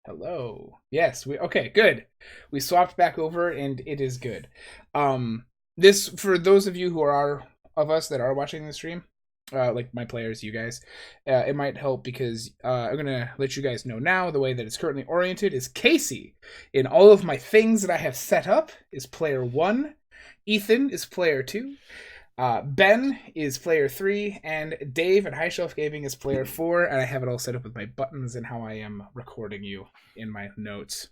Hello. Yes, okay, good. We swapped back over and it is good. This for those of you who are of us that are watching the stream, like my players, you guys, it might help because I'm gonna let you guys know now the way that it's currently oriented is Casey in all of my things that I have set up is player one, Ethan is player two, Ben is player three, and Dave at High Shelf Gaming is player four, and I have it all set up with my buttons and how I am recording you in my notes.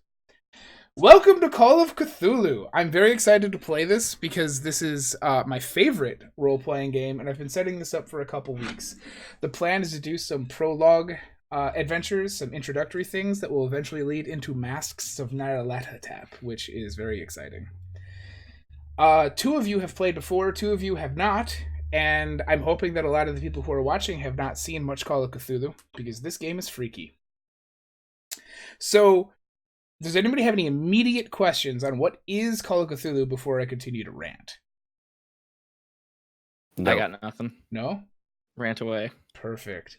Welcome to Call of Cthulhu! I'm very excited to play this because this is my favorite role-playing game, and I've been setting this up for a couple weeks. The plan is to do some prologue adventures, some introductory things that will eventually lead into Masks of Nyarlathotep, which is very exciting. Two of you have played before, two of you have not, and I'm hoping that a lot of the people who are watching have not seen much Call of Cthulhu, because this game is freaky. So, does anybody have any immediate questions on what is Call of Cthulhu before I continue to rant? No. I got nothing. No? Rant away. Perfect.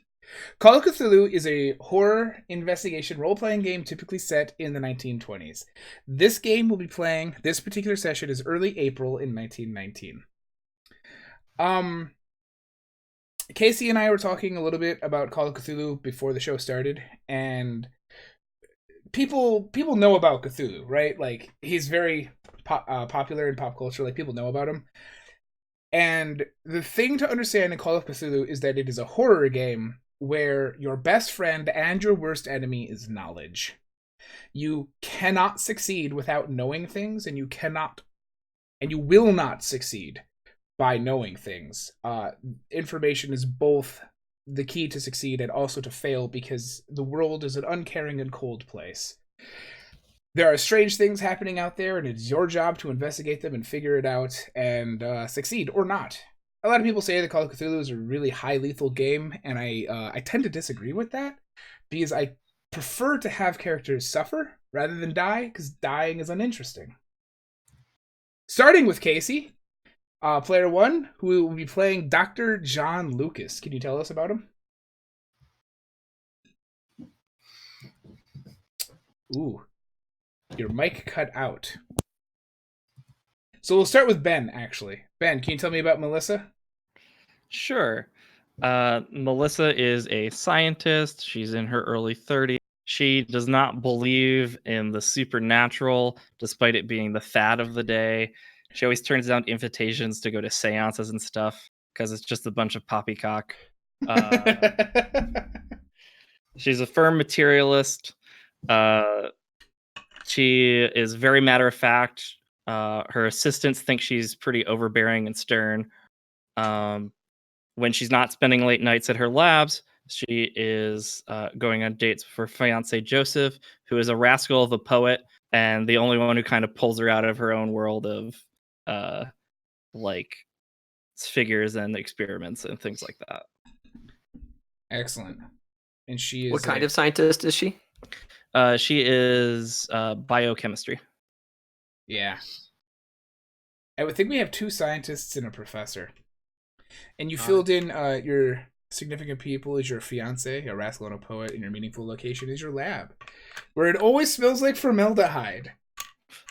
Call of Cthulhu is a horror investigation role-playing game typically set in the 1920s. This game will be playing, this particular session is early April in 1919. Casey and I were talking a little bit about Call of Cthulhu before the show started, and people know about Cthulhu, right? Like, he's very popular in pop culture, like, people know about him. And the thing to understand in Call of Cthulhu is that it is a horror game where your best friend and your worst enemy is knowledge. You cannot succeed without knowing things, and you will not succeed by knowing things. Information is both the key to succeed and also to fail, because the world is an uncaring and cold place. There are strange things happening out there, and it's your job to investigate them and figure it out and succeed or not. A lot of people say that Call of Cthulhu is a really high lethal game, and I tend to disagree with that because I prefer to have characters suffer rather than die, because dying is uninteresting. Starting with Casey, player one, who will be playing Dr. John Lucas. Can you tell us about him? Ooh. Your mic cut out. So we'll start with Ben, actually. Ben, can you tell me about Melissa? Sure. Melissa is a scientist. She's in her early 30s. She does not believe in the supernatural, despite it being the fad of the day. She always turns down invitations to go to seances and stuff because it's just a bunch of poppycock. She's a firm materialist. She is very matter of fact. Her assistants think she's pretty overbearing and stern. When she's not spending late nights at her labs, she is going on dates with her fiance Joseph, who is a rascal of a poet and the only one who kind of pulls her out of her own world of like figures and experiments and things like that. Excellent. And she is what kind of scientist is she? She is biochemistry. Yeah. I would think we have two scientists and a professor. And you filled in your significant people as your fiance, a rascal and a poet, and your meaningful location is your lab, where it always smells like formaldehyde.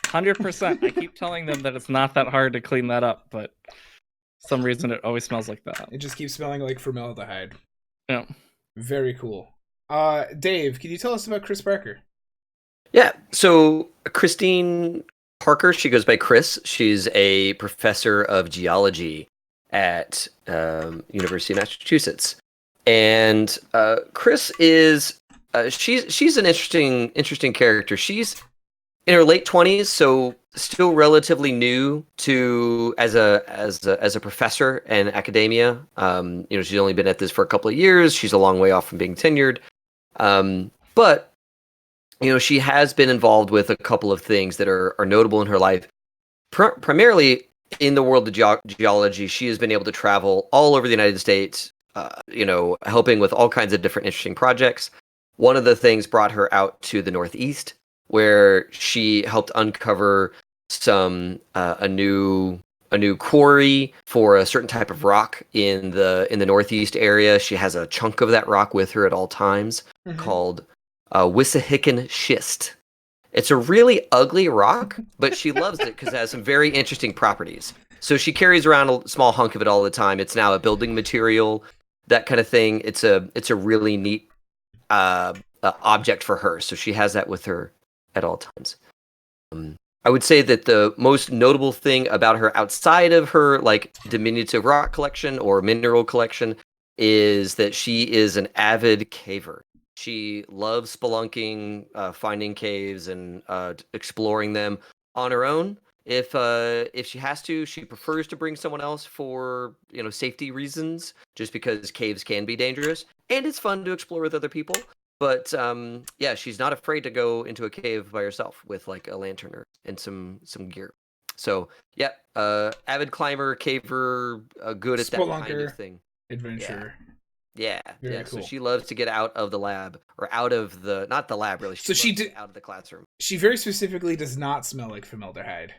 100%. I keep telling them that it's not that hard to clean that up, but for some reason it always smells like that. It just keeps smelling like formaldehyde. Yeah. Very cool. Dave, can you tell us about Chris Parker? Yeah, so Christine Parker, she goes by Chris. She's a professor of geology at University of Massachusetts, and Chris is she's an interesting character. She's in her late 20s, so still relatively new to as a professor in academia. She's only been at this for a couple of years. She's a long way off from being tenured, but she has been involved with a couple of things that are notable in her life. Primarily in the world of geology, she has been able to travel all over the United States, helping with all kinds of different interesting projects. One of the things brought her out to the Northeast, where she helped uncover a new quarry for a certain type of rock in the Northeast area. She has a chunk of that rock with her at all times, called Wissahickon schist. It's a really ugly rock, but she loves it because it has some very interesting properties. So she carries around a small hunk of it all the time. It's now a building material, that kind of thing. It's a really neat object for her. So she has that with her at all times. I would say that the most notable thing about her outside of her like diminutive rock collection or mineral collection is that she is an avid caver. She loves spelunking, finding caves and exploring them on her own. If she has to, she prefers to bring someone else for safety reasons, just because caves can be dangerous and it's fun to explore with other people. But yeah, she's not afraid to go into a cave by herself with like a lantern and some gear. So yeah, avid climber, caver, good at that kind of Spelunker, thing. adventurer. Yeah, Very yeah. cool. So she loves to get out of the lab, or out of the not the lab really. So she loves to did- get out of the classroom. She very specifically does not smell like formaldehyde.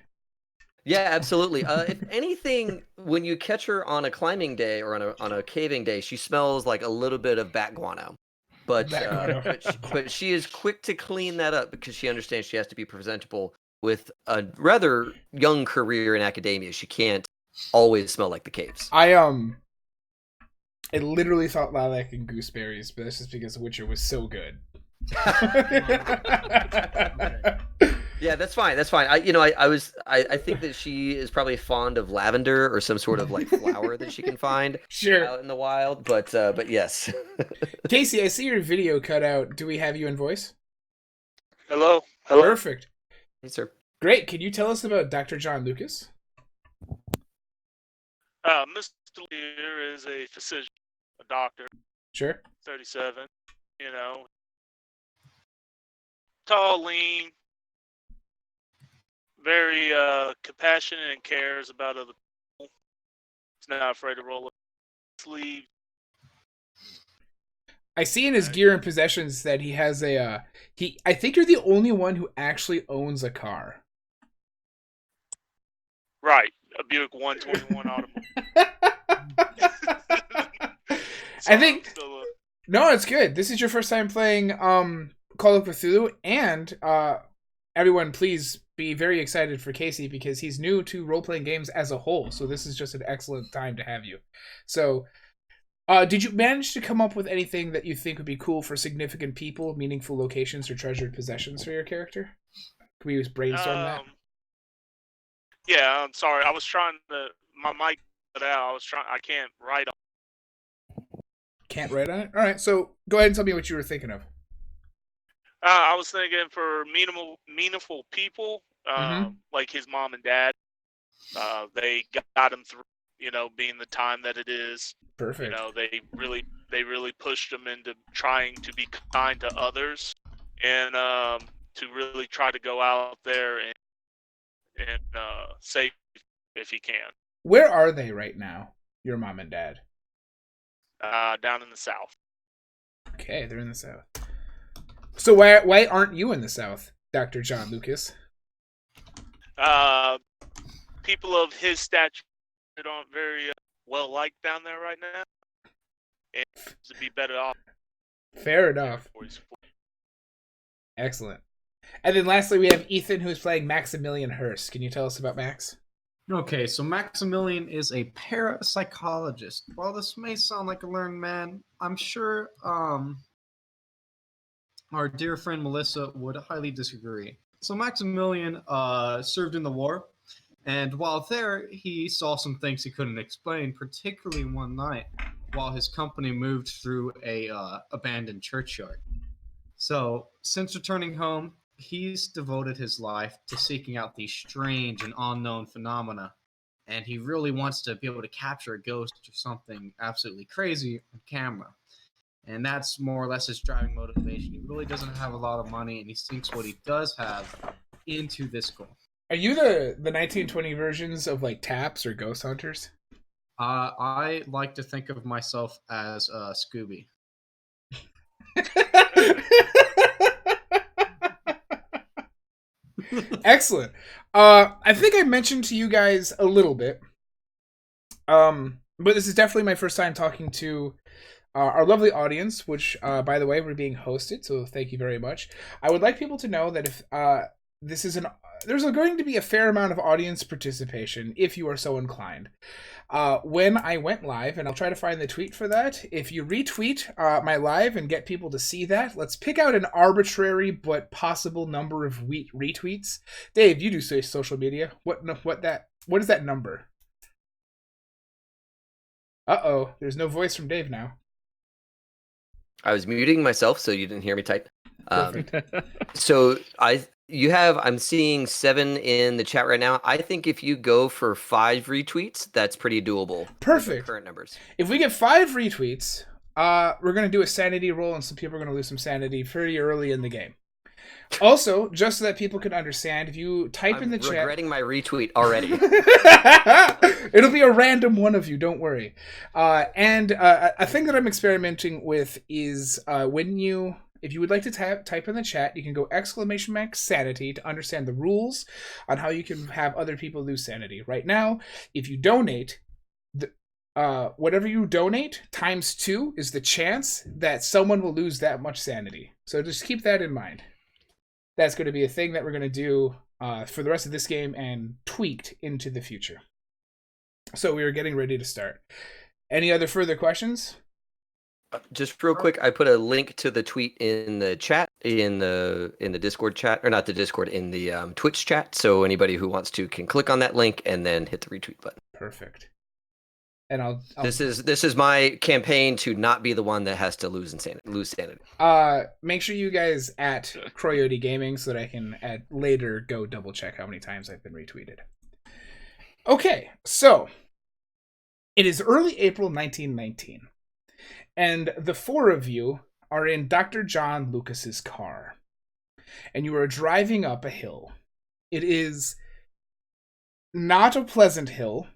Yeah, absolutely. If anything, when you catch her on a climbing day or on a caving day, she smells like a little bit of bat guano. But Bat guano. but she is quick to clean that up because she understands she has to be presentable with a rather young career in academia. She can't always smell like the caves. I literally thought lilac and gooseberries, but that's just because Witcher was so good. Yeah, that's fine. That's fine. I think that she is probably fond of lavender or some sort of like flower that she can find Sure. out in the wild. But yes. Casey, I see your video cut out. Do we have you in voice? Hello. Hello. Perfect. Hey, sir. Great. Can you tell us about Dr. John Lucas? Mr. Lear is a physician, a doctor, Sure. 37. Tall, lean, very compassionate and cares about other people. He's not afraid to roll up his sleeve. I see in his gear and possessions that he has a I think you're the only one who actually owns a car. Right, a Buick 121 automobile. I think no, it's good. This is your first time playing Call of Cthulhu, and everyone, please be very excited for Casey because he's new to role-playing games as a whole. So this is just an excellent time to have you. So, did you manage to come up with anything that you think would be cool for significant people, meaningful locations, or treasured possessions for your character? Can we just brainstorm that? Yeah, I'm sorry. I was trying to. My mic cut out. I can't write on. Can't write on it? All right, so go ahead and tell me what you were thinking of. I was thinking for meaningful people, like his mom and dad. They got him through, being the time that it is. Perfect. They really pushed him into trying to be kind to others, and to really try to go out there and save if he can. Where are they right now, your mom and dad? Down in the South. Okay, they're in the South. So why aren't you in the South, Dr. John Lucas? People of his stature aren't very well liked down there right now, and to be better off. Fair enough. Excellent. And then lastly, we have Ethan, who's playing Maximilian Hurst. Can you tell us about Max? Okay, so Maximilian is a parapsychologist. While this may sound like a learned man, I'm sure our dear friend Melissa would highly disagree. So Maximilian served in the war, and while there, he saw some things he couldn't explain, particularly one night while his company moved through a abandoned churchyard. So, since returning home, he's devoted his life to seeking out these strange and unknown phenomena, and he really wants to be able to capture a ghost or something absolutely crazy on camera. And that's more or less his driving motivation. He really doesn't have a lot of money, and he sinks what he does have into this goal. Are you the 1920 versions of like Taps or Ghost Hunters? I like to think of myself as Scooby. Excellent. I think I mentioned to you guys a little bit, but this is definitely my first time talking to our lovely audience, which, by the way, we're being hosted, so thank you very much. I would like people to know that if there's going to be a fair amount of audience participation if you are so inclined. When I went live, and I'll try to find the tweet for that, if you retweet my live and get people to see that, let's pick out an arbitrary but possible number of retweets. Dave, you do say social media. What is that number? Uh-oh, there's no voice from Dave now. I was muting myself so you didn't hear me type. Perfect. So I'm seeing 7 in the chat right now. I think if you go for 5 retweets, that's pretty doable. Perfect. Current numbers. If we get 5 retweets, we're gonna do a sanity roll, and some people are gonna lose some sanity pretty early in the game. Also, just so that people can understand, if you type in the chat, regretting my retweet already. It'll be a random one of you, don't worry. And a thing that I'm experimenting with is if you would like to type in the chat, you can go !sanity to understand the rules on how you can have other people lose sanity. Right now, if you donate, whatever you donate times 2 is the chance that someone will lose that much sanity. So just keep that in mind. That's going to be a thing that we're going to do for the rest of this game and tweaked into the future. So we are getting ready to start. Any other further questions? Just real quick, I put a link to the tweet in the chat, in the Discord chat, or not the Discord, in the Twitch chat. So anybody who wants to can click on that link and then hit the retweet button. Perfect. And I'll This is my campaign to not be the one that has to lose sanity. Make sure you guys at Croyote Gaming so that I can later go double check how many times I've been retweeted. Okay, so it is early April 1919, and the 4 of you are in Dr. John Lucas's car, and you are driving up a hill. It is not a pleasant hill.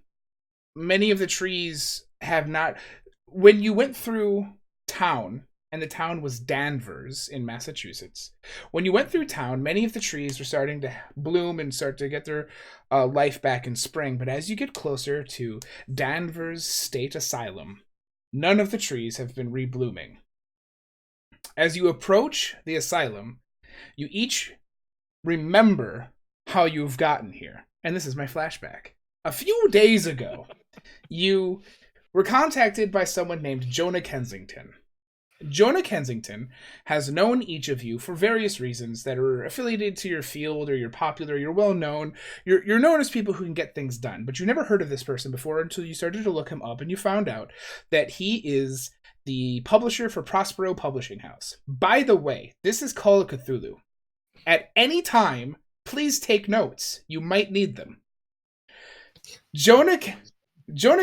Many of the trees have not... When you went through town, and the town was Danvers in Massachusetts, when you went through town, many of the trees were starting to bloom and start to get their life back in spring. But as you get closer to Danvers State Asylum, none of the trees have been reblooming. As you approach the asylum, you each remember how you've gotten here. And this is my flashback. A few days ago, you were contacted by someone named Jonah Kensington. Jonah Kensington has known each of you for various reasons that are affiliated to your field, or you're popular, you're well known. You're known as people who can get things done, but you never heard of this person before until you started to look him up, and you found out that he is the publisher for Prospero Publishing House. By the way, this is Call of Cthulhu. At any time, please take notes. You might need them. Jonah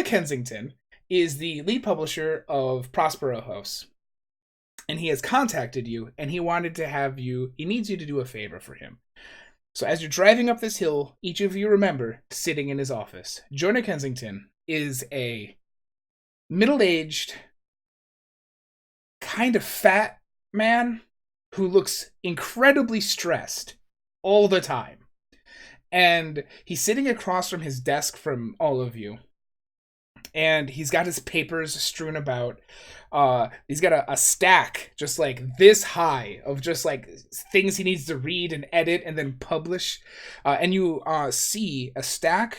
Kensington is the lead publisher of Prospero House, and he has contacted you, and he needs you to do a favor for him. So as you're driving up this hill, each of you remember sitting in his office. Jonah Kensington is a middle-aged, kind of fat man who looks incredibly stressed all the time. And he's sitting across from his desk from all of you. And he's got his papers strewn about. He's got a stack just like this high of just like things he needs to read and edit and then publish. And you see a stack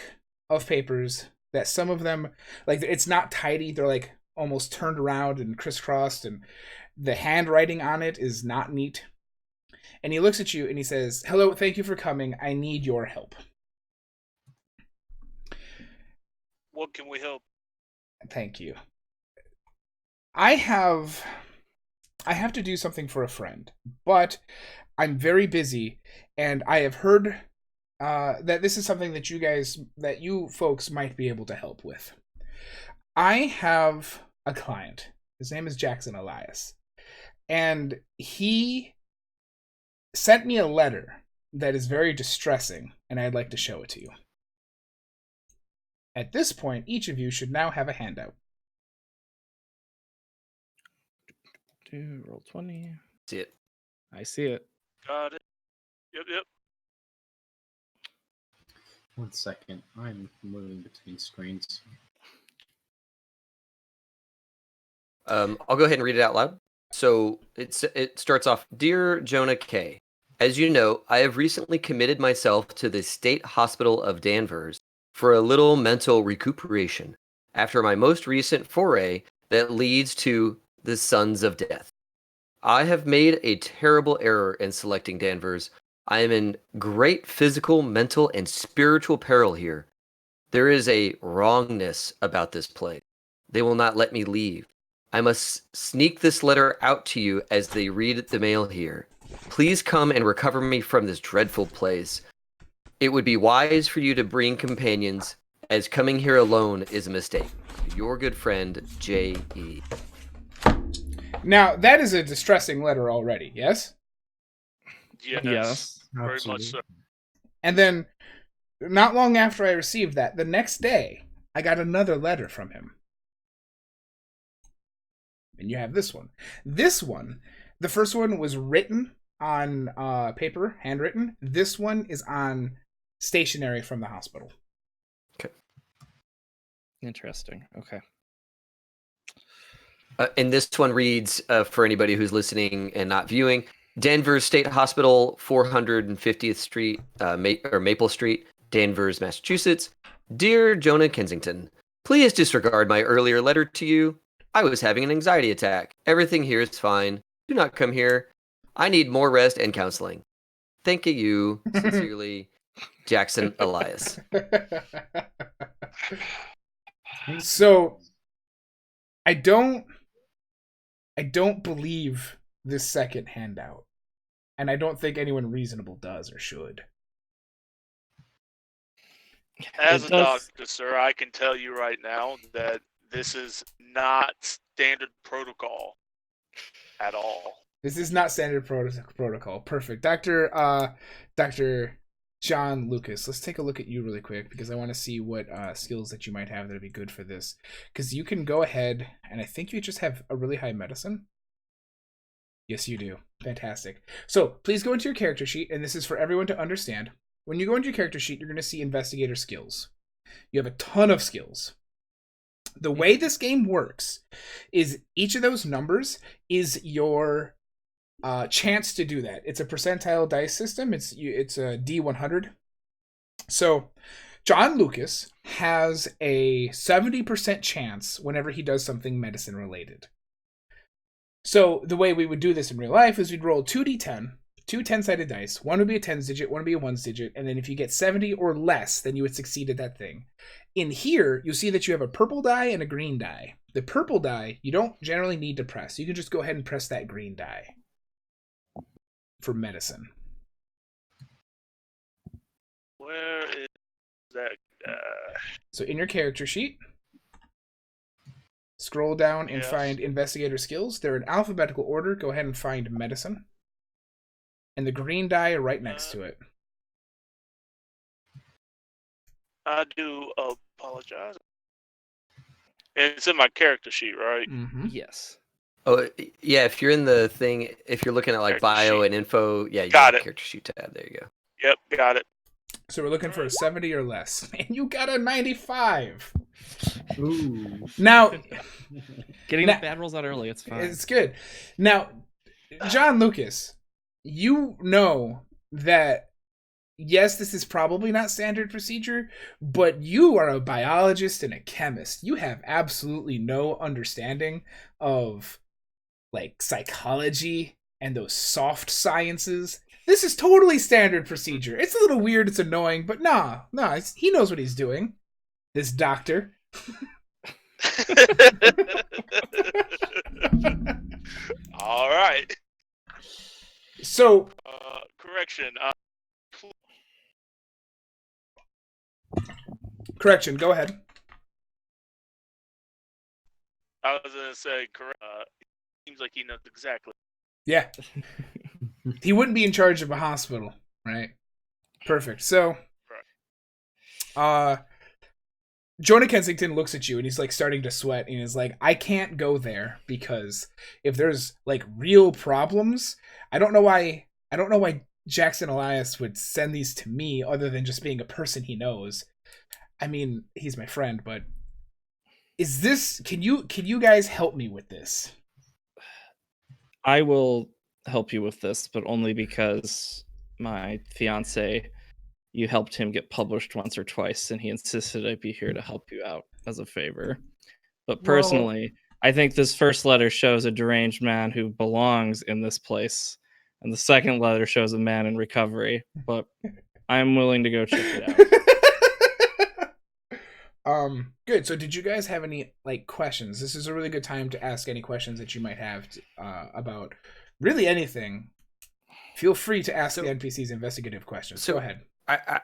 of papers that some of them, like, it's not tidy. They're like almost turned around and crisscrossed, and the handwriting on it is not neat. And he looks at you and he says, "Hello, thank you for coming. I need your help." What can we help? Thank you. I have to do something for a friend, but I'm very busy, and I have heard that this is something that you folks might be able to help with. I have a client. His name is Jackson Elias, and he sent me a letter that is very distressing, and I'd like to show it to you. At this point, each of you should now have a handout. Roll 20. See it. I see it. Got it. Yep. 1 second. I'm moving between screens. I'll go ahead and read it out loud. So it starts off, Dear Jonah K. As you know, I have recently committed myself to the State Hospital of Danvers for a little mental recuperation after my most recent foray that leads to the Sons of Death. I have made a terrible error in selecting Danvers. I am in great physical, mental, and spiritual peril here. There is a wrongness about this place. They will not let me leave. I must sneak this letter out to you as they read the mail here. Please come and recover me from this dreadful place. It would be wise for you to bring companions, as coming here alone is a mistake. Your good friend, J.E. Now, that is a distressing letter already, yes? Yes. Very much Absolutely. so. And then, not long after I received that, the next day, I got another letter from him. And you have this one. This one, the first one was written on paper, handwritten. This one is on stationery from the hospital. Interesting. Okay. And this one reads, for anybody who's listening and not viewing, Danvers State Hospital, 450th Street, Maple Street, Danvers, Massachusetts. Dear Jonah Kensington, please disregard my earlier letter to you. I was having an anxiety attack. Everything here is fine. Do not come here. I need more rest and counseling. Thank you. Sincerely, Jackson Elias. So, I don't believe this second handout. And I don't think anyone reasonable does or should. As It a does- doctor, sir, I can tell you right now that this is not standard protocol at all. This is not standard protocol. Perfect. Dr. John Lucas, let's take a look at you really quick because I want to see what skills that you might have that would be good for this. Because you can go ahead, and I think you just have a really high medicine. Yes, you do. Fantastic. So please go into your character sheet, and this is for everyone to understand. When you go into your character sheet, you're going to see investigator skills. You have a ton of skills. The way this game works is each of those numbers is your chance to do that. It's a percentile dice system. It's a D100. So John Lucas has a 70% chance whenever he does something medicine related. So the way we would do this in real life is we'd roll 2d10, two 10-sided dice. One would be a 10s digit, one would be a 1s digit, and then if you get 70 or less, then you would succeed at that thing. In here, you'll see that you have a purple die and a green die. The purple die, you don't generally need to press. You can just go ahead and press that green die for medicine. Where is that? So in your character sheet, scroll down and Yes. find investigator skills. They're in alphabetical order. Go ahead and find medicine. And the green die right next to it. I do apologize. It's in my character sheet, right? Mm-hmm. Yes. Oh, yeah, if you're in the thing, if you're looking at like Character bio sheet. and info, yeah, you Got got it. character sheet tab. There you go. Yep, got it. So we're looking for a 70 or less. And you got a 95. Ooh. Now, Getting Nah. the bad rolls out early, it's fine. it's good. Now, John Lucas, you know that, yes, this is probably not standard procedure, but you are a biologist and a chemist. You have absolutely no understanding of, like, psychology and those soft sciences. This is totally standard procedure. It's a little weird, it's annoying, but nah, he knows what he's doing. This doctor. All right. So, Correction. correction, go ahead. I was gonna say correct. Seems like he knows exactly. Yeah. He wouldn't be in charge of a hospital, right? Perfect. So, Jonah Kensington looks at you and he's like starting to sweat and he's like, I can't go there because if there's like real problems, I don't know why Jackson Elias would send these to me other than just being a person he knows. I mean, he's my friend, but Is this? Can you guys help me with this? I will help you with this, but only because my fiance, you helped him get published once or twice, and he insisted I'd be here to help you out as a favor. But Well- personally, I think this first letter shows a deranged man who belongs in this place, and the second letter shows a man in recovery. But I'm willing to go check it out. Good. So did you guys have any like questions? This is a really good time to ask any questions that you might have about really anything. Feel free to ask the NPCs investigative questions. Go ahead.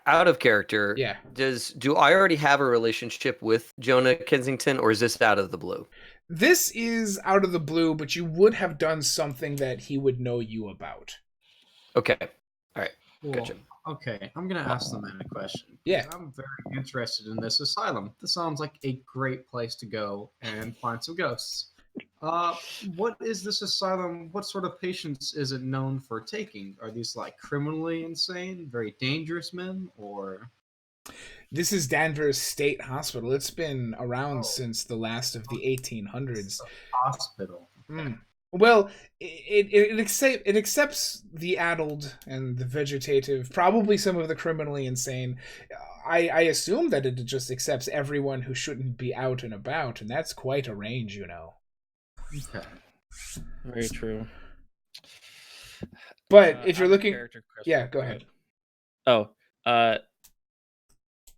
Out of character, Yeah. Do I already have a relationship with Jonah Kensington, or is this out of the blue? This is out of the blue, but you would have done something that he would know you about. Okay. All right. Cool. Gotcha. Okay, I'm gonna ask the man a question. Yeah. I'm very interested in this asylum. This sounds like a great place to go and find some ghosts. What is this asylum? What sort of patients is it known for taking? Are these like criminally insane, very dangerous men, or? This is Danvers State Hospital. It's been around since the last of the 1800s. Hospital. Well, it accepts the addled and the vegetative, probably some of the criminally insane. I assume that it just accepts everyone who shouldn't be out and about, and that's quite a range, you know. Okay. Very true. But if you're I have a looking, character question. yeah, go ahead. Oh,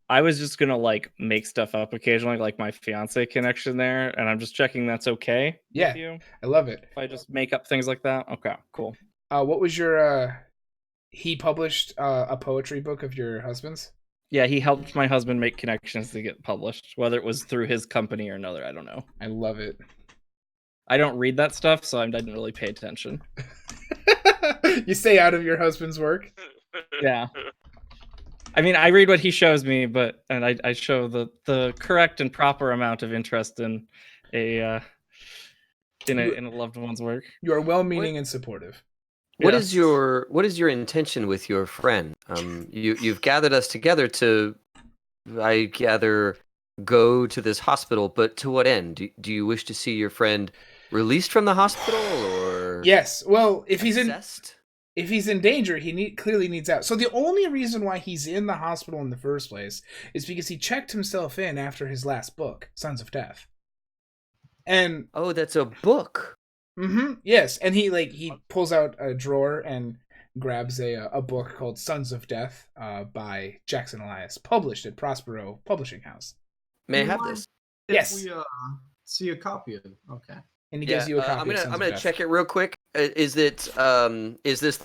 I was just gonna like make stuff up occasionally, like my fiance connection there, and I'm just checking that's okay Yeah, with you. I love it. If I just make up things like that, okay, cool. What was your? He published a poetry book of your husband's. Yeah, he helped my husband make connections to get published, whether it was through his company or another. I don't know. I love it. I don't read that stuff, so I didn't really pay attention. You stay out of your husband's work. Yeah. I mean, I read what he shows me, and I show the correct and proper amount of interest in a loved one's work. You are well-meaning and supportive. What Yes. is your intention with your friend? You've gathered us together to, I gather, go to this hospital, but to what end? Do you wish to see your friend released from the hospital, or Yes. Well, if he's assessed? if he's in danger, he clearly needs out. So the only reason why he's in the hospital in the first place is because he checked himself in after his last book, Sons of Death. And Oh, that's a book. yes, and he pulls out a drawer and grabs a book called Sons of Death by Jackson Elias, published at Prospero Publishing House. May I have this? Yes. We see a copy of it. Okay. And he gives you a copy. I'm of Sons gonna of Death. check it real quick. Is this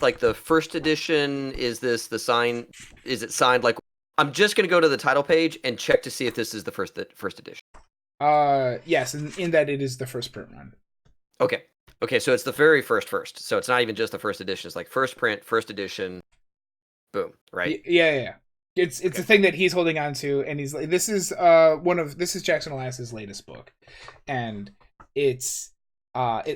like the first edition? Is this the sign? Is it signed? Like, I'm just gonna go to the title page and check to see if this is the first edition. Yes, in that it is the first print run. Okay, so it's the very first. So it's not even just the first edition. It's like first print, first edition. Boom, right? Yeah. It's the thing that he's holding on to, and he's like, this is Jackson Elias's latest book, and it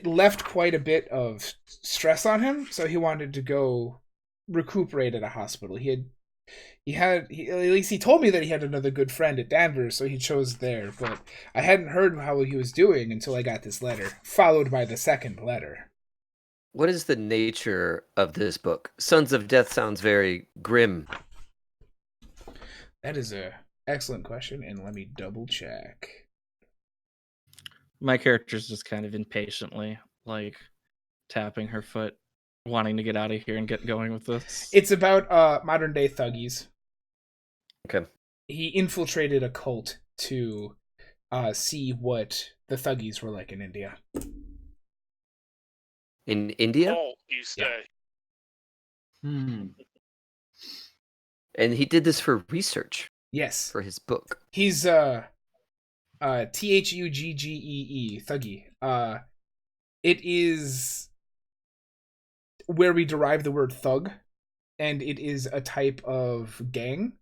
left quite a bit of stress on him, so he wanted to go recuperate at a hospital. At least he told me that he had another good friend at Danvers, so he chose there, but I hadn't heard how he was doing until I got this letter, followed by the second letter. What is the nature of this book? Sons of Death sounds very grim. That is a excellent question, and let me double check. My character's just kind of impatiently, like, tapping her foot, wanting to get out of here and get going with this. It's about modern day thuggies. Okay. He infiltrated a cult to see what the thuggies were like in India. In India? Oh, you say. And he did this for research. Yes. For his book. He's Thuggee, Thuggy. It is where we derive the word thug, and it is a type of gang,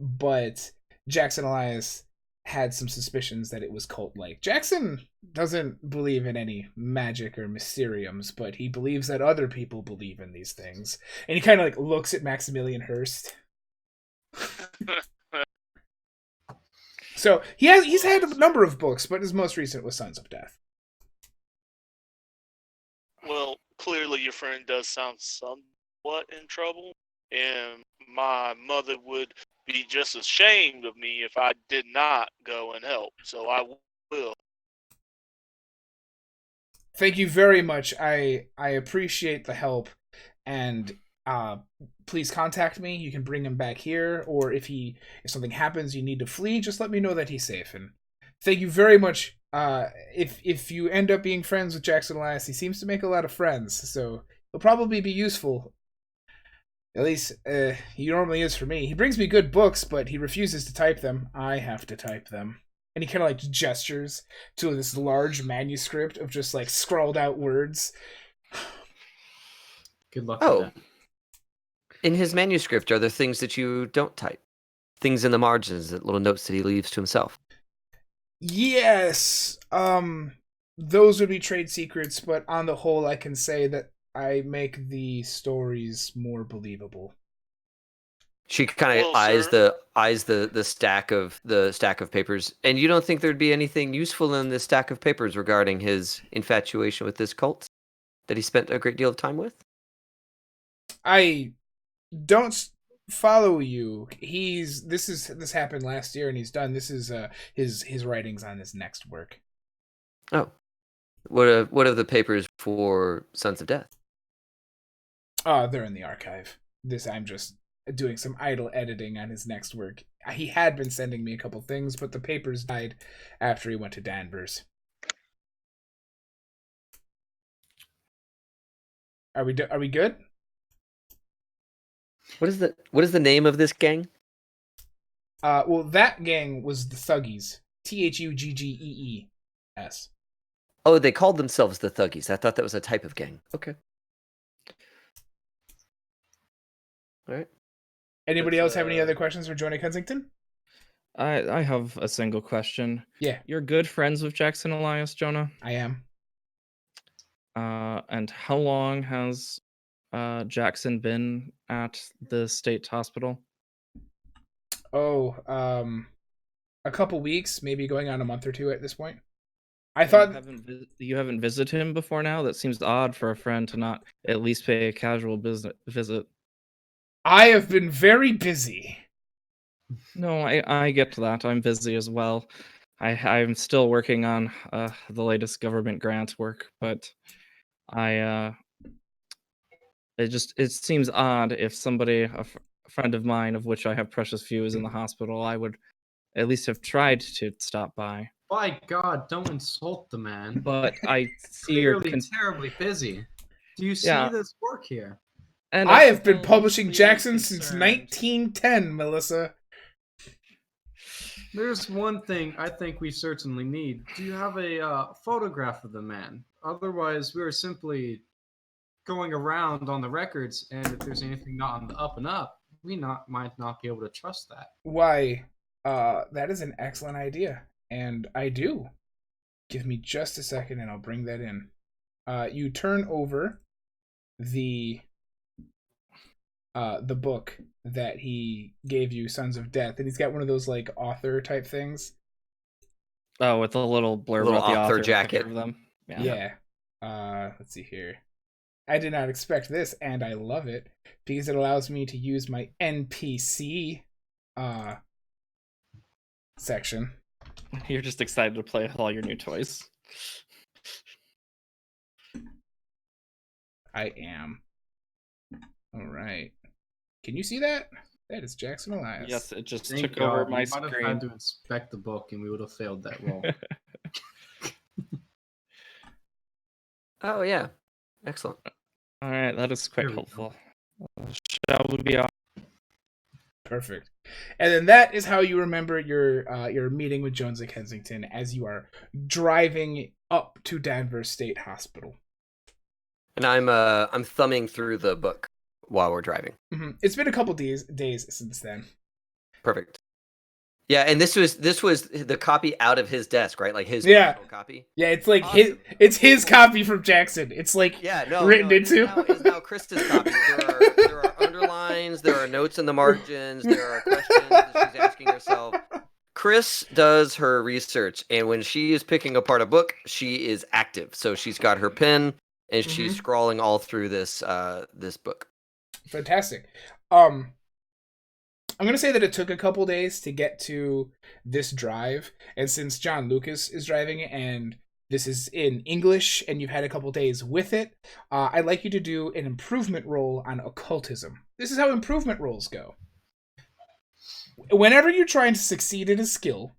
but Jackson Elias had some suspicions that it was cult-like. Jackson doesn't believe in any magic or mysteriums, but he believes that other people believe in these things. And he kind of like looks at Maximilian Hearst. So he's had a number of books, but his most recent was Sons of Death. Well, clearly your friend does sound somewhat in trouble, and my mother would be just ashamed of me if I did not go and help. So I will. Thank you very much. I appreciate the help, and please contact me. You can bring him back here, or if something happens, you need to flee, just let me know that he's safe. And thank you very much. If you end up being friends with Jackson Elias, he seems to make a lot of friends, so he'll probably be useful. At least he normally is for me. He brings me good books, but he refuses to type them. I have to type them. And he kind of like gestures to this large manuscript of just like scrawled out words. Good luck with that. In his manuscript, are there things that you don't type? Things in the margins, that little notes that he leaves to himself? Yes. Those would be trade secrets, but on the whole, I can say that I make the stories more believable. She kind of eyes the stack of papers, and you don't think there'd be anything useful in this stack of papers regarding his infatuation with this cult that he spent a great deal of time with? I don't follow you. This happened last year, and he's done. This is his writings on his next work. Oh, what are the papers for Sons of Death? They're in the archive. I'm just doing some idle editing on his next work. He had been sending me a couple things, but the papers died after he went to Danvers. Are we good? What is the name of this gang? Well, that gang was the Thuggies. Thugggees. Oh, they called themselves the Thuggies. I thought that was a type of gang. Okay. All right. Anybody else have any other questions for Jonah Kensington? I have a single question. Yeah. You're good friends with Jackson Elias, Jonah? I am. And how long has Jackson been at the state hospital? Oh, a couple weeks, maybe going on a month or two at this point. I thought you haven't visited him before now? That seems odd for a friend to not at least pay a casual visit. I have been very busy. No, I get that. I'm busy as well. I'm still working on the latest government grant work, but it seems odd if somebody, a friend of mine, of which I have precious few, is in the hospital. I would at least have tried to stop by. By God, don't insult the man. But I see you're terribly busy. Do you see this work here? And I have been publishing Jackson since 1910, Melissa. There's one thing I think we certainly need. Do you have a photograph of the man? Otherwise, we are simply going around on the records, and if there's anything not on the up and up, we might not be able to trust that. Why, that is an excellent idea, and I do. Give me just a second, and I'll bring that in. You turn over the book that he gave you, Sons of Death, and he's got one of those like author type things. Oh, with a little blurb about the author jacket of them. Yeah. Let's see here. I did not expect this, and I love it because it allows me to use my NPC section. You're just excited to play with all your new toys. I am. All right. Can you see that? That is Jackson Elias. Yes, it just took over my screen. We might have had to inspect the book, and we would have failed that roll. Oh yeah, excellent. All right, that is quite helpful. Shall we be off? Perfect. And then that is how you remember your meeting with Jones at Kensington as you are driving up to Danvers State Hospital. And I'm thumbing through the book while we're driving. Mm-hmm. It's been a couple days since then. Perfect. Yeah, and this was the copy out of his desk, right? Like his copy. Yeah, it's like awesome. his copy from Jackson. It's like written into. It's now Krista's copy. There are underlines, there are notes in the margins, there are questions that she's asking herself. Chris does her research, and when she is picking apart a book, she is active. So she's got her pen, and she's scrawling all through this this book. Fantastic. I'm going to say that it took a couple days to get to this drive. And since John Lucas is driving it and this is in English and you've had a couple days with it, I'd like you to do an improvement roll on occultism. This is how improvement rolls go. Whenever you're trying to succeed at a skill,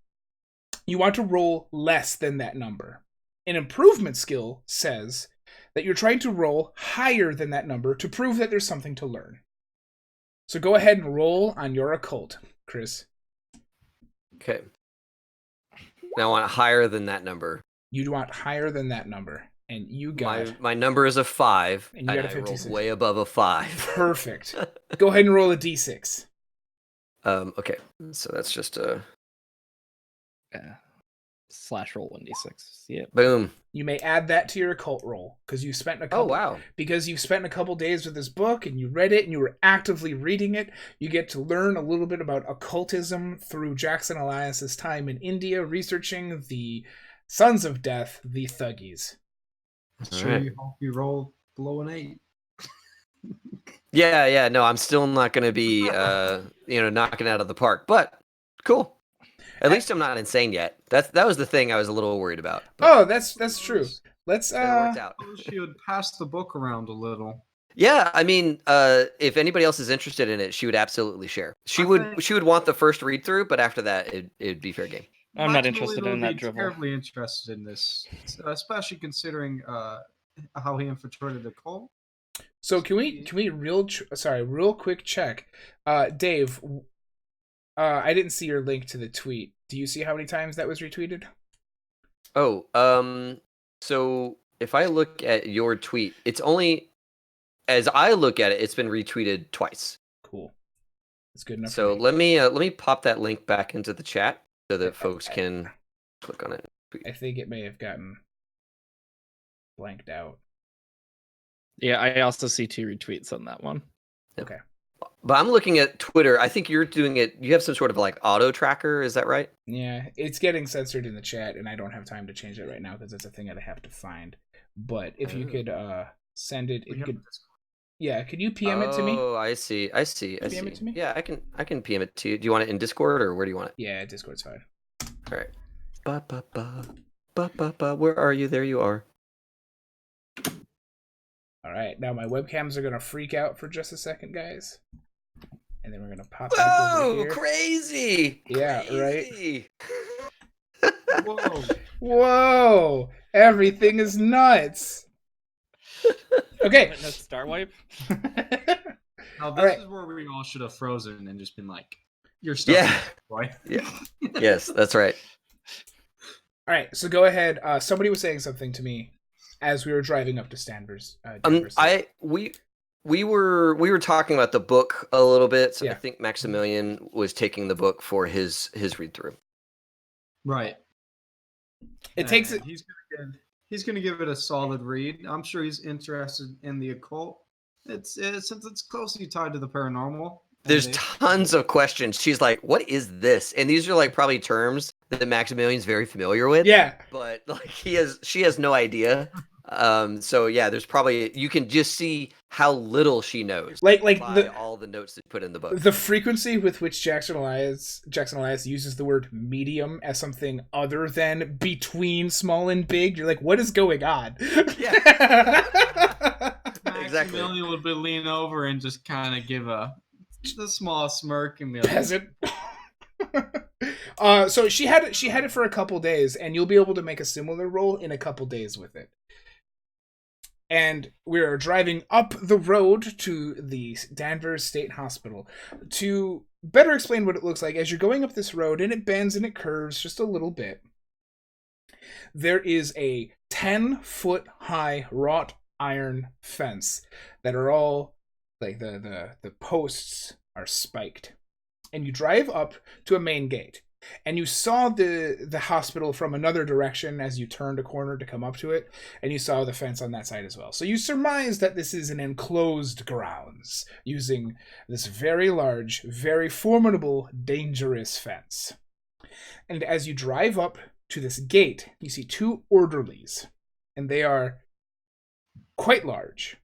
you want to roll less than that number. An improvement skill says that you're trying to roll higher than that number to prove that there's something to learn. So go ahead and roll on your occult, Chris. Okay. Now I want higher than that number. You'd want higher than that number. And you got... My number is a 5. And you got a I 56. rolled way above a 5. Perfect. Go ahead and roll a d6. Okay. So that's just a... Slash roll 1d6. Yeah. Boom. You may add that to your occult roll because you spent a couple. Oh wow! Because you've spent a couple days with this book and you read it and you were actively reading it. You get to learn a little bit about occultism through Jackson Elias's time in India researching the Sons of Death, the Thuggies. Sure, right. You roll below an 8. Yeah. No, I'm still not going to be, knocking out of the park. But cool. At least I'm not insane yet. That was the thing I was a little worried about. Oh, that's true. Let's it worked out. She would pass the book around a little. Yeah, I mean, if anybody else is interested in it, she would absolutely share. She would want the first read through, but after that, it'd be fair game. I'm not interested in that drivel. Terribly interested in this, especially considering how he infiltrated the cult. So can we real quick check, Dave? I didn't see your link to the tweet. Do you see how many times that was retweeted? Oh, so if I look at your tweet, it's only, as I look at it, it's been retweeted twice. Cool. That's good enough. So let me pop that link back into the chat so that folks can click on it. I think it may have gotten blanked out. Yeah, I also see 2 retweets on that one. Okay. But I'm looking at Twitter. I think you're doing it. You have some sort of like auto tracker. Is that right? Yeah, it's getting censored in the chat, and I don't have time to change it right now because it's a thing that I have to find. But if you could send it, yeah. Could you PM it to me? Oh, I see. PM it to me? Yeah, I can PM it to you. Do you want it in Discord or where do you want it? Yeah, Discord's fine. All right. Ba ba ba ba ba ba. Where are you? There you are. All right. Now my webcams are gonna freak out for just a second, guys. And then we're gonna pop back over here. Crazy! Yeah, crazy. Right? Whoa! Everything is nuts! Okay. No star wipe? Now this is where we all should have frozen and just been like, you're stuck. Yeah. Right? Yeah. Yes, that's right. Alright, so go ahead. Somebody was saying something to me as we were driving up to Danvers. We were talking about the book a little bit, so yeah. I think Maximilian was taking the book for his read through. Right. He's gonna give it a solid read. I'm sure he's interested in the occult. Since it's closely tied to the paranormal. There's tons of questions. She's like, "What is this?" And these are like probably terms that Maximilian's very familiar with. Yeah. But like she has no idea. So yeah, there's probably, you can just see how little she knows. Like all the notes that put in the book. The frequency with which Jackson Elias uses the word medium as something other than between small and big. You're like, what is going on? Yeah. Exactly. Maximilian would lean over and just kind of give a small smirk and be like, peasant. So she had it for a couple days, and you'll be able to make a similar roll in a couple days with it. And we're driving up the road to the Danvers State Hospital. To better explain what it looks like, as you're going up this road, and it bends and it curves just a little bit, there is a 10-foot high wrought iron fence that are all, like, the posts are spiked. And you drive up to a main gate. And you saw the hospital from another direction as you turned a corner to come up to it, and you saw the fence on that side as well. So you surmise that this is an enclosed grounds using this very large, very formidable, dangerous fence. And as you drive up to this gate, you see 2 orderlies, and they are quite large.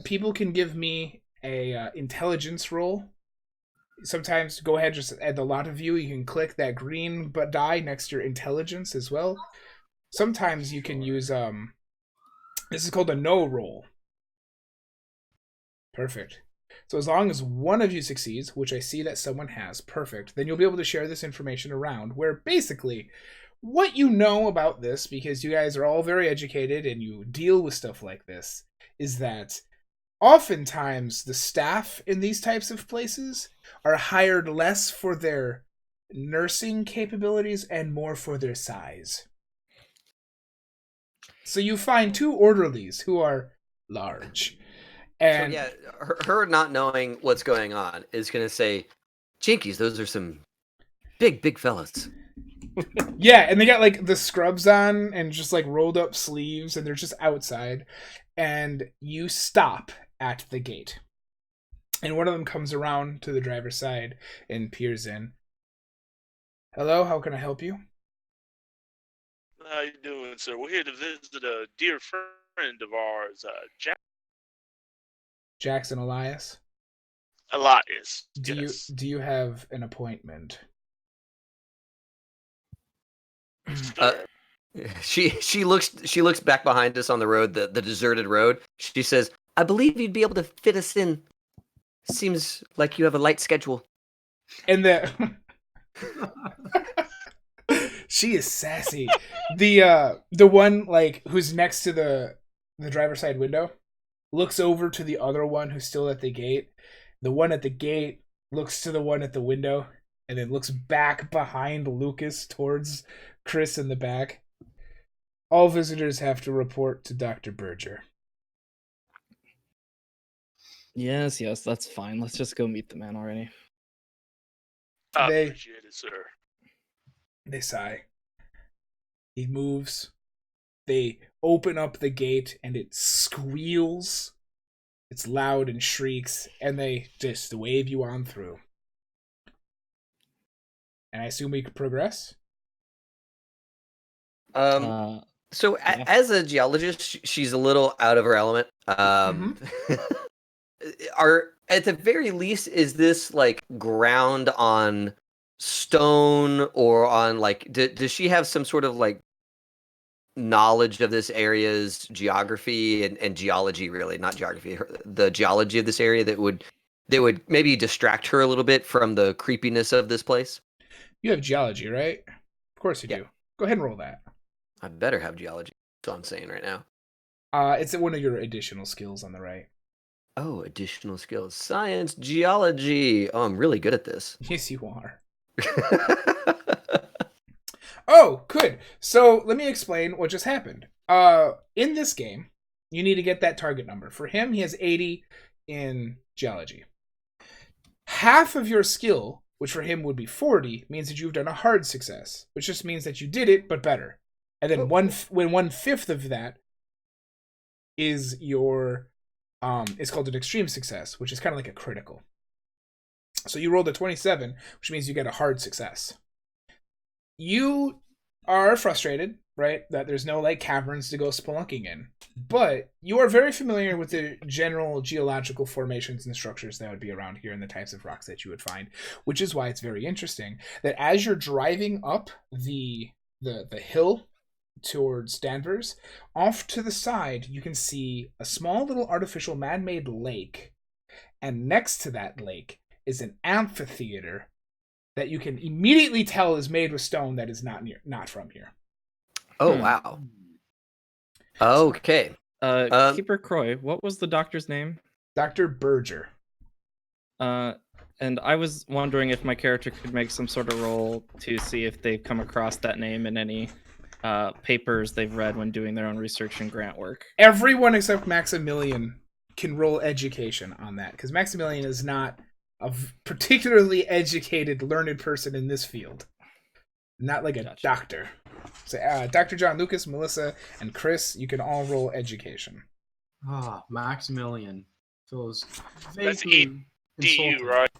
People can give me a intelligence roll. Sometimes go ahead, just at the lot of you can click that green die next to your intelligence as well. Sometimes you can use this is called a no roll. Perfect. So as long as one of you succeeds, which I see that someone has, perfect, then you'll be able to share this information around, where basically what you know about this, because you guys are all very educated and you deal with stuff like this, is that oftentimes the staff in these types of places are hired less for their nursing capabilities and more for their size. So you find 2 orderlies who are large. And so yeah, her not knowing what's going on is going to say, Jinkies, those are some big fellas. yeah, and they got like the scrubs on and just like rolled up sleeves, and they're just outside. And you stop at the gate. And one of them comes around to the driver's side and peers in. Hello, how can I help you? How you doing, sir? We're here to visit a dear friend of ours, Jackson Elias. Elias. Do you have an appointment? Sir. She looks back behind us on the road, the deserted road. She says, I believe you'd be able to fit us in. Seems like you have a light schedule. And she is sassy. The one like who's next to the driver's side window looks over to the other one who's still at the gate. The one at the gate looks to the one at the window and then looks back behind Lucas towards Chris in the back. All visitors have to report to Dr. Berger. Yes, that's fine. Let's just go meet the man already. I They- appreciate it, sir. They sigh. He moves. They open up the gate and it squeals. It's loud and shrieks, and they just wave you on through. And I assume we could progress? So yeah. as a geologist, she's a little out of her element. Are at the very least, is this like ground on stone or on like? Does she have some sort of like knowledge of this area's geography and geology? Really, not geography. The geology of this area that would maybe distract her a little bit from the creepiness of this place. You have geology, right? Of course you Yeah. do. Go ahead and roll that. I better have geology. That's what I'm saying right now. It's one of your additional skills on the right. Oh, additional skills. Science, geology. Oh, I'm really good at this. Yes, you are. Oh, good. So let me explain what just happened. In this game, you need to get that target number. For him, he has 80 in geology. Half of your skill, which for him would be 40, means that you've done a hard success, which just means that you did it, but better. And then when 1/5 of that is your it's called an extreme success, which is kind of like a critical. So you rolled a 27, which means you get a hard success. You are frustrated, right, that there's no like caverns to go spelunking in, but you are very familiar with the general geological formations and structures that would be around here and the types of rocks that you would find, which is why it's very interesting that as you're driving up the hill towards Danvers, off to the side you can see a small little artificial man-made lake, and next to that lake is an amphitheater that you can immediately tell is made with stone that is not from here. Oh, wow. Okay. Keeper Croy, what was the doctor's name? Dr. Berger. And I was wondering if my character could make some sort of roll to see if they've come across that name in any papers they've read when doing their own research and grant work. Everyone except Maximilian can roll education on that, because Maximilian is not a particularly educated, learned person in this field. Not like a Gotcha. doctor. So, Dr. John, Lucas, Melissa, and Chris, you can all roll education. Maximilian feels That's vaguely insulted. DU, right?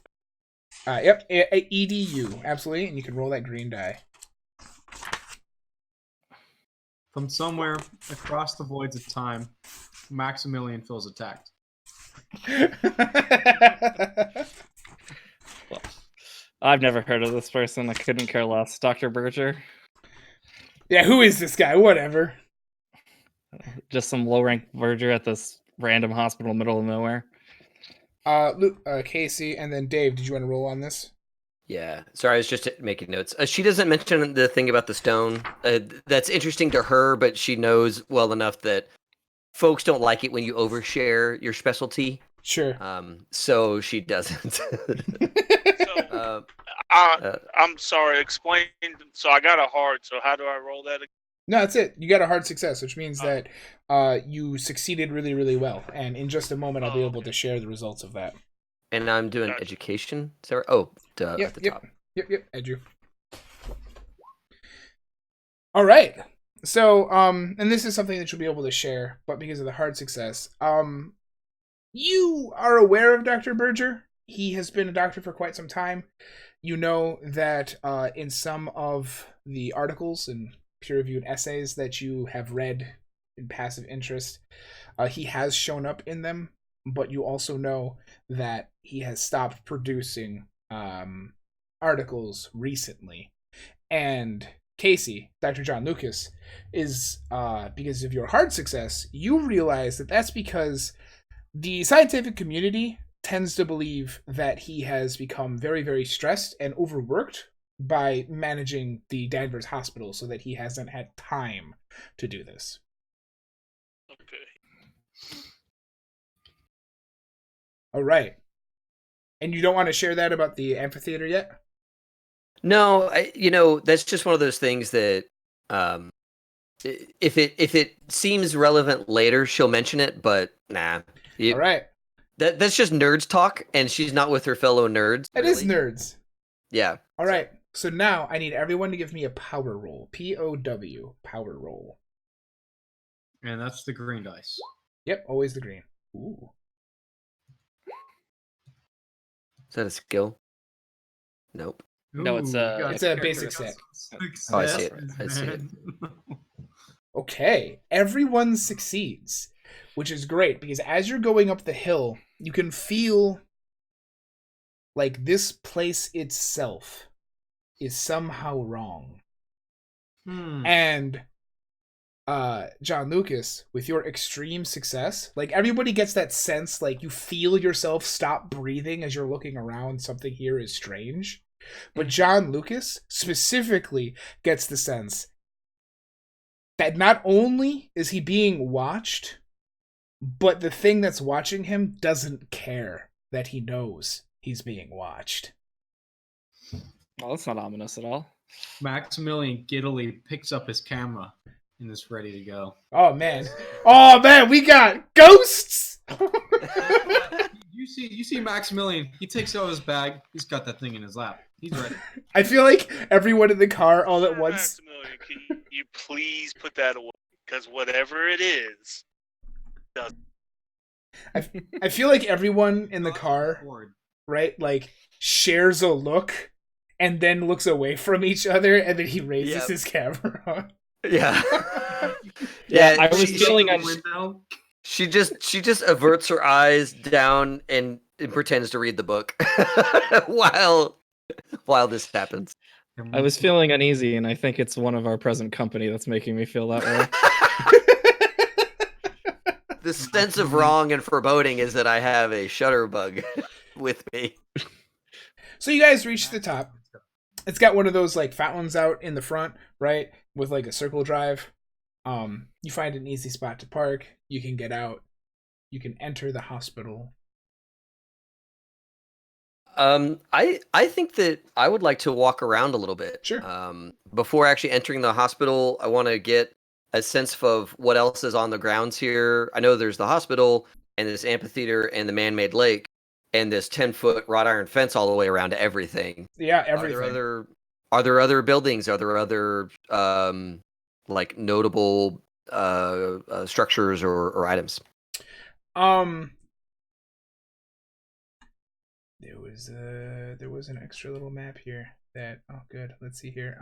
Yep, EDU, absolutely, and you can roll that green die. From somewhere across the voids of time, Maximilian feels attacked. Well, I've never heard of this person. I couldn't care less. Dr. Berger, Yeah, who is this guy? Whatever. just some low-ranked Berger at this random hospital in the middle of nowhere. Casey, and then Dave, did you want to roll on this? Yeah. Sorry, I was just making notes. She doesn't mention the thing about the stone. That's interesting to her, but she knows well enough that folks don't like it when you overshare your specialty. Sure. So she doesn't. So, I'm sorry, explain. So I got a hard, so how do I roll that again? No, that's it. You got a hard success, which means that you succeeded really, really well. And in just a moment, I'll be able to share the results of that. And I'm doing Gotcha. education. Sorry. Oh, duh, Yep, at the yep. top. Yep, Edu. All right. So, and this is something that you'll be able to share, but because of the hard success, you are aware of Dr. Berger. He has been a doctor for quite some time. You know that in some of the articles and peer-reviewed essays that you have read in passive interest, he has shown up in them, but you also know that he has stopped producing articles recently. And Casey, Dr. John Lucas, is because of your hard success, you realize that that's because the scientific community tends to believe that he has become very, very stressed and overworked by managing the Danvers hospital so that he hasn't had time to do this. Okay. All right. And you don't want to share that about the amphitheater yet? No, that's just one of those things that if it seems relevant later, she'll mention it, but nah. All right. That's just nerds talk, and she's not with her fellow nerds. It is nerds. Yeah. All right. So now I need everyone to give me a power roll. POW. Power roll. And that's the green dice. Yep, always the green. Ooh. Is that a skill? Nope. No, it's a basic set. Oh, I see it. I see it. Okay, everyone succeeds, which is great because as you're going up the hill, you can feel like this place itself is somehow wrong. And John Lucas, with your extreme success, like everybody gets that sense, like you feel yourself stop breathing as you're looking around, something here is strange. But John Lucas specifically gets the sense that not only is he being watched, but the thing that's watching him doesn't care that he knows he's being watched. Well, that's not ominous at all. Maximilian giddily picks up his camera and is ready to go. Oh man, we got ghosts. You see Maximilian. He takes out his bag. He's got that thing in his lap. He's ready. I feel like everyone in the car all at once. Maximilian, can you please put that away? Because whatever it is, does. I feel like everyone in the car, right, like shares a look and then looks away from each other, and then he raises his camera. Yeah. I was feeling on window. She just averts her eyes down and pretends to read the book while this happens. I was feeling uneasy, and I think it's one of our present company that's making me feel that way. The sense of wrong and foreboding is that I have a shutterbug with me. So you guys reach the top. It's got one of those like fountains out in the front, right, with like a circle drive. You find an easy spot to park. You can get out. You can enter the hospital. I think that I would like to walk around a little bit. Sure. Before actually entering the hospital, I want to get a sense of what else is on the grounds here. I know there's the hospital and this amphitheater and the man-made lake and this 10-foot wrought iron fence all the way around everything. Yeah, everything. Are there other buildings? Are there other like notable structures or items? there was an extra little map here that, oh good, let's see here.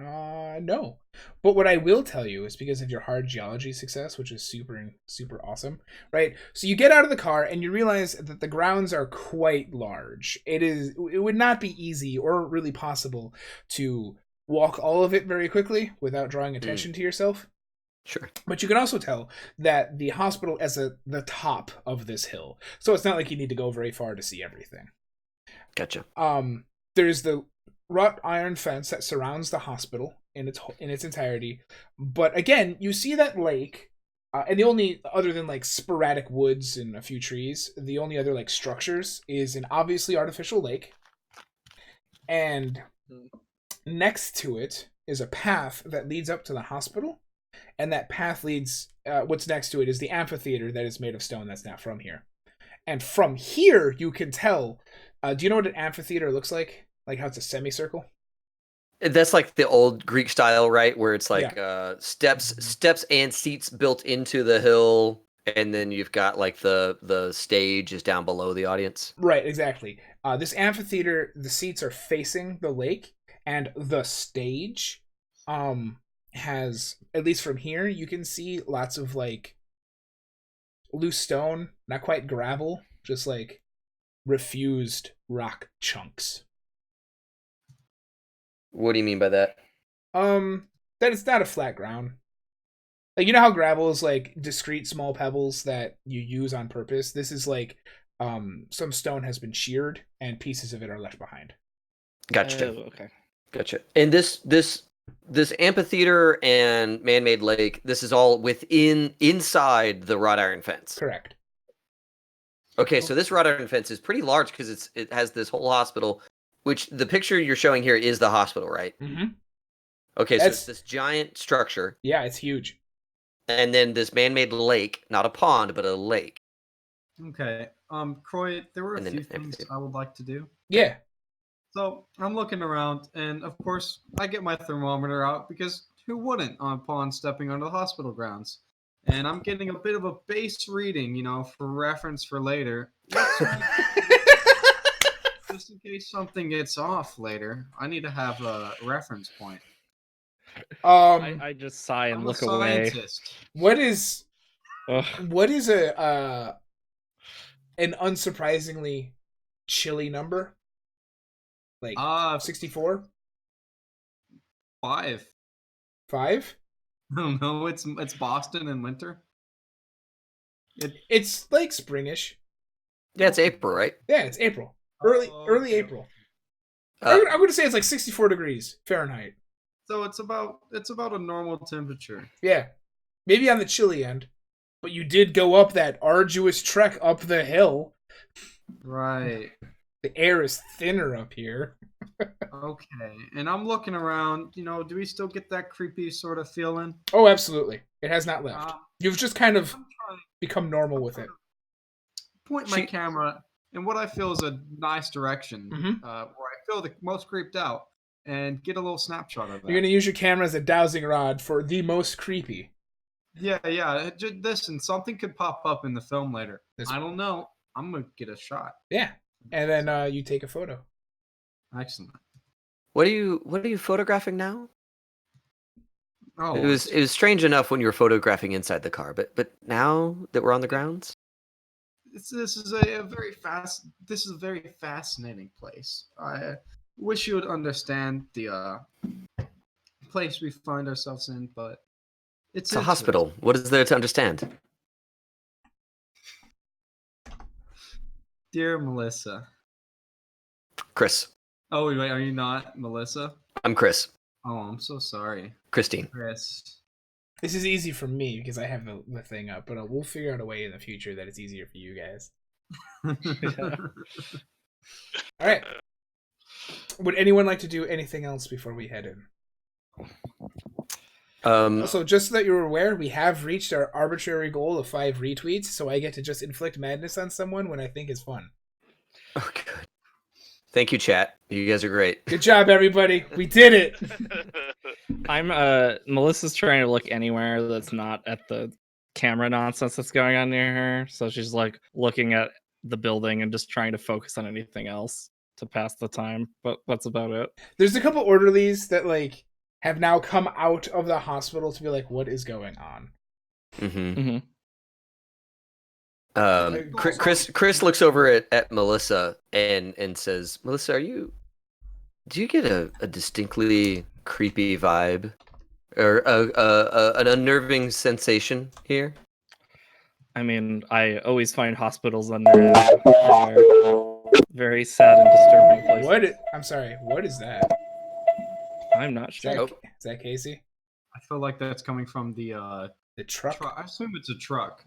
No. But what I will tell you is because of your hard geology success, which is super awesome, right? So you get out of the car and you realize that the grounds are quite large. It would not be easy or really possible to walk all of it very quickly without drawing attention to yourself. Sure. But you can also tell that the hospital is at the top of this hill. So it's not like you need to go very far to see everything. Gotcha. There's the wrought iron fence that surrounds the hospital in its entirety. But again, you see that lake, and the only, other than like sporadic woods and a few trees, the only other like structures is an obviously artificial lake. And next to it is a path that leads up to the hospital. And that path leads, what's next to it is the amphitheater that is made of stone that's not from here. And from here, you can tell, do you know what an amphitheater looks like? Like how it's a semicircle? That's like the old Greek style, right? Where it's like steps and seats built into the hill, and then you've got like the stage is down below the audience. Right, exactly. This amphitheater, the seats are facing the lake, and the stage has, at least from here, you can see lots of like loose stone, not quite gravel, just like refused rock chunks. What do you mean by that? That it's not a flat ground. Like, you know how gravel is like discrete small pebbles that you use on purpose? This is like some stone has been sheared and pieces of it are left behind. Gotcha. Oh, okay. Gotcha. And this amphitheater and man-made lake, this is all inside the wrought iron fence. Correct. Okay, so this wrought iron fence is pretty large because it has this whole hospital, which the picture you're showing here is the hospital, right? Mm-hmm. Okay, so it's this giant structure. Yeah, it's huge. And then this man-made lake, not a pond, but a lake. Okay. Croy, there were a And then few an things amphitheater. I would like to do. Yeah. So I'm looking around, and of course, I get my thermometer out because who wouldn't upon stepping onto the hospital grounds? And I'm getting a bit of a base reading, for reference for later. Just in case something gets off later, I need to have a reference point. I just sigh and I'm look a away. scientist. What is Ugh. an unsurprisingly chilly number? Like 64? 5. 5? I don't know. It's Boston in winter. It's like springish. Yeah, it's April, right? Yeah, it's April. Early okay. April. I'm going to say it's like 64 degrees Fahrenheit. So it's about a normal temperature. Yeah. Maybe on the chilly end. But you did go up that arduous trek up the hill. Right. The air is thinner up here. Okay. And I'm looking around, do we still get that creepy sort of feeling? Oh, absolutely. It has not left. You've just kind of I'm trying become normal with it. to point my camera in what I feel is a nice direction, Mhm. where I feel the most creeped out, and get a little snapshot of that. You're going to use your camera as a dowsing rod for the most creepy. Yeah. Listen, something could pop up in the film later. I don't know. I'm going to get a shot. Yeah. And then you take a photo. Excellent. What are you photographing now? Oh, It was strange enough when you were photographing inside the car, but now that we're on the grounds, this is a very fascinating place. I wish you would understand the place we find ourselves in, but it's a hospital. What is there to understand? Dear Melissa. Chris. Oh wait, are you not Melissa? I'm Chris. Oh, I'm so sorry. Christine. Chris. This is easy for me because I have the thing up, but we'll figure out a way in the future that it's easier for you guys. All right. Would anyone like to do anything else before we head in? Also, just so that you're aware, we have reached our arbitrary goal of 5 retweets, so I get to just inflict madness on someone when I think is fun. Oh, good. Thank you, chat. You guys are great. Good job, everybody. We did it. Melissa's trying to look anywhere that's not at the camera nonsense that's going on near her. So she's like looking at the building and just trying to focus on anything else to pass the time, but that's about it. There's a couple orderlies that like have now come out of the hospital to be like, what is going on? Mm-hmm. Mm-hmm. Chris looks over at Melissa and says, "Melissa, do you get a distinctly creepy vibe or an unnerving sensation here?" I mean, I always find hospitals under very sad and disturbing places. I'm sorry. What is that? I'm not sure. Oh. Is that Casey? I feel like that's coming from the truck. I assume it's a truck.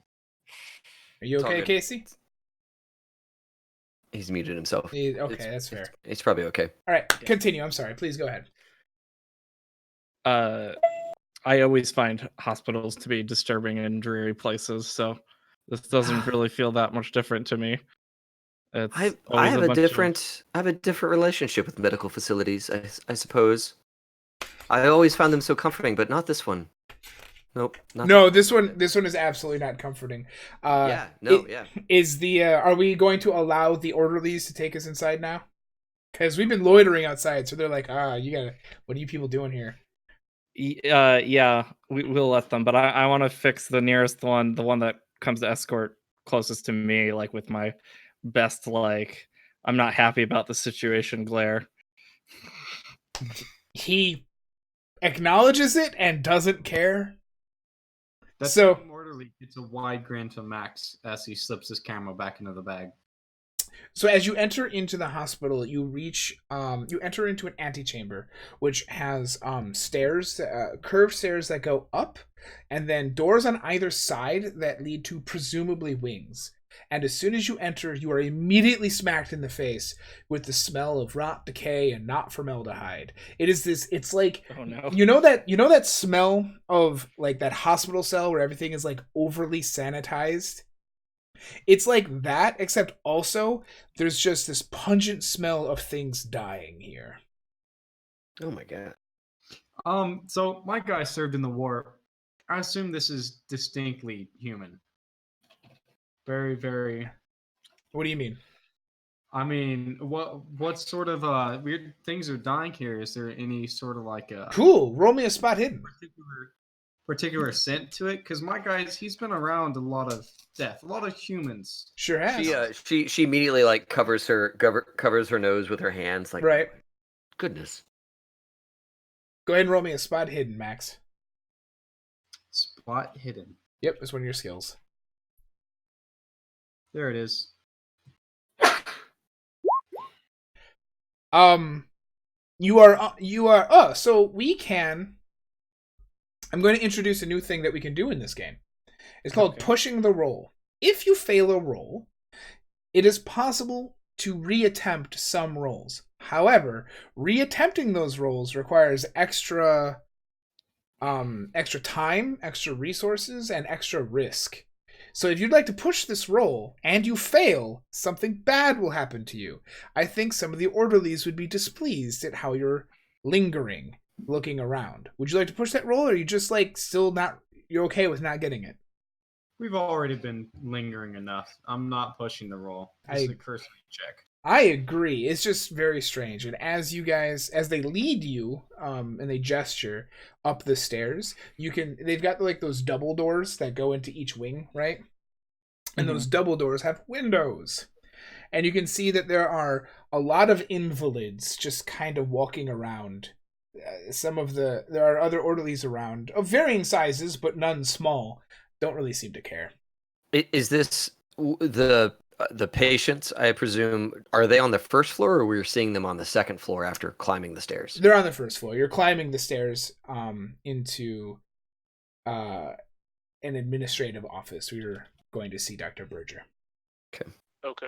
Are you It's all okay, good. Casey? He's muted himself. Okay, that's fair. It's probably okay. All right, continue. I'm sorry. Please go ahead. I always find hospitals to be disturbing and dreary places, so this doesn't really feel that much different to me. It's I have a bunch different relationship with medical facilities, I suppose. I always found them so comforting, but not this one. Nope. No, this one is absolutely not comforting. Is the are we going to allow the orderlies to take us inside now? Because we've been loitering outside, so they're like, what are you people doing here? Yeah, we'll let them, but I want to fix the nearest one, the one that comes to escort closest to me, like with my best, like, I'm not happy about the situation glare. He acknowledges it and doesn't care. That So same orderly gets a wide grin to Max as he slips his camera back into the bag. So as you enter into the hospital, you enter into an antechamber, which has stairs, curved stairs that go up, and then doors on either side that lead to presumably wings. And as soon as you enter, you are immediately smacked in the face with the smell of rot, decay, and not formaldehyde. It's like, oh no. you know that smell of like that hospital cell where everything is like overly sanitized? It's like that, except also there's just this pungent smell of things dying here. Oh my god. So my guy served in the war. I assume this is distinctly human. Very, very. What do you mean? I mean, what sort of weird things are dying here? Is there any sort of like a Cool. Roll me a spot hidden. particular scent to it? Because my guy's he's been around a lot of death, a lot of humans. Sure has. She immediately like covers her nose with her hands, like, right. Goodness. Go ahead and roll me a spot hidden, Max. Spot hidden. Yep, that's one of your skills. There it is. So we can. I'm going to introduce a new thing that we can do in this game. It's called pushing the roll. If you fail a roll, it is possible to reattempt some rolls. However, reattempting those rolls requires extra time, extra resources, and extra risk. So if you'd like to push this roll and you fail, something bad will happen to you. I think some of the orderlies would be displeased at how you're lingering, looking around. Would you like to push that roll, or are you just like you're okay with not getting it? We've already been lingering enough. I'm not pushing the roll. This is a cursory check. I agree. It's just very strange. And as they lead you, and they gesture up the stairs, they've got like those double doors that go into each wing, right? And those double doors have windows. And you can see that there are a lot of invalids just kind of walking around. There are other orderlies around of varying sizes, but none small. Don't really seem to care. Is this the patients, I presume, are they on the first floor, or we're seeing them on the second floor after climbing the stairs? They're on the first floor. You're climbing the stairs into an administrative office. We're going to see Dr. Berger. Okay.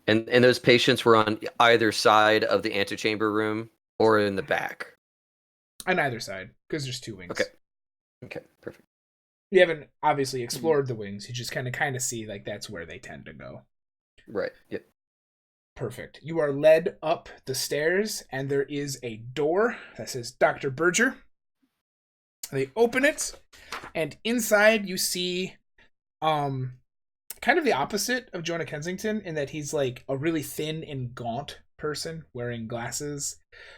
And those patients were on either side of the antechamber room or in the back? On either side, because there's two wings. Okay, perfect. You haven't obviously explored the wings. You just kind of see like that's where they tend to go. Right. Yep. Perfect. You are led up the stairs, and there is a door that says Dr. Berger. They open it, and inside you see kind of the opposite of Jonah Kensington in that he's like a really thin and gaunt person wearing glasses.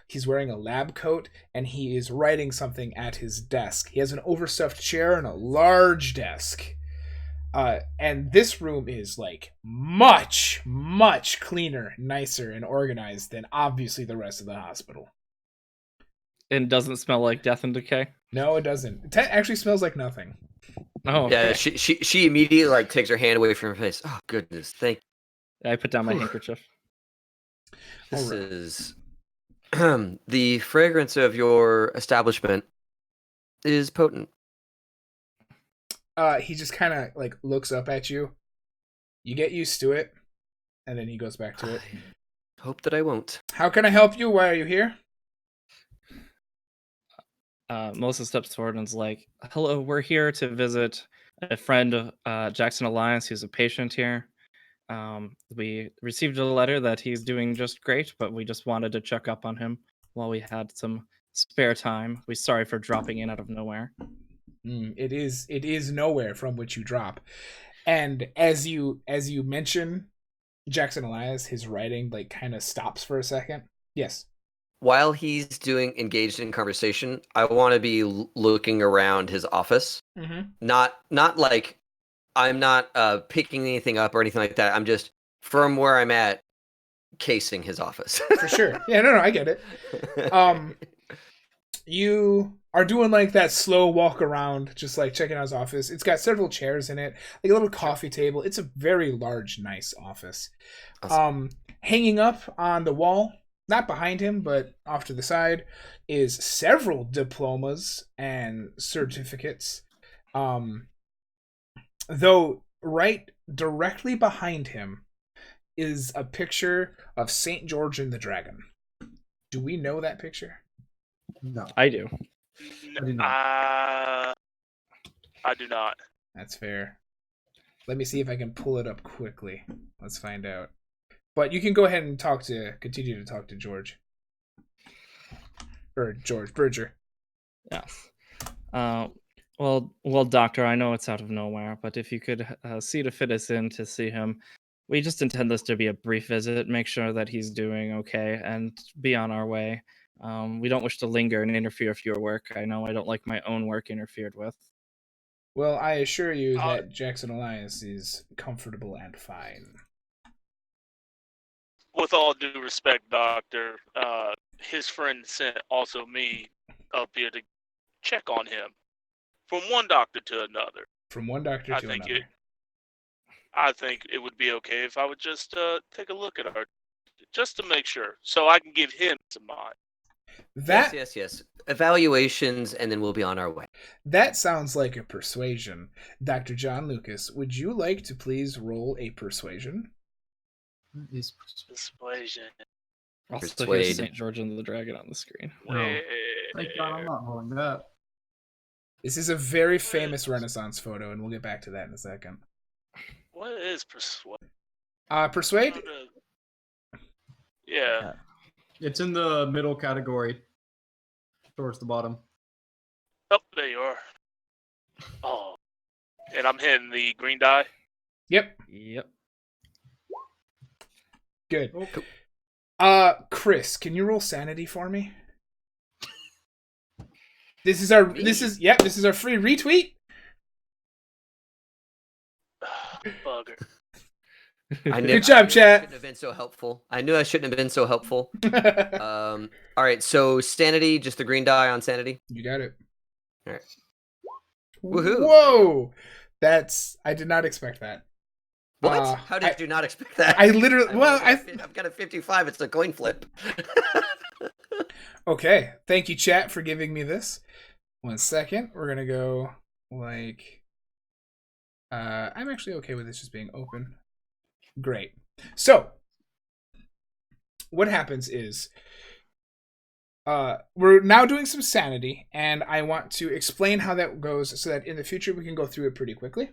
He's wearing a lab coat, and he is writing something at his desk. He has an overstuffed chair and a large desk. And this room is like much, much cleaner, nicer, and organized than obviously the rest of the hospital. And doesn't smell like death and decay. No, it doesn't. It actually smells like nothing. Oh, Yeah, okay. she immediately like takes her hand away from her face. Oh goodness, thank I put down my Whew. handkerchief. This Alright. is the fragrance of your establishment is potent. He just kind of like looks up at you. You get used to it, and then he goes back to it. I hope that I won't. How can I help you? Why are you here? Melissa steps forward and is like, "Hello, we're here to visit a friend of Jackson Alliance who's a patient here. We received a letter that he's doing just great, but we just wanted to check up on him while we had some spare time. We're sorry for dropping in out of nowhere." It is nowhere from which you drop. And as you mention Jackson Elias, his writing like kind of stops for a second. Yes. While he's engaged in conversation, I want to be looking around his office. Mm-hmm. Not like I'm not picking anything up or anything like that. I'm just from where I'm at, casing his office. For sure. Yeah, no, I get it. You are doing like that slow walk around, just like checking out his office. It's got several chairs in it, like a little coffee table. It's a very large, nice office. Awesome. Hanging up on the wall, not behind him, but off to the side, is several diplomas and certificates. Though right directly behind him is a picture of St. George and the Dragon. Do we know that picture? No. I do. I do not. I do not. That's fair. Let me see if I can pull it up quickly. Let's find out. But you can go ahead and continue to talk to George. Or George Bridger. Yes. Well, doctor, I know it's out of nowhere, but if you could see to fit us in to see him, we just intend this to be a brief visit, make sure that he's doing okay, and be on our way. We don't wish to linger and interfere with your work. I know I don't like my own work interfered with. Well, I assure you that Jackson Elias is comfortable and fine. With all due respect, Doctor, his friend sent also me up here to check on him. From one doctor to another. From one doctor to another. I think it would be okay if I would just take a look at just to make sure, so I can give him some mind. Yes. Evaluations, and then we'll be on our way. That sounds like a persuasion. Dr. John Lucas, would you like to please roll a persuasion? What is Persuasion. Also, Persuade. here's St. George and the Dragon on the screen. Thank God I'm not rolling that. This is a very famous Renaissance photo, and we'll get back to that in a second. What is persuade? Persuade? Yeah. It's in the middle category, towards the bottom. Oh, there you are. Oh. And I'm hitting the green die? Yep. Good. Oh. Chris, can you roll sanity for me? This is our free retweet. Bugger. Good job, chat. I shouldn't have been so helpful. I knew I shouldn't have been so helpful. All right, so sanity, just the green die on sanity. You got it. All right. Woohoo! Whoa, I did not expect that. What? How did you not expect that? I literally. I've got a 55. It's a coin flip. Okay, thank you, chat, for giving me this. 1 second. We're gonna go like. I'm actually okay with this just being open. Great. So, what happens is, we're now doing some sanity, and I want to explain how that goes so that in the future we can go through it pretty quickly.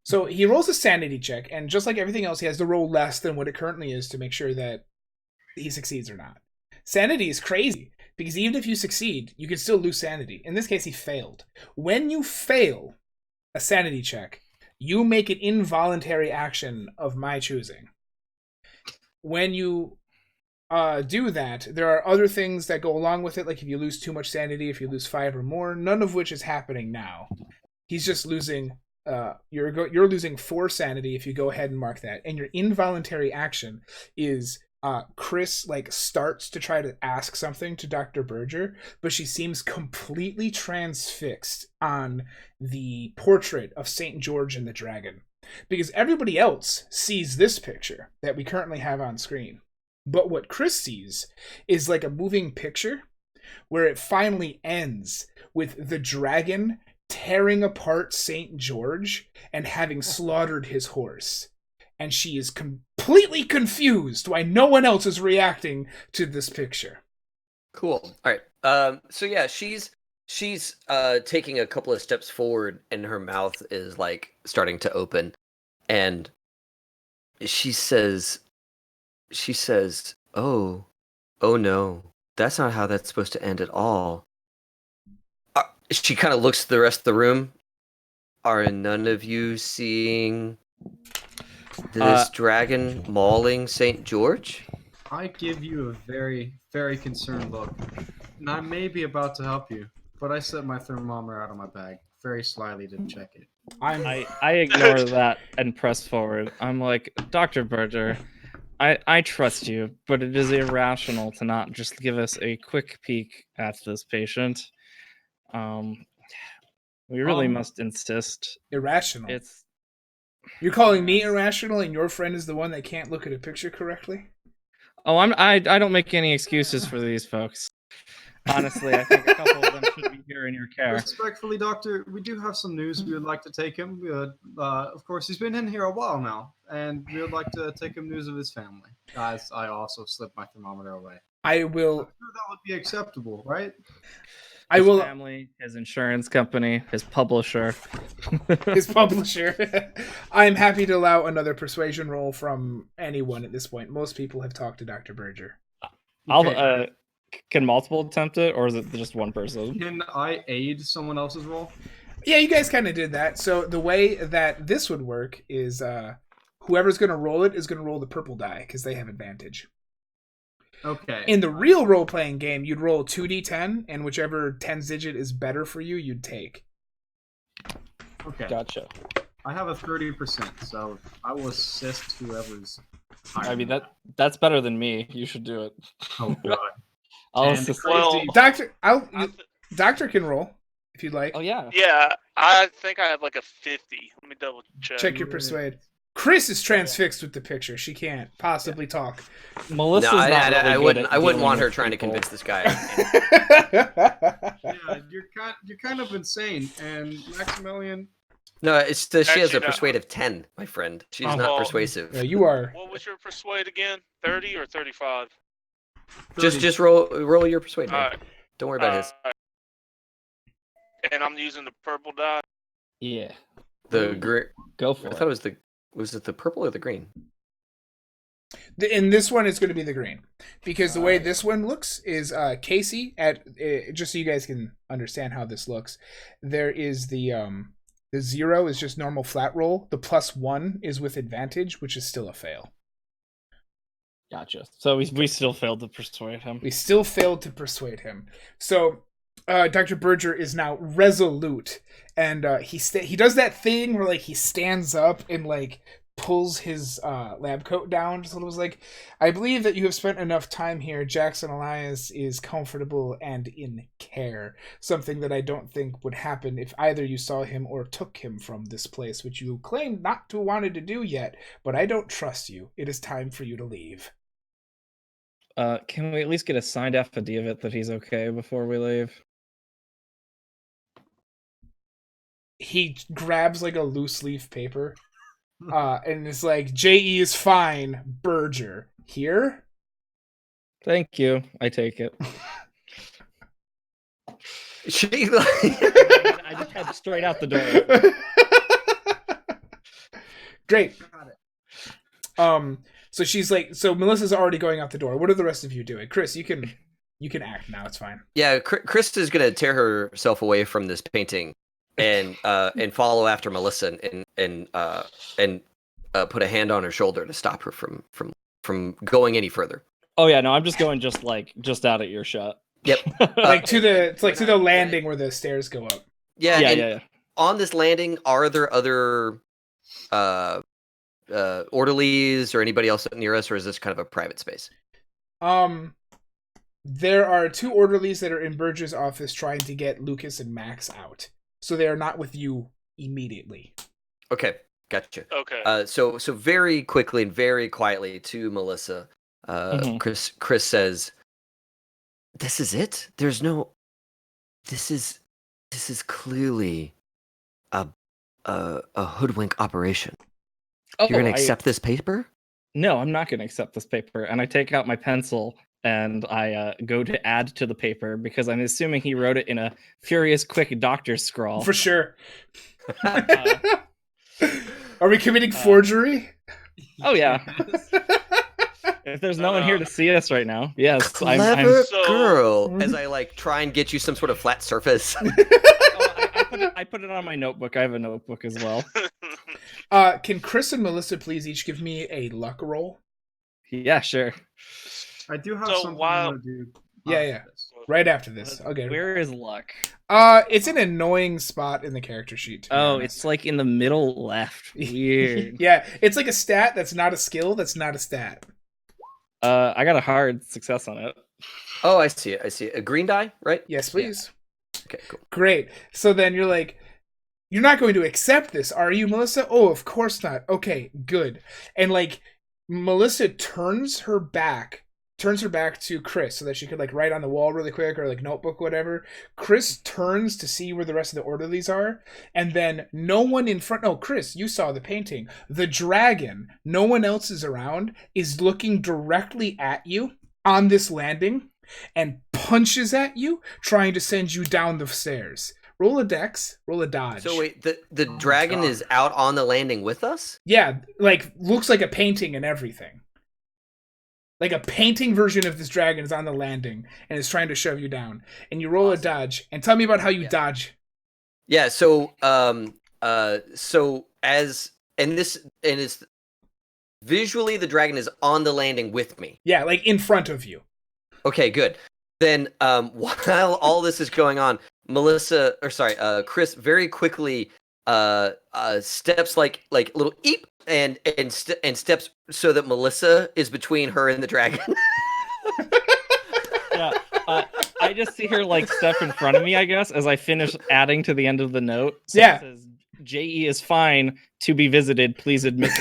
So he rolls a sanity check, and just like everything else, he has to roll less than what it currently is to make sure that he succeeds or not. Sanity is crazy, because even if you succeed, you can still lose sanity. In this case, he failed. When you fail a sanity check, you make an involuntary action of my choosing. When you do that, there are other things that go along with it, like if you lose too much sanity, if you lose 5 or more, none of which is happening now. He's just losing. You're losing 4 sanity if you go ahead and mark that, and your involuntary action is Chris starts to try to ask something to Dr. Berger, but she seems completely transfixed on the portrait of Saint George and the Dragon, because everybody else sees this picture that we currently have on screen. But what Chris sees is like a moving picture where it finally ends with the dragon tearing apart St. George and having slaughtered his horse. And she is completely confused why no one else is reacting to this picture. Cool. All right. So yeah, she's taking a couple of steps forward, and her mouth is like starting to open, and she says, "Oh, oh no, that's not how that's supposed to end at all." She kind of looks at the rest of the room. Are none of you seeing this dragon mauling St. George? I give you a very, very concerned look, and I may be about to help you, but I set my thermometer out of my bag very slyly to check it. I ignore that and press forward. I'm like, Dr. Berger, I trust you, but it is irrational to not just give us a quick peek at this patient. We really must insist. Irrational. It's You're calling me irrational, and your friend is the one that can't look at a picture correctly? I don't make any excuses for these folks. Honestly, I think a couple of them should be here in your care. Respectfully, Doctor, we do have some news we would like to take him. Of course, he's been in here a while now, and we would like to take him news of his family. Guys, I also slipped my thermometer away. I will. I'm sure that would be acceptable, right? His family, his insurance company, his publisher. His publisher. I'm happy to allow another persuasion roll from anyone at this point. Most people have talked to Dr. Berger. Okay. Can multiple attempt it, or is it just one person? Can I aid someone else's roll? Yeah, you guys kind of did that. So the way that this would work is whoever's going to roll it is going to roll the purple die, because they have advantage. Okay. In the real role-playing game, you'd roll 2d10, and whichever 10s digit is better for you, you'd take. Okay. Gotcha. I have a 30%, so I will assist whoever's higher. I mean, that's better than me. You should do it. Oh, God. I'll And assist. Well, Doctor can roll, if you'd like. Oh, yeah. Yeah, I think I have like a 50. Let me double check. Check your persuade. Chris is transfixed with the picture. She can't possibly talk. Melissa's No, not really I good wouldn't. at I wouldn't dealing want her with trying to people. convince this guy. Yeah, you're kind of insane. And Maximilian, No, it's she has Actually, a no. persuade of 10, my friend. She's Oh, not well, persuasive. Yeah, you are. What was your persuade again? 30 or 35? Just roll your persuade. Man. Alright. Don't worry about his. And I'm using the purple die. Yeah. The green. Go for I it. thought it was was it the purple or the green? In this one, it's going to be the green, because the way this one looks is Casey at just so you guys can understand how this looks. There is the 0 is just normal flat roll. The +1 is with advantage, which is still a fail. Gotcha. So we still failed to persuade him. We still failed to persuade him. So Dr. Berger is now resolute, and he does that thing where he stands up and pulls his lab coat down just a little. Was I believe that you have spent enough time here. Jackson Elias is comfortable and in care, something that I don't think would happen if either you saw him or took him from this place, which you claim not to wanted to do yet, but I don't trust you. It is time for you to leave. Can we at least get a signed affidavit that he's okay before we leave? He grabs a loose leaf paper and it's J.E. is fine, Berger. Here? Thank you. I take it. She I just head straight out the door. Great. So she's so Melissa's already going out the door. What are the rest of you doing? Chris, you can act now. It's fine. Yeah, Chris is gonna tear herself away from this painting and follow after Melissa and put a hand on her shoulder to stop her from going any further. Oh yeah, no, I'm just going just out at earshot. Yep. Like to the When I- landing where the stairs go up. Yeah, yeah, and yeah, yeah. on this landing, are there other orderlies or anybody else near us, or is this kind of a private space? There are 2 orderlies that are in Burge's office trying to get Lucas and Max out, so they are not with you immediately. Okay, gotcha. Okay. So very quickly and very quietly to Melissa, Mhm. Chris says, "This is it. There's no. This is clearly a hoodwink operation. Oh, You're gonna accept this paper?" No, I'm not going to accept this paper. And I take out my pencil and I go to add to the paper because I'm assuming he wrote it in a furious, quick doctor's scrawl. For sure. Uh, Are we committing forgery? Oh, yeah. Yes. If there's no one here to see us right now, yes, Clever So- girl. As I like try and get you some sort of flat surface. I put it on my notebook. I have a notebook as well. Can Chris and Melissa please each give me a luck roll? Yeah, sure. I do have So something while- I want to do. Yeah, after yeah. this. Right after this. Okay. Where is luck? It's an annoying spot in the character sheet. To be Oh, honest. it's like in the middle left. Weird. Yeah, it's like a stat that's not a skill. That's not a stat. I got a hard success on it. Oh, I see it. A green die, right? Yes, please. Okay, cool. Great. So then you're like, you're not going to accept this, are you, Melissa? Oh, of course not. Okay, good. And like, Melissa turns her back to Chris so that she could like write on the wall really quick or like notebook, whatever. Chris turns to see where the rest of the orderlies are, and then no one in front. No, Chris, you saw the painting. The dragon, no one else is around, is looking directly at you on this landing and punches at you, trying to send you down the stairs. Roll a dex, roll a dodge. So wait, the dragon God. is out on the landing with us? Yeah, like looks like a painting and everything. Like a painting version of this dragon is on the landing and is trying to shove you down. And you roll a dodge. And tell me about how you dodge. Yeah, so so as and it's visually the dragon is on the landing with me. Yeah, like in front of you. Okay, good. Then while all this is going on, Chris very quickly steps like little eep and steps so that Melissa is between her and the dragon. Yeah. I just see her like step in front of me, I guess, as I finish adding to the end of the note. So Yeah. It says, JE is fine to be visited. Please admit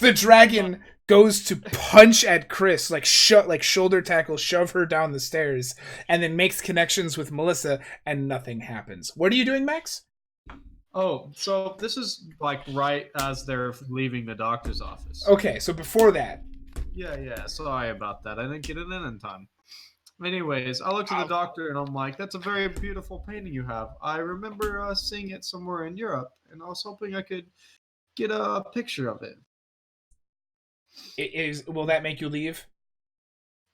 The dragon goes to punch at Chris, like shoulder tackle, shove her down the stairs, and then makes connections with Melissa, and nothing happens. What are you doing, Max? Oh, so this is like right as they're leaving the doctor's office. Okay, so before that. Yeah. Sorry about that. I didn't get it in time. Anyways, I looked at the doctor and I'm like, "That's a very beautiful painting you have. I remember seeing it somewhere in Europe, and I was hoping I could get a picture of it." Will that make you leave?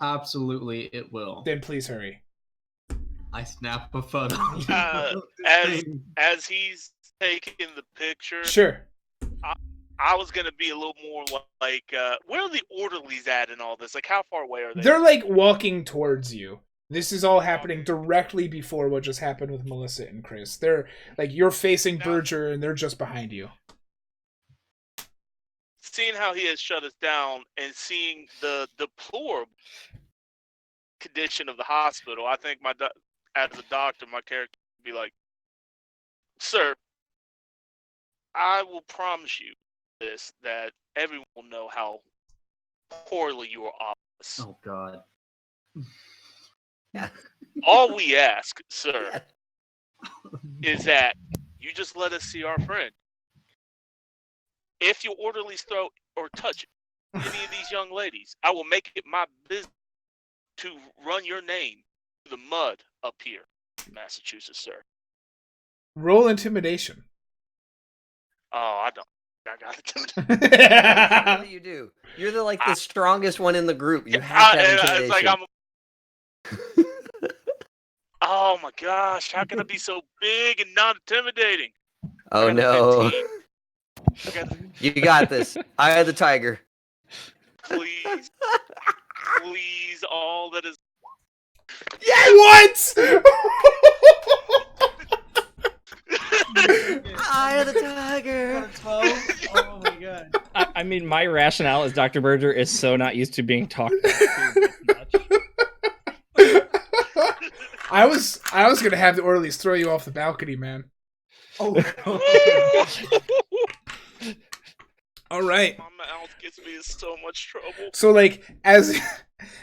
Absolutely, it will. Then please hurry. I snap a photo. As he's taking the picture, Sure. I was gonna be a little more like, where are the orderlies at in all this? Like, how far away are they? They're like walking towards you. This is all happening directly before what just happened with Melissa and Chris. They're like, you're facing Berger and they're just behind you. Seeing how he has shut us down and seeing the deplorable condition of the hospital, I think as a doctor, my character would be like, "Sir, I will promise you this, that everyone will know how poorly you are off us. Oh God. Yeah. All we ask, sir, is that you just let us see our friend. If your orderlies throw or touch any of these young ladies, I will make it my business to run your name through the mud up here in Massachusetts, sir." Roll intimidation. Oh, I don't. I got it. What do you do? You're the strongest one in the group. You have to have It's intimidation. like oh my gosh, how can I be so big and not intimidating? Oh I got a no. 15. I got You got this. I had the tiger. Please, please, all that is. What? Eye of the tiger. 12? Oh my god. I mean, my rationale is Dr. Berger is so not used to being talked about this much. I was gonna have the orderlies throw you off the balcony, man. Oh All right. My mouth gets me in so much trouble. So like as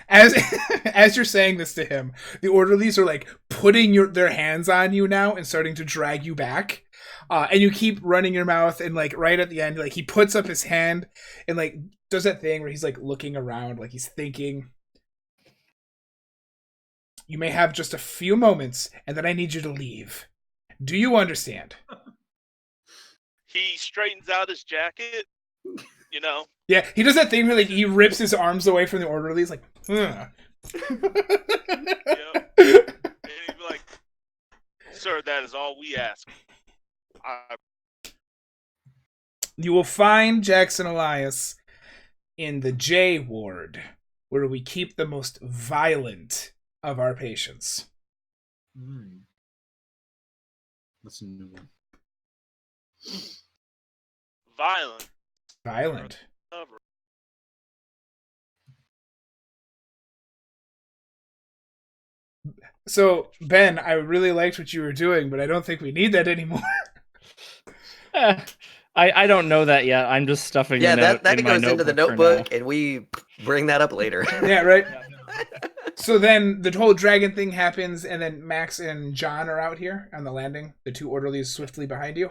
as you're saying this to him, the orderlies are like putting their hands on you now and starting to drag you back. And you keep running your mouth, and like right at the end, like he puts up his hand and like does that thing where he's like looking around, like he's thinking. You may have just a few moments, and then I need you to leave. Do you understand? He straightens out his jacket, you know. Yeah, he does that thing where like he rips his arms away from the orderlies, like. Yeah. And he'd be like, "Sir, that is all we ask." You will find Jackson Elias in the J ward, where we keep the most violent of our patients. That's a new one. Violent. Violent. Cover. So, Ben, I really liked what you were doing, but I don't think we need that anymore. I don't know that yet. I'm just stuffing Yeah, the note that in my goes into the notebook for notebook, now. and we bring that up later. Yeah, right? So then the whole dragon thing happens, and then Max and John are out here on the landing. The two orderlies swiftly behind you.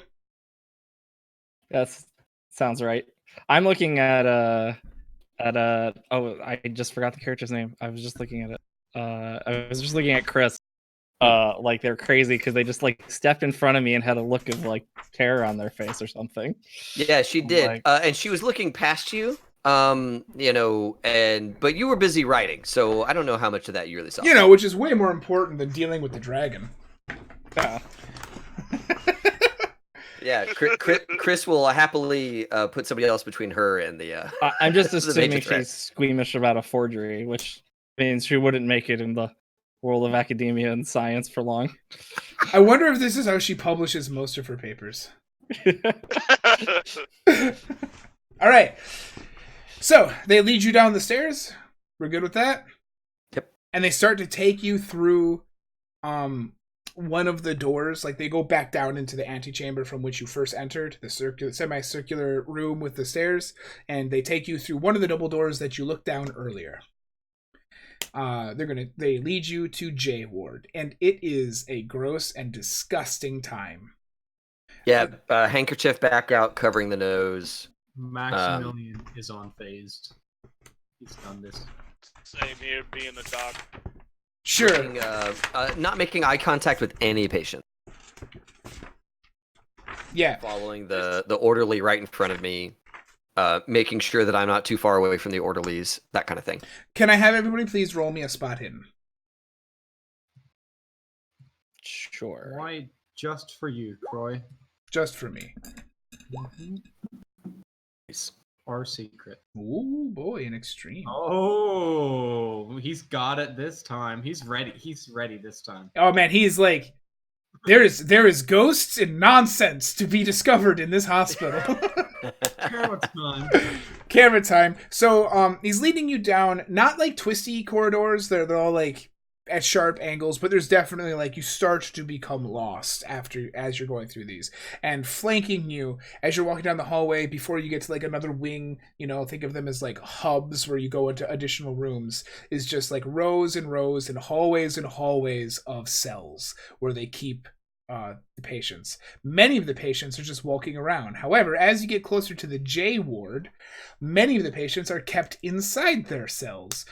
That sounds right. I'm looking at oh, I just forgot the character's name. I was just looking at it. I was just looking at Chris. Like they're crazy because they just like stepped in front of me and had a look of like terror on their face or something. Yeah, she did. Like- And she was looking past you. You know, but you were busy writing, so I don't know how much of that you really saw. You know, which is way more important than dealing with the dragon. Yeah. Yeah, Chris will happily put somebody else between her and the. I'm just the assuming major threat. she's squeamish about a forgery, which means she wouldn't make it in the world of academia and science for long. I wonder if this is how she publishes most of her papers. All right. So they lead you down the stairs. We're good with that? Yep. And they start to take you through one of the doors. Like they go back down into the antechamber from which you first entered, the semicircular room with the stairs, and they take you through one of the double doors that you looked down earlier. They lead you to J ward, and it is a gross and disgusting time. Yeah, handkerchief back out, covering the nose. Maximilian is unfazed. He's done this. Same here, being a doctor. Sure. Not making eye contact with any patient. Yeah. Following the orderly right in front of me. Making sure that I'm not too far away from the orderlies, that kind of thing. Can I have everybody please roll me a spot hidden? Sure. Why just for you, Croy? Just for me. Our secret. Ooh, boy, an extreme. Oh, he's got it this time. He's ready. He's ready this time. Oh man, he's like, there is ghosts and nonsense to be discovered in this hospital. Camera time. Camera time. So he's leading you down not like twisty corridors. They're all like at sharp angles, but there's definitely like you start to become lost as you're going through these. And flanking you as you're walking down the hallway before you get to like another wing, you know, think of them as like hubs where you go into additional rooms, is just like rows and rows and hallways of cells where they keep the patients. Many of the patients are just walking around. However, as you get closer to the J ward, many of the patients are kept inside their cells.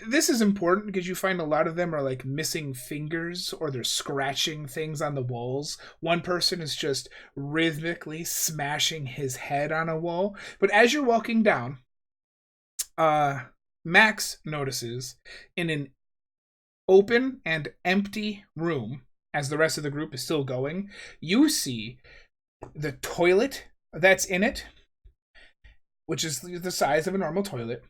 This is important because you find a lot of them are like missing fingers or they're scratching things on the walls. One person is just rhythmically smashing his head on a wall. But as you're walking down, Max notices in an open and empty room, as the rest of the group is still going, you see the toilet that's in it, which is the size of a normal toilet.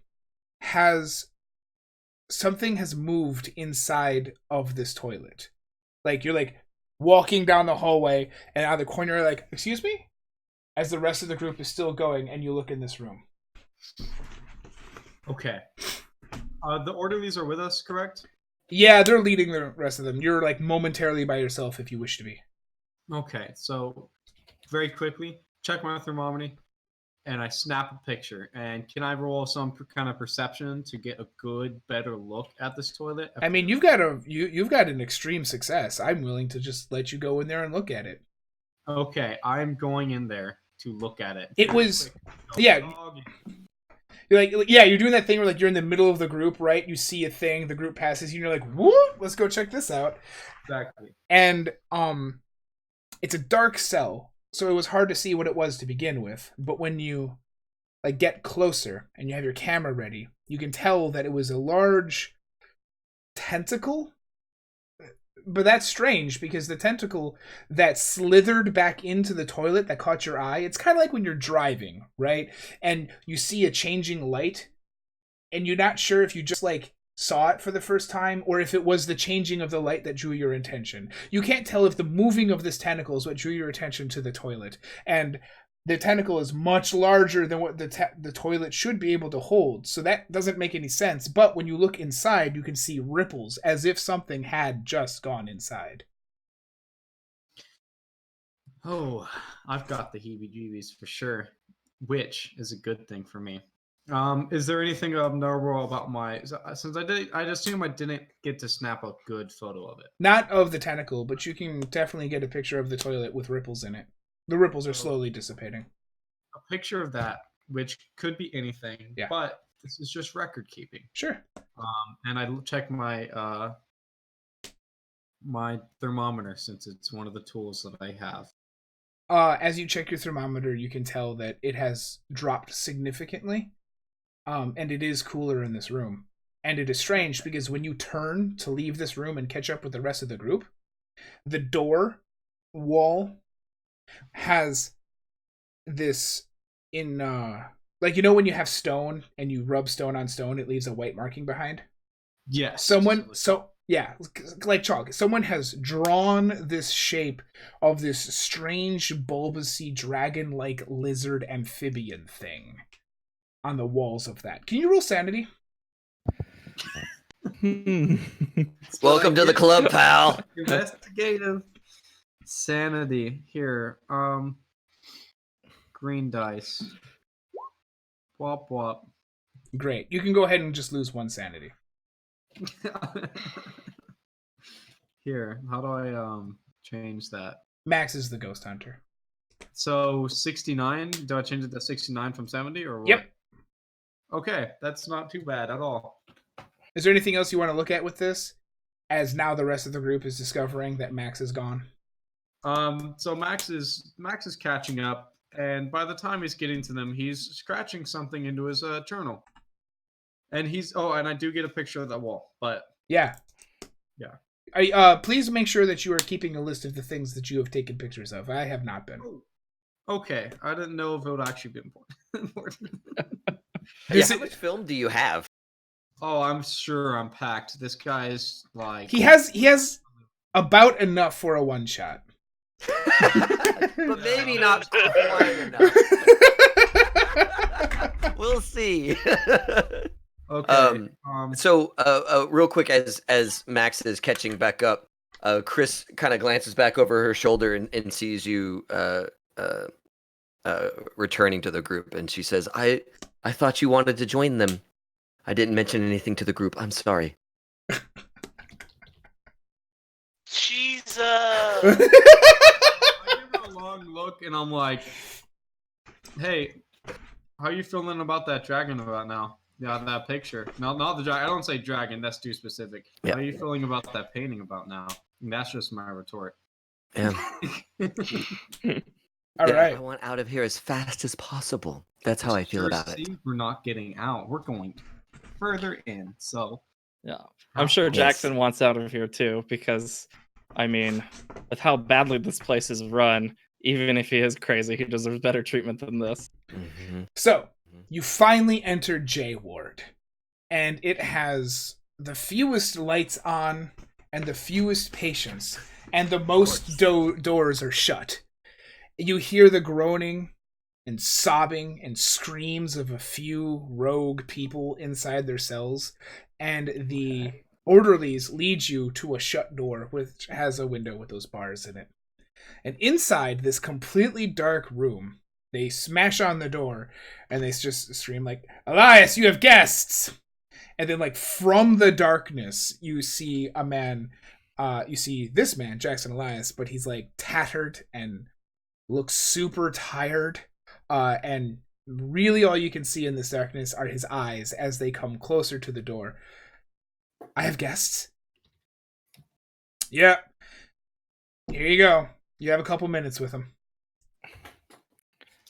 something has moved inside of this toilet. Like you're like walking down the hallway, and out of the corner, you're like, "Excuse me?" As the rest of the group is still going, and you look in this room. Okay. The orderlies are with us, correct? Yeah, they're leading the rest of them. You're like momentarily by yourself if you wish to be. Okay, so very quickly, check my thermometer, and I snap a picture. And can I roll some kind of perception to get a good, better look at this toilet? I mean, you've got an extreme success. I'm willing to just let you go in there and look at it. Okay, I'm going in there to look at it. It was, yeah. You're like, yeah, you're doing that thing where like you're in the middle of the group, right? You see a thing, the group passes you, and you're like, "Whoop, let's go check this out." Exactly. And it's a dark cell, so it was hard to see what it was to begin with. But when you like get closer and you have your camera ready, you can tell that it was a large tentacle. But that's strange because the tentacle that slithered back into the toilet that caught your eye, it's kind of like when you're driving, right? And you see a changing light and you're not sure if you just like saw it for the first time or if it was the changing of the light that drew your attention. You can't tell if the moving of this tentacle is what drew your attention to the toilet. And the tentacle is much larger than what the toilet should be able to hold. So that doesn't make any sense. But when you look inside, you can see ripples as if something had just gone inside. Oh, I've got the heebie-jeebies for sure, which is a good thing for me. Is there anything abnormal about since I assume I didn't get to snap a good photo of it. Not of the tentacle, but you can definitely get a picture of the toilet with ripples in it. The ripples are slowly dissipating. A picture of that, which could be anything, Yeah. but this is just record keeping. Sure. And I check my my thermometer since it's one of the tools that I have. As you check your thermometer, you can tell that it has dropped significantly. And it is cooler in this room. And it is strange because when you turn to leave this room and catch up with the rest of the group, the door wall has this like, you know, when you have stone and you rub stone on stone, it leaves a white marking behind. Yes. Yeah, like chalk. Someone has drawn this shape of this strange bulbousy dragon-like lizard amphibian thing on the walls of that. Can you roll sanity? Welcome to the club, pal. Investigative sanity here. Green dice. Wop wop. Great. You can go ahead and just lose one sanity. Here, how do I change that? Max is the ghost hunter. So 69. Do I change it to 69 from 70 or what? Yep. Okay, that's not too bad at all. Is there anything else you want to look at with this? As now the rest of the group is discovering that Max is gone. So Max is catching up, and by the time he's getting to them, he's scratching something into his journal. And and I do get a picture of that wall, but yeah. Please make sure that you are keeping a list of the things that you have taken pictures of. I have not been. Okay, I didn't know if it would actually be important. Yeah, how much film do you have? Oh, I'm sure I'm packed. This guy is like he has about enough for a one shot, but maybe not quite enough. We'll see. Okay. So, real quick, as Max is catching back up, Chris kind of glances back over her shoulder and sees you returning to the group, and she says, "I thought you wanted to join them. I didn't mention anything to the group. I'm sorry." Jesus. I give her a long look, and I'm like, "Hey, how are you feeling about that dragon about now? Yeah, that picture. No, not the dragon. I don't say dragon. That's too specific. Yeah. How are you feeling about that painting about now?" And that's just my retort. Yeah. All right. I want out of here as fast as possible. That's how I feel about it. We're not getting out. We're going further in. So yeah, I'm sure Jackson wants out of here too, because I mean, with how badly this place is run, even if he is crazy, he deserves better treatment than this. Mm-hmm. So you finally enter J Ward. and it has the fewest lights on and the fewest patients, and the most doors are shut. You hear the groaning and sobbing and screams of a few rogue people inside their cells, and the orderlies lead you to a shut door which has a window with those bars in it. And inside this completely dark room, they smash on the door and they just scream like, "Elias, you have guests!" And then like from the darkness, you see a man, you see this man, Jackson Elias, but he's like tattered and looks super tired. And really all you can see in this darkness are his eyes as they come closer to the door. "I have guests." "Yeah. Here you go. You have a couple minutes with them."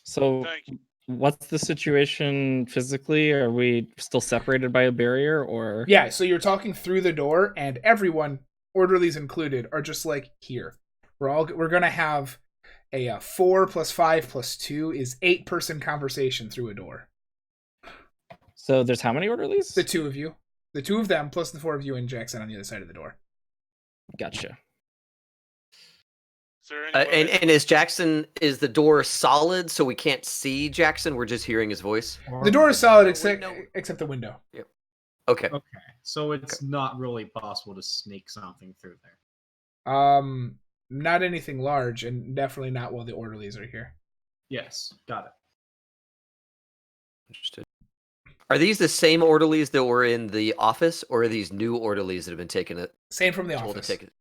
So, Thank you. what's the situation physically? Are we still separated by a barrier, or? Yeah, so you're talking through the door, and everyone, orderlies included, are just like here. We're gonna have a 4 plus 5 plus 2 is 8-person conversation through a door. So there's how many orderlies? The two of you, the two of them, plus the 4 of you and Jackson on the other side of the door. Gotcha. Is there any way- And is the door solid so we can't see Jackson? We're just hearing his voice. The door is solid window. except the window. Okay. Okay, so it's not really possible to sneak something through there. Not anything large, and definitely not while the orderlies are here. Yes, got it. Understood. Are these the same orderlies that were in the office, or are these new orderlies that have been taken it? Same from the told to office. take it?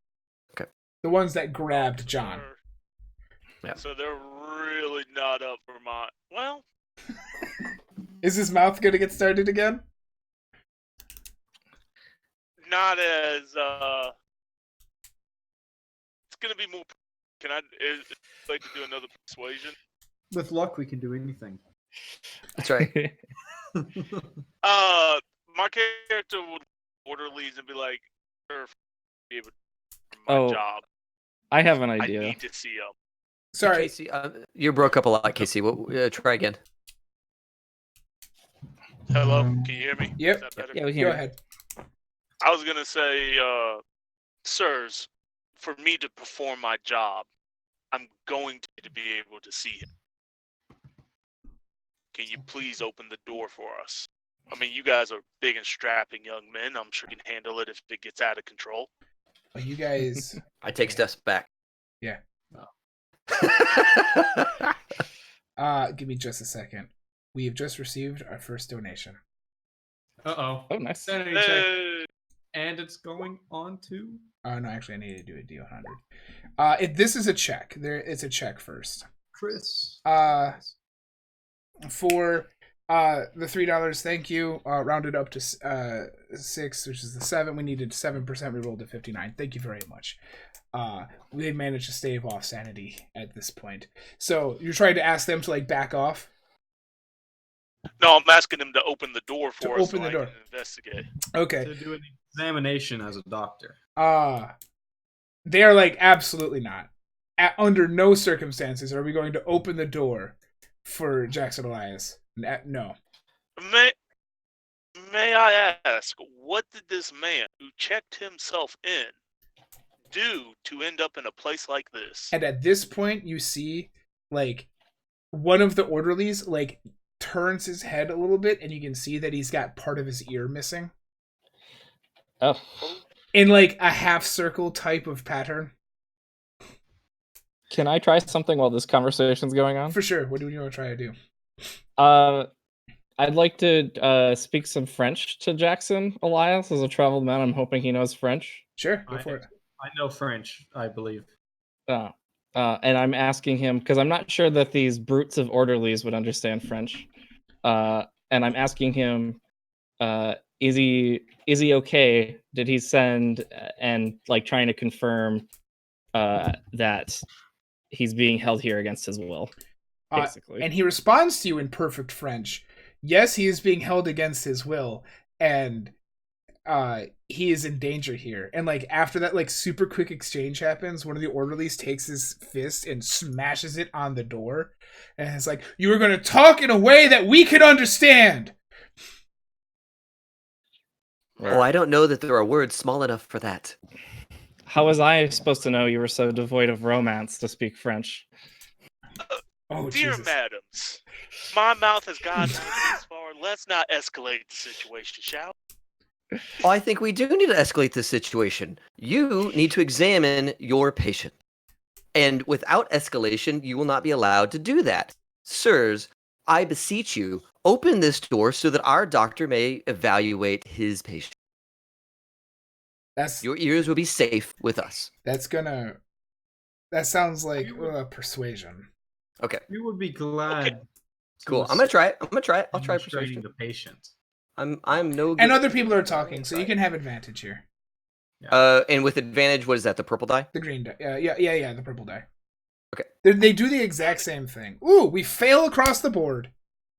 The ones that grabbed John. Yeah. So they're really not up for my. Well, Is his mouth going to get started again? not as. It's gonna be more. Can I? Like to do another persuasion? With luck, we can do anything. That's right. My character would orderlies and be like, "Be able to do my Oh, job. I have an I idea. need to see him." Sorry. Casey, you broke up a lot, Casey. Try again. Hello, can you hear me? Yep. Is that better? Yeah, we Go hear. ahead. I was gonna say, sirs, for me to perform my job, I'm going to be able to see him. Can you please open the door for us? I mean, you guys are big and strapping young men. I'm sure you can handle it if it gets out of control. Well, you guys. I take steps back. Yeah. Oh. Give me just a second. We have just received our first donation. Uh-oh. Oh, nice. Sanity check. Hey, And it's going on to... Oh, no, actually, I need to do a D100. This is a check. It's a check first. Chris. For the $3, thank you. Rounded up to 6, which is the 7. We needed 7%. We rolled to 59. Thank you very much. We managed to stave off sanity at this point. So you're trying to ask them to like back off? no, I'm asking him to open the door for us open so the I door. can investigate. Okay. To do an examination as a doctor. They are like, absolutely not. Under no circumstances are we going to open the door for Jackson Elias. No. May I ask, what did this man who checked himself in do to end up in a place like this? And at this point, you see, like, one of the orderlies, like, turns his head a little bit, and you can see that he's got part of his ear missing. Oh, In, like, a half-circle type of pattern. can I try something while this conversation's going on? For sure. What do you want to try to do? I'd like to speak some French to Jackson Elias as a traveled man. I'm hoping he knows French. Sure, go for it. I know French, I believe. And I'm asking him because I'm not sure that these brutes of orderlies would understand French. And I'm asking him, is he okay? Did he send and like trying to confirm that he's being held here against his will, basically. And he responds to you in perfect French. Yes, he is being held against his will, and he is in danger here. And like after that like super quick exchange happens, one of the orderlies takes his fist and smashes it on the door, and it's like, you are going to talk in a way that we can understand. Oh, I don't know that there are words small enough for that. How was I supposed to know you were so devoid of romance to speak French? Oh, Dear Jesus. madams, my mouth has gotten this far. Let's not escalate the situation, shall we? Oh, I think we do need to escalate this situation. You need to examine your patient. And without escalation, you will not be allowed to do that. Sirs, I beseech you, open this door so that our doctor may evaluate his patient. That's Your ears will be safe with us. gonna. That sounds like persuasion. Okay, We would be glad. cool. I'm gonna try it. I'll try restraining persuasion. the patient. I'm no good. And other people are talking, so you can have advantage here. And with advantage, what is that? The purple die? The green die. Yeah. The purple die. Okay. They do the exact same thing. Ooh, we fail across the board.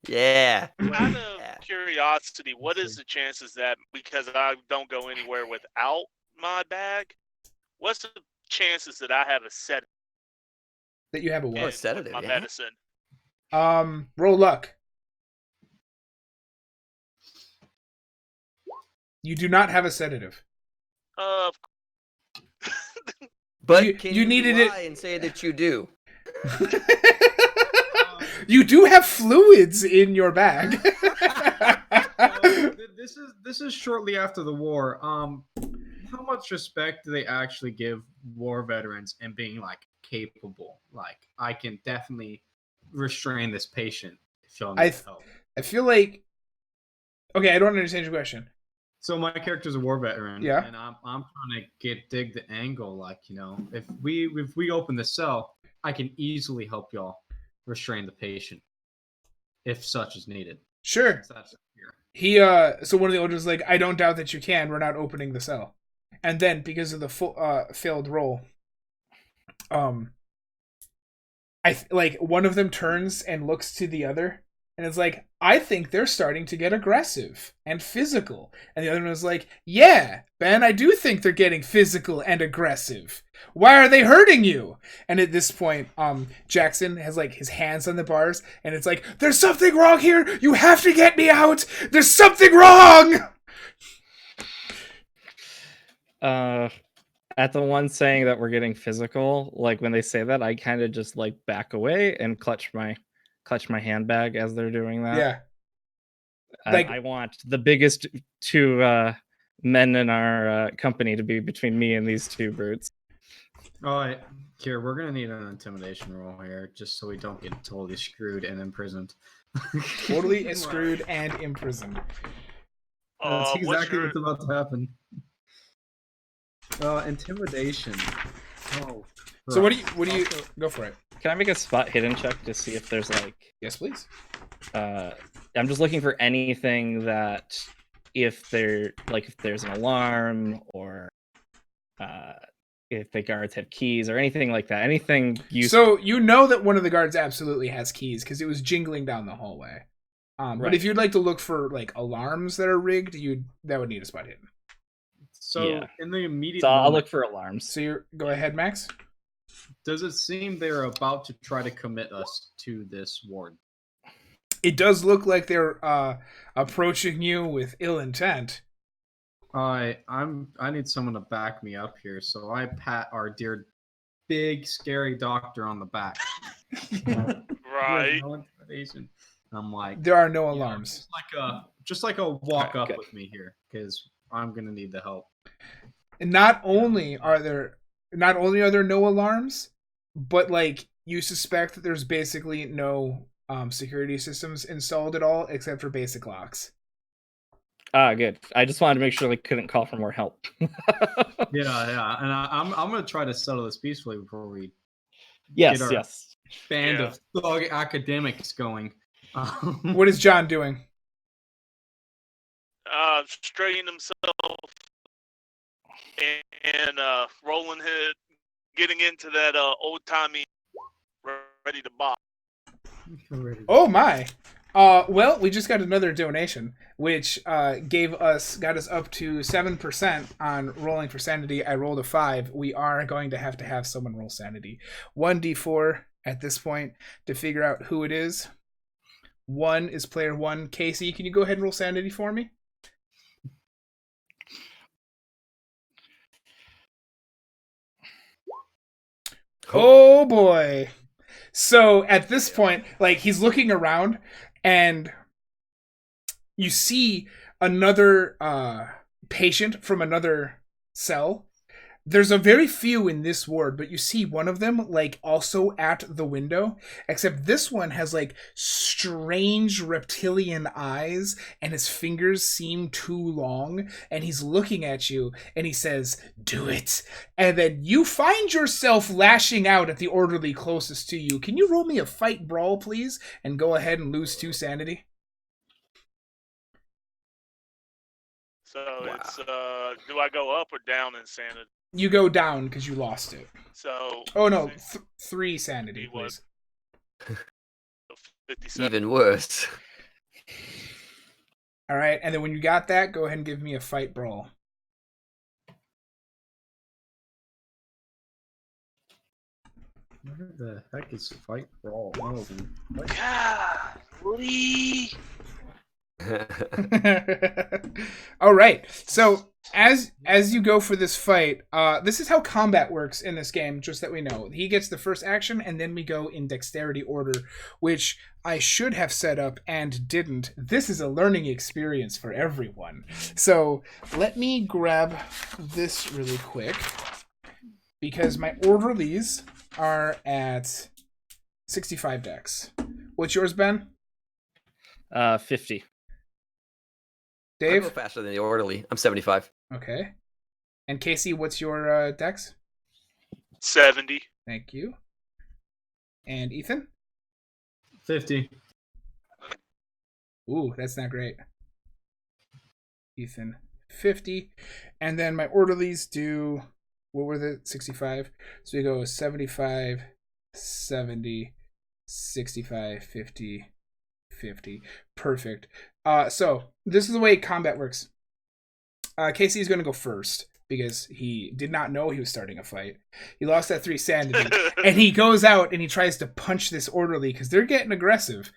Yeah. Out of curiosity, what is the chances that because I don't go anywhere without my bag, what's the chances that I have a set That you have a Oh, what? a sedative, my yeah. medicine? Roll luck. You do not have a sedative. But You needed lie and say that you do? You do have fluids in your bag. This is shortly after the war. How much respect do they actually give war veterans and being like capable? Like, I can definitely restrain this patient if y'all need help. I feel like. Okay, I don't understand your question. So my character's a war veteran, Yeah. and I'm trying to dig the angle. Like, if we open the cell, I can easily help y'all restrain the patient if such is needed. Sure. That's here. So one of the elders is like, I don't doubt that you can. We're not opening the cell. And then because of the failed roll, like one of them turns and looks to the other, and it's like, I think they're starting to get aggressive and physical. And the other one was like, yeah, Ben, I do think they're getting physical and aggressive. Why are they hurting you? And at this point, Jackson has like his hands on the bars, and it's like, there's something wrong here. You have to get me out. There's something wrong. At the one saying that we're getting physical, like when they say that, I kind of just like back away and clutch my handbag as they're doing that. Yeah. Like, I want the biggest two men in our company to be between me and these two brutes. All right, here we're gonna need an intimidation roll here, just so we don't get totally screwed and imprisoned. Totally screwed and imprisoned. That's What's exactly your what's about to happen. Intimidation. Oh. So what do you go for it? Can I make a spot hidden check to see if there's like? Yes, please. I'm just looking for anything that if there's an alarm or if the guards have keys or anything like that. Anything useful. So you know that one of the guards absolutely has keys because it was jingling down the hallway. But Right. if you'd like to look for like alarms that are rigged, that would need a spot hidden. So Yeah. in the immediate So I'll moment, look for alarms. So go ahead, Max. does it seem they're about to try to commit us to this ward? It does look like they're approaching you with ill intent. I need someone to back me up here, so I pat our dear big scary doctor on the back. right? No intimidation. I'm like, There are no alarms. just like a walk up good. with me here, because I'm gonna need the help. And not only are there no alarms, but like you suspect that there's basically no security systems installed at all except for basic locks. Good. I just wanted to make sure they couldn't call for more help. Yeah, and I'm gonna try to settle this peacefully before we Yes, get our yes. band of thug academics going. What is John doing? Straightening himself and rolling his, getting into that old timey, ready to box. Oh my. Well, we just got another donation, which got us up to 7% on rolling for sanity. I rolled a 5. We are going to have someone roll sanity. 1d4 at this point to figure out who it is. 1 is player 1. Casey, can you go ahead and roll sanity for me? Oh boy. So at this point, like, he's looking around, and you see another patient from another cell. There's a very few in this ward, but you see one of them, like, also at the window, except this one has, like, strange reptilian eyes, and his fingers seem too long, and he's looking at you, and he says, "Do it." And then you find yourself lashing out at the orderly closest to you. Can you roll me a fight brawl, please, and go ahead and lose 2 sanity? So Wow. it's do I go up or down in sanity? You go down because you lost it. So Oh no, 3 sanity, He was- please. 57. Even worse. All right, and then when you got that, go ahead and give me a fight brawl. Where the heck is fight brawl? Oh, what? Golly. All right. So as you go for this fight, this is how combat works in this game. Just that we know, he gets the first action, and then we go in dexterity order, which I should have set up and didn't. This is a learning experience for everyone. So let me grab this really quick, because my orderlies are at 65 dex. What's yours, Ben? 50. I go Dave? faster than the orderly. I'm 75. Okay. And Casey, what's your dex? 70. Thank you. And Ethan? 50. Ooh, that's not great. Ethan, 50. And then my orderlies do, what were the 65? So we go 75, 70, 65, 50, 50. Perfect. So this is the way combat works. Casey is going to go first because he did not know he was starting a fight. He lost that 3 sanity, and he goes out and he tries to punch this orderly because they're getting aggressive,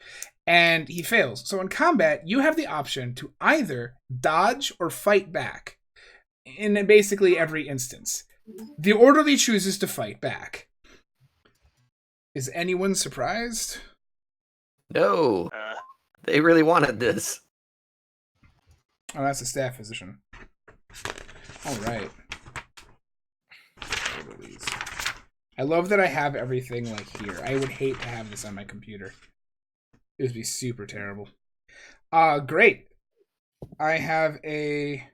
and he fails. So in combat, you have the option to either dodge or fight back in basically every instance. The orderly chooses to fight back. Is anyone surprised? No. They really wanted this. Oh, that's a staff physician. All right. Orderlies. I love that I have everything like here. I would hate to have this on my computer. It would be super terrible. Great. I have a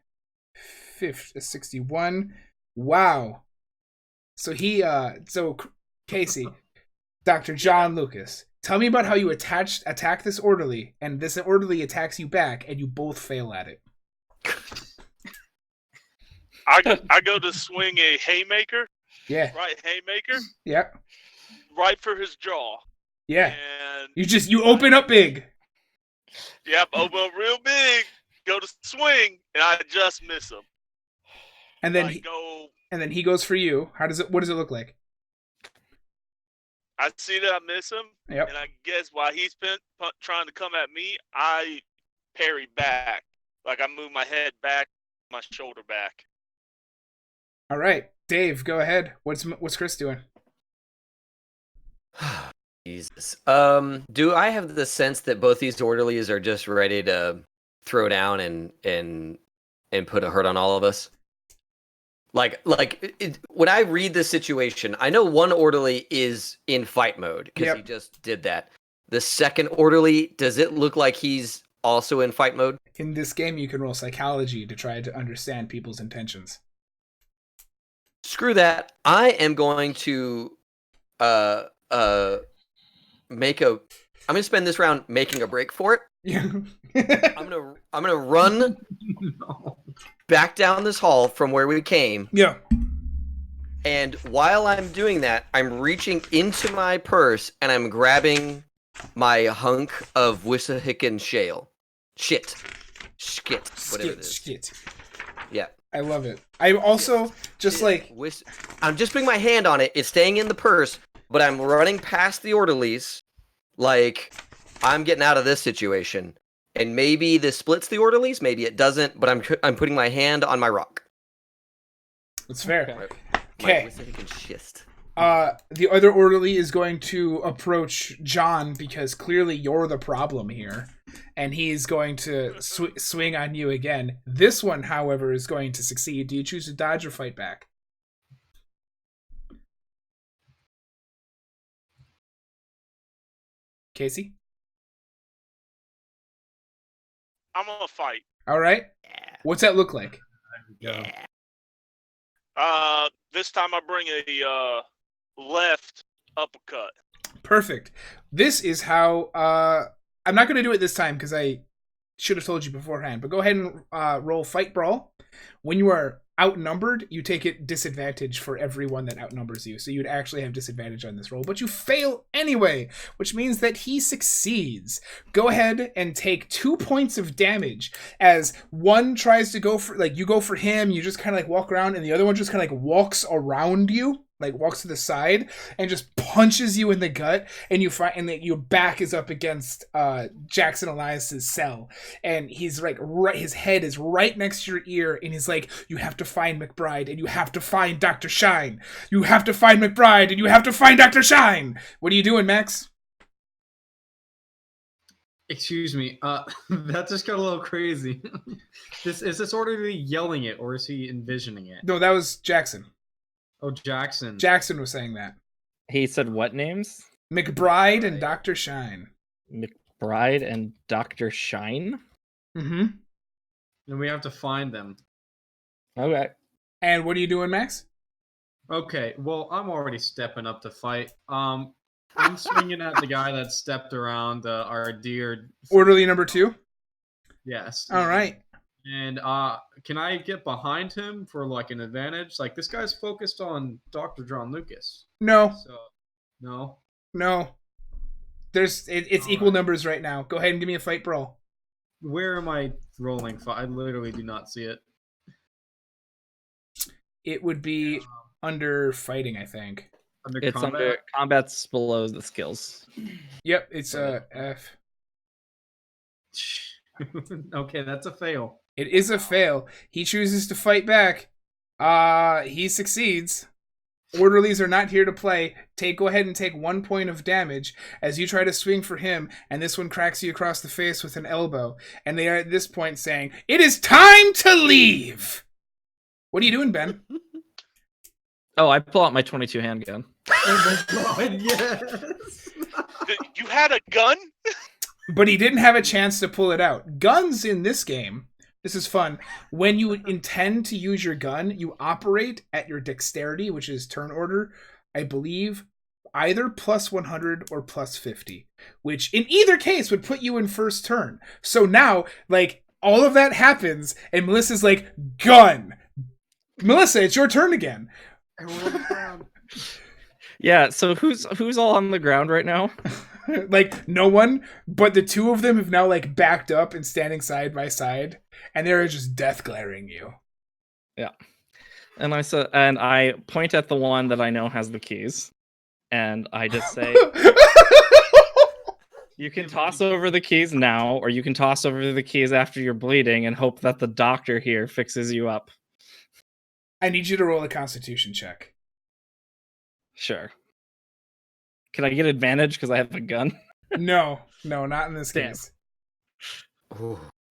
61. Wow. So Casey, Dr. John Lucas, tell me about how you attack this orderly, and this orderly attacks you back, and you both fail at it. I go to swing a haymaker. Yeah. Right, haymaker. Yeah. Right for his jaw. Yeah. And You open up big. yep, open up real big. Go to swing, and I just miss him. And then I he goes for you. What does it look like? I see that I miss him, Yep. and I guess while he's been trying to come at me, I parry back. Like I move my head back, my shoulder back. All right, Dave, go ahead. What's Chris doing? Jesus. Do I have the sense that both these orderlies are just ready to throw down and put a hurt on all of us? When I read the situation, I know one orderly is in fight mode because he just did that. The second orderly, does it look like he's also in fight mode? In this game, you can roll psychology to try to understand people's intentions. Screw that. I am going to I'm gonna spend this round making a break for it. Yeah. I'm gonna run back down this hall from where we came. Yeah. And while I'm doing that, I'm reaching into my purse and I'm grabbing my hunk of Wissahickon shale. Shit. Whatever it is. Skit. Yeah. I love it. I'm also just like... I'm just putting my hand on it. It's staying in the purse, but I'm running past the orderlies. Like, I'm getting out of this situation. And maybe this splits the orderlies, maybe it doesn't, but I'm putting my hand on my rock. It's fair. Okay. Okay. My Wissahickon schist. The other orderly is going to approach John because clearly you're the problem here, and he's going to swing on you again. This one, however, is going to succeed. Do you choose to dodge or fight back? Casey? I'm gonna fight. All right. What's that look like? Yeah. This time I bring a left uppercut. Perfect. This is how. I'm not going to do it this time because I should have told you beforehand. But go ahead and roll Fight Brawl. When you are outnumbered, you take it disadvantage for everyone that outnumbers you. So you'd actually have disadvantage on this roll, but you fail anyway, which means that he succeeds. Go ahead and take 2 points of damage as one tries to go for, like, you go for him, you just kind of like walk around, and the other one just kind of like walks around you, like walks to the side and just punches you in the gut, and you find, and that your back is up against Jackson Elias's cell, and he's like his head is right next to your ear, and he's like, you have to find McBride and you have to find Dr. Shine. You have to find McBride and you have to find Dr. Shine. What are you doing, Max? Excuse me. That just got a little crazy. Is this orderly yelling it, or is he envisioning it? No, that was Jackson. Oh, Jackson. Jackson was saying that. He said what names? McBride and Dr. Shine. McBride and Dr. Shine? Mm-hmm. And we have to find them. Okay. And what are you doing, Max? Okay, well, I'm already stepping up to fight. I'm swinging at the guy that stepped around our dear... Orderly number 2? Yes. All right. And can I get behind him for like an advantage? Like, this guy's focused on Dr. John Lucas. No. So, no. It's equal right. numbers right now. Go ahead and give me a fight brawl. Where am I rolling? I literally do not see it. It would be under fighting, I think. It's under combat's below the skills. Yep, it's F. Okay, that's a fail. It is a fail. He chooses to fight back. He succeeds. Orderlies are not here to play. Go ahead and take 1 point of damage as you try to swing for him, and this one cracks you across the face with an elbow. And they are at this point saying, "It is time to leave!" What are you doing, Ben? Oh, I pull out my 22 handgun. Oh my god, yes! You had a gun? But he didn't have a chance to pull it out. Guns in this game, this is fun. When you intend to use your gun, you operate at your dexterity, which is turn order, I believe, either plus 100 or plus 50, which in either case would put you in first turn. So now, like, all of that happens, and Melissa's like, gun! Melissa, it's your turn again. Yeah, so who's all on the ground right now? Like, no one, but the two of them have now, like, backed up and standing side by side, and they're just death glaring you. Yeah. And I point at the one that I know has the keys, and I just say, you can toss over the keys now, or you can toss over the keys after you're bleeding and hope that the doctor here fixes you up. I need you to roll a constitution check. Sure. Can I get advantage because I have a gun? No, not in this case.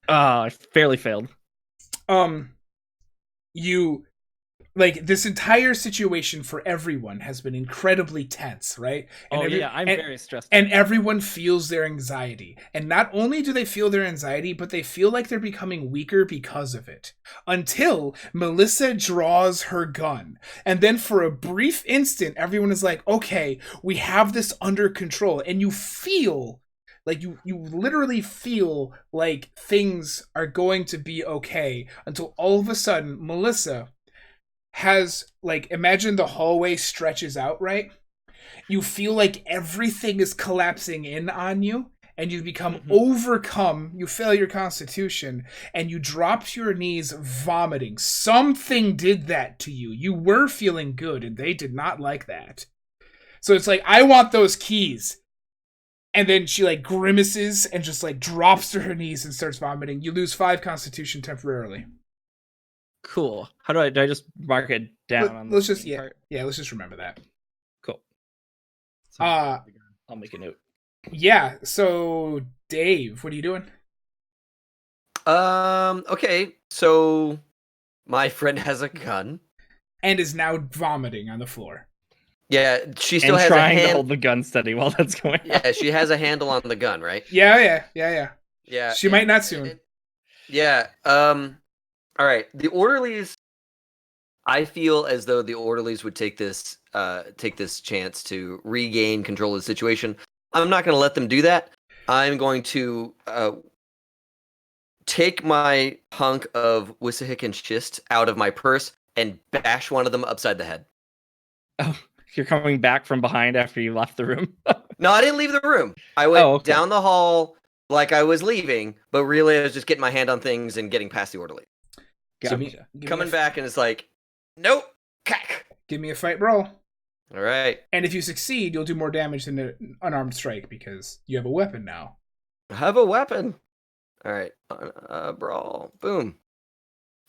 I fairly failed. You, like, this entire situation for everyone has been incredibly tense, right? And I'm very stressed. And everyone feels their anxiety. And not only do they feel their anxiety, but they feel like they're becoming weaker because of it. Until Melissa draws her gun. And then for a brief instant, everyone is like, okay, we have this under control. And you feel... like, you literally feel like things are going to be okay until all of a sudden, Melissa has, like, imagine the hallway stretches out, right? You feel like everything is collapsing in on you, and you become overcome. You fail your constitution, and you drop to your knees vomiting. Something did that to you. You were feeling good, and they did not like that. So it's like, I want those keys. And then she, like, grimaces and just, like, drops to her knees and starts vomiting. You lose 5 constitution temporarily. Cool. How do I just mark it down? Let's just remember that. Uh, I'll make a note. yeah. So Dave, what are you doing? Okay, so my friend has a gun. And is now vomiting on the floor. Yeah, she still And has a trying to hand. hold the gun steady while that's going on. Yeah, she has a handle on the gun, right? Yeah. Yeah. She might not soon. Yeah. All right. The orderlies. I feel as though the orderlies would take this chance to regain control of the situation. I'm not going to let them do that. I'm going to take my hunk of Wissahick and Schist out of my purse and bash one of them upside the head. Oh, you're coming back from behind after you left the room. No, I didn't leave the room. I went okay. down the hall like I was leaving, but really I was just getting my hand on things and getting past the orderly. Gotcha. Coming back and it's like, nope, cack. Give me a fight roll. All right. And if you succeed, you'll do more damage than an unarmed strike because you have a weapon now. I have a weapon. All right. Brawl. Boom.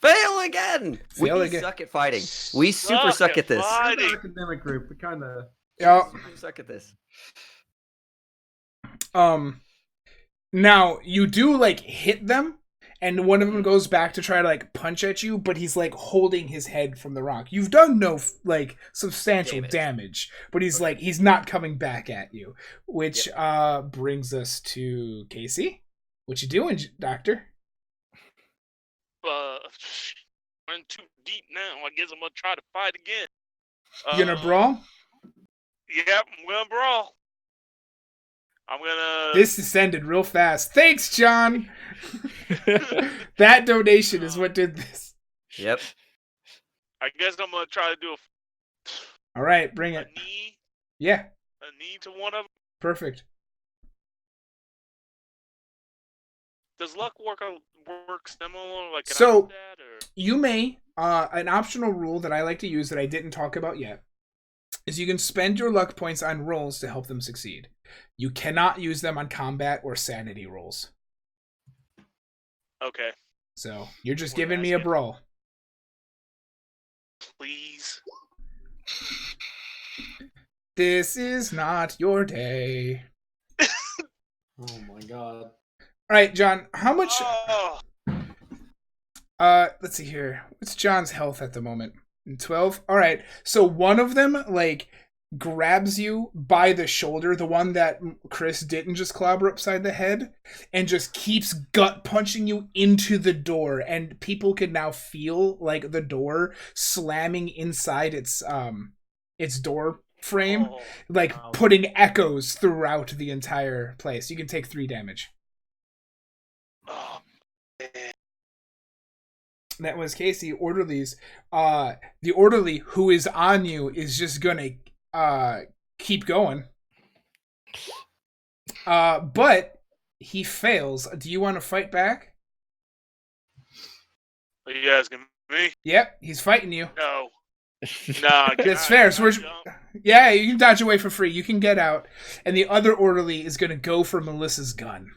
Fail again. Fail we again. suck at fighting. We super suck at this. We're fighting. an academic group. We kind of. Yeah. We suck at this. Now you do like hit them, and one of them goes back to try to like punch at you, but he's like holding his head from the rock. You've done no like substantial damage, but he's like he's not coming back at you, which brings us to Casey. What you doing, Doctor? Went too deep now. I guess I'm gonna try to fight again. You gonna brawl? Yep, I'm gonna brawl. I'm gonna. This descended real fast. Thanks, John. That donation is what did this. Yep. I guess I'm gonna try to do All right, bring it. a knee. Yeah, A knee to one of them. perfect. Does luck work similar? Like, can So- I do that, or? You may, an optional rule that I like to use that I didn't talk about yet, is you can spend your luck points on rolls to help them succeed. You cannot use them on combat or sanity rolls. Okay, So, you're just We're giving me a asking. brawl. please. This is not your day. Oh my god. All right, John, how much... Oh, let's see here. What's John's health at the moment? 12? All right. So one of them, like, grabs you by the shoulder, the one that Chris didn't just clobber upside the head, and just keeps gut punching you into the door. And people can now feel, like, the door slamming inside its door frame, oh. like, Wow. putting echoes throughout the entire place. You can take 3 damage. Oh, man. That was Casey. Orderlies. The orderly who is on you is just gonna keep going. But he fails. Do you want to fight back? Are you asking me? Yep, he's fighting you. No. No, That's fair. So yeah, you can dodge away for free. You can get out, and the other orderly is gonna go for Melissa's gun.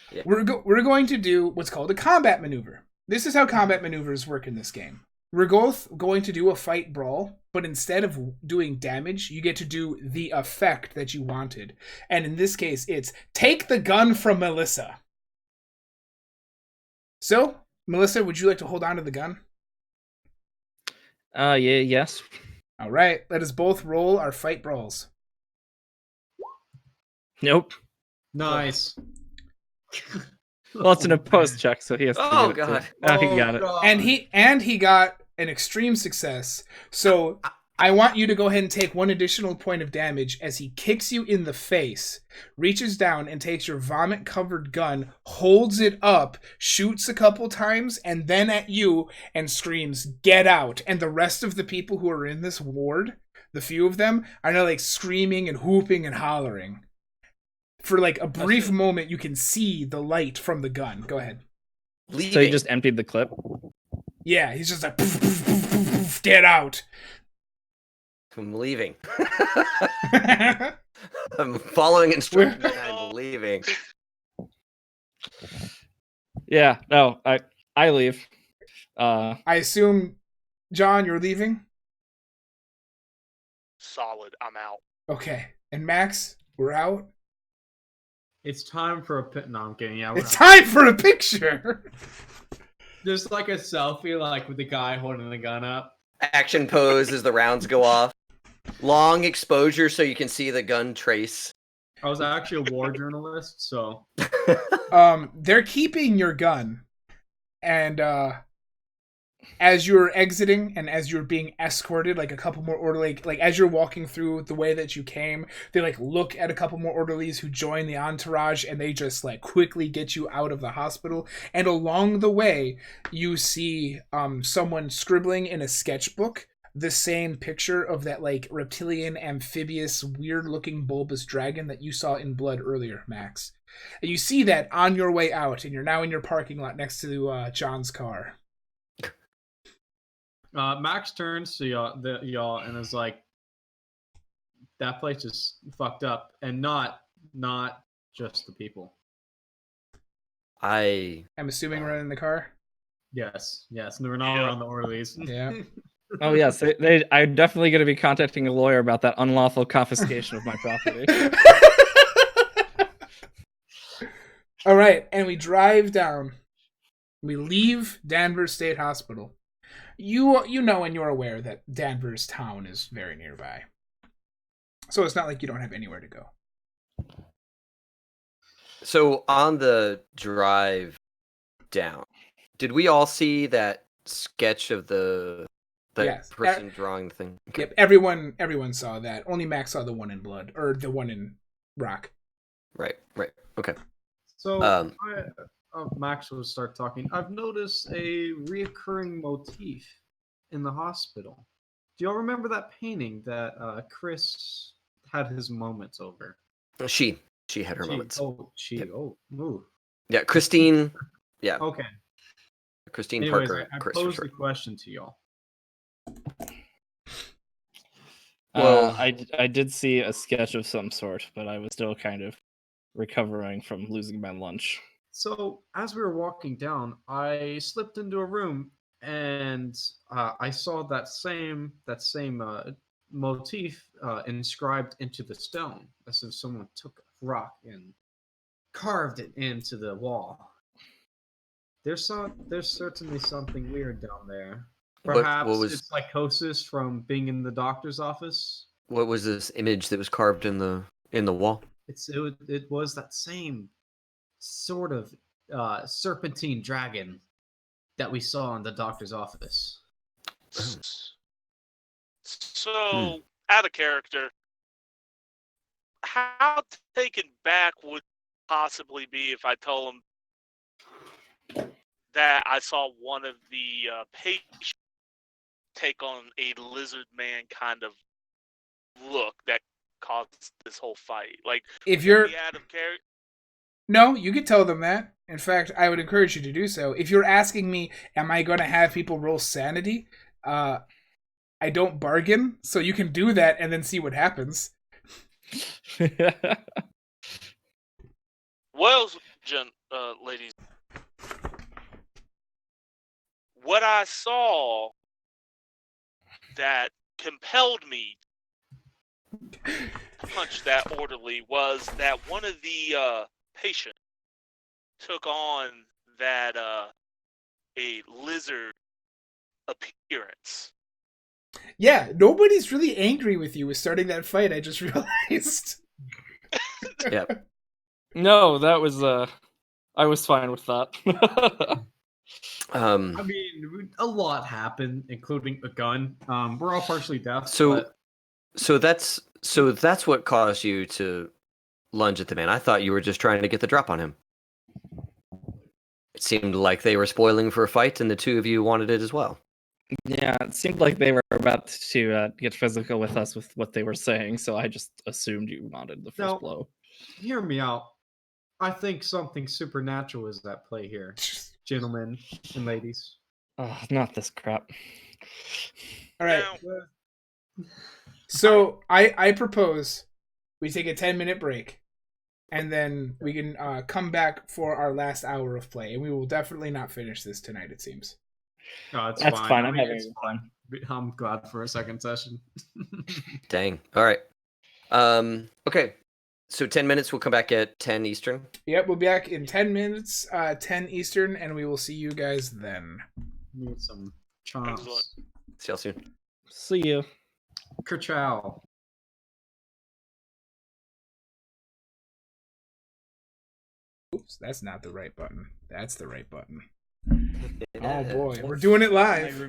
Yeah. We're going to do what's called a combat maneuver. This is how combat maneuvers work in this game. We're both going to do a fight brawl, but instead of doing damage, you get to do the effect that you wanted. And in this case, it's take the gun from Melissa. So, Melissa, would you like to hold on to the gun? Yes. All right, let us both roll our fight brawls. Nope. Nice. Well, it's an opposed check, so he has to Oh, do it too. God. Oh, he got it. God. And he got an extreme success. So I want you to go ahead and take 1 additional point of damage as he kicks you in the face, reaches down and takes your vomit-covered gun, holds it up, shoots a couple times, and then at you and screams, "Get out!" And the rest of the people who are in this ward, the few of them, are now like screaming and whooping and hollering. For like a brief moment, you can see the light from the gun. Go ahead. Leaving. So he just emptied the clip. Yeah, he's just like, poof, poof, poof, poof, poof, get out. I'm leaving. I'm following instructions. I'm leaving. Yeah. No, I leave. I assume, John, you're leaving? Solid. I'm out. Okay. And Max, we're out. It's time for a pit. No, I'm kidding. Yeah, we're It's not. time for a picture. Just like a selfie, like with the guy holding the gun up. Action pose as the rounds go off. Long exposure so you can see the gun trace. I was actually a war journalist, so They're keeping your gun, and as you're exiting and as you're being escorted, like a couple more orderly, like as you're walking through the way that you came, they like look at a couple more orderlies who join the entourage, and they just like quickly get you out of the hospital. And along the way, you see someone scribbling in a sketchbook the same picture of that like reptilian, amphibious, weird-looking bulbous dragon that you saw in Blood earlier, Max. And you see that on your way out, and you're now in your parking lot next to John's car. Max turns to y'all and is like, "That place is fucked up, and not just the people." I'm assuming we're in the car. Yes, and we're not Yeah. around the orderlies. Yeah. Oh yes, I'm definitely going to be contacting a lawyer about that unlawful confiscation of my property. All right, and we drive down. We leave Danvers State Hospital. You know and you're aware that Danvers town is very nearby. So it's not like you don't have anywhere to go. So on the drive down, did we all see that sketch of the Yes. person drawing the thing? Okay. Yep, everyone saw that. Only Max saw the one in Blood, or the one in Rock. Right. Okay. So Um, Max will start talking. I've noticed a reoccurring motif in the hospital. Do y'all remember that painting that Chris had his moments over? She had her moments. Yep. Ooh. Yeah, Christine. Yeah, Okay. Christine Anyways, Parker. I Chris posed for the short. question to y'all. Well- I did see a sketch of some sort, but I was still kind of recovering from losing my lunch. So as we were walking down, I slipped into a room and I saw that same motif inscribed into the stone, as if someone took a rock and carved it into the wall. There's certainly something weird down there. What Perhaps was- it's psychosis from being in the doctor's office. What was this image that was carved in the wall? It was that same sort of serpentine dragon that we saw in the doctor's office. So, out of character, how taken back would possibly be if I told him that I saw one of the patients take on a lizard man kind of look that caused this whole fight? Like, If you're be out of character. No, you could tell them that. In fact, I would encourage you to do so. If you're asking me, am I going to have people roll sanity? I don't bargain, so you can do that and then see what happens. Well, ladies, what I saw that compelled me to punch that orderly was that one of the patients took on that a lizard appearance. Yeah, nobody's really angry with you with starting that fight, I just realized. Yeah. No, that was I was fine with that. I mean, a lot happened, including a gun. We're all partially deaf. So but that's what caused you to lunge at the man. I thought you were just trying to get the drop on him. It seemed like they were spoiling for a fight, and the two of you wanted it as well. Yeah, it seemed like they were about to get physical with us with what they were saying, so I just assumed you wanted the first No. blow. hear me out. I think something supernatural is at play here, gentlemen and ladies. Oh, not this crap. All right. Now, So I propose we take a 10-minute break, and then we can come back for our last hour of play, and we will definitely not finish this tonight, it seems. No, it's That's fine. fine. I'm having it's fun. I'm glad for a second session. Dang. All right. Okay. So 10 minutes. We'll come back at 10 Eastern. Yep, we'll be back in 10 minutes, 10 Eastern, and we will see you guys then. Need some Excellent. chomps. See y'all soon. See you. Kerchow. Oops, that's not the right button. That's the right button. Oh Yeah. boy, we're doing it live.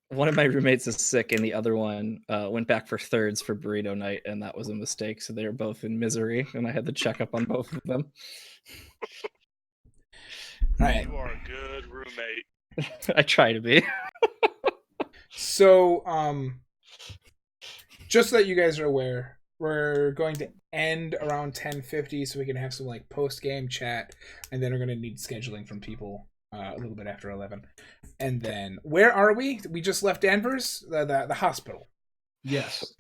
One of my roommates is sick, and the other one went back for thirds for burrito night, and that was a mistake. So they were both in misery, and I had to check up on both of them. All right. You are a good roommate. I try to be. So, just so that you guys are aware, we're going to end around 10:50 so we can have some like post-game chat, and then we're going to need scheduling from people a little bit after 11. And then, where are we? We just left Danvers, the hospital. Yes.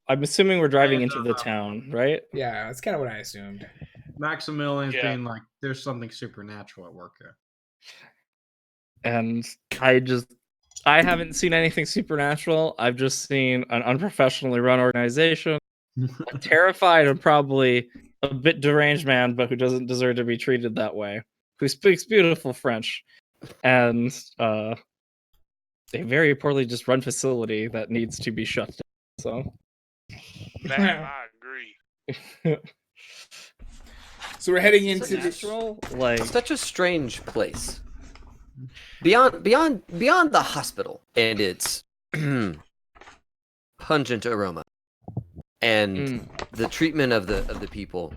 I'm assuming we're driving into the town, right? Yeah, that's kind of what I assumed. Maximilian's Yeah. being like, there's something supernatural at work here. And I haven't seen anything supernatural. I've just seen an unprofessionally run organization, a terrified and probably a bit deranged man, but who doesn't deserve to be treated that way, who speaks beautiful French, and a very poorly just run facility that needs to be shut down. So Man, I agree. So we're heading into the... supernatural, like Such a strange place. Beyond the hospital and its pungent aroma and the treatment of the people.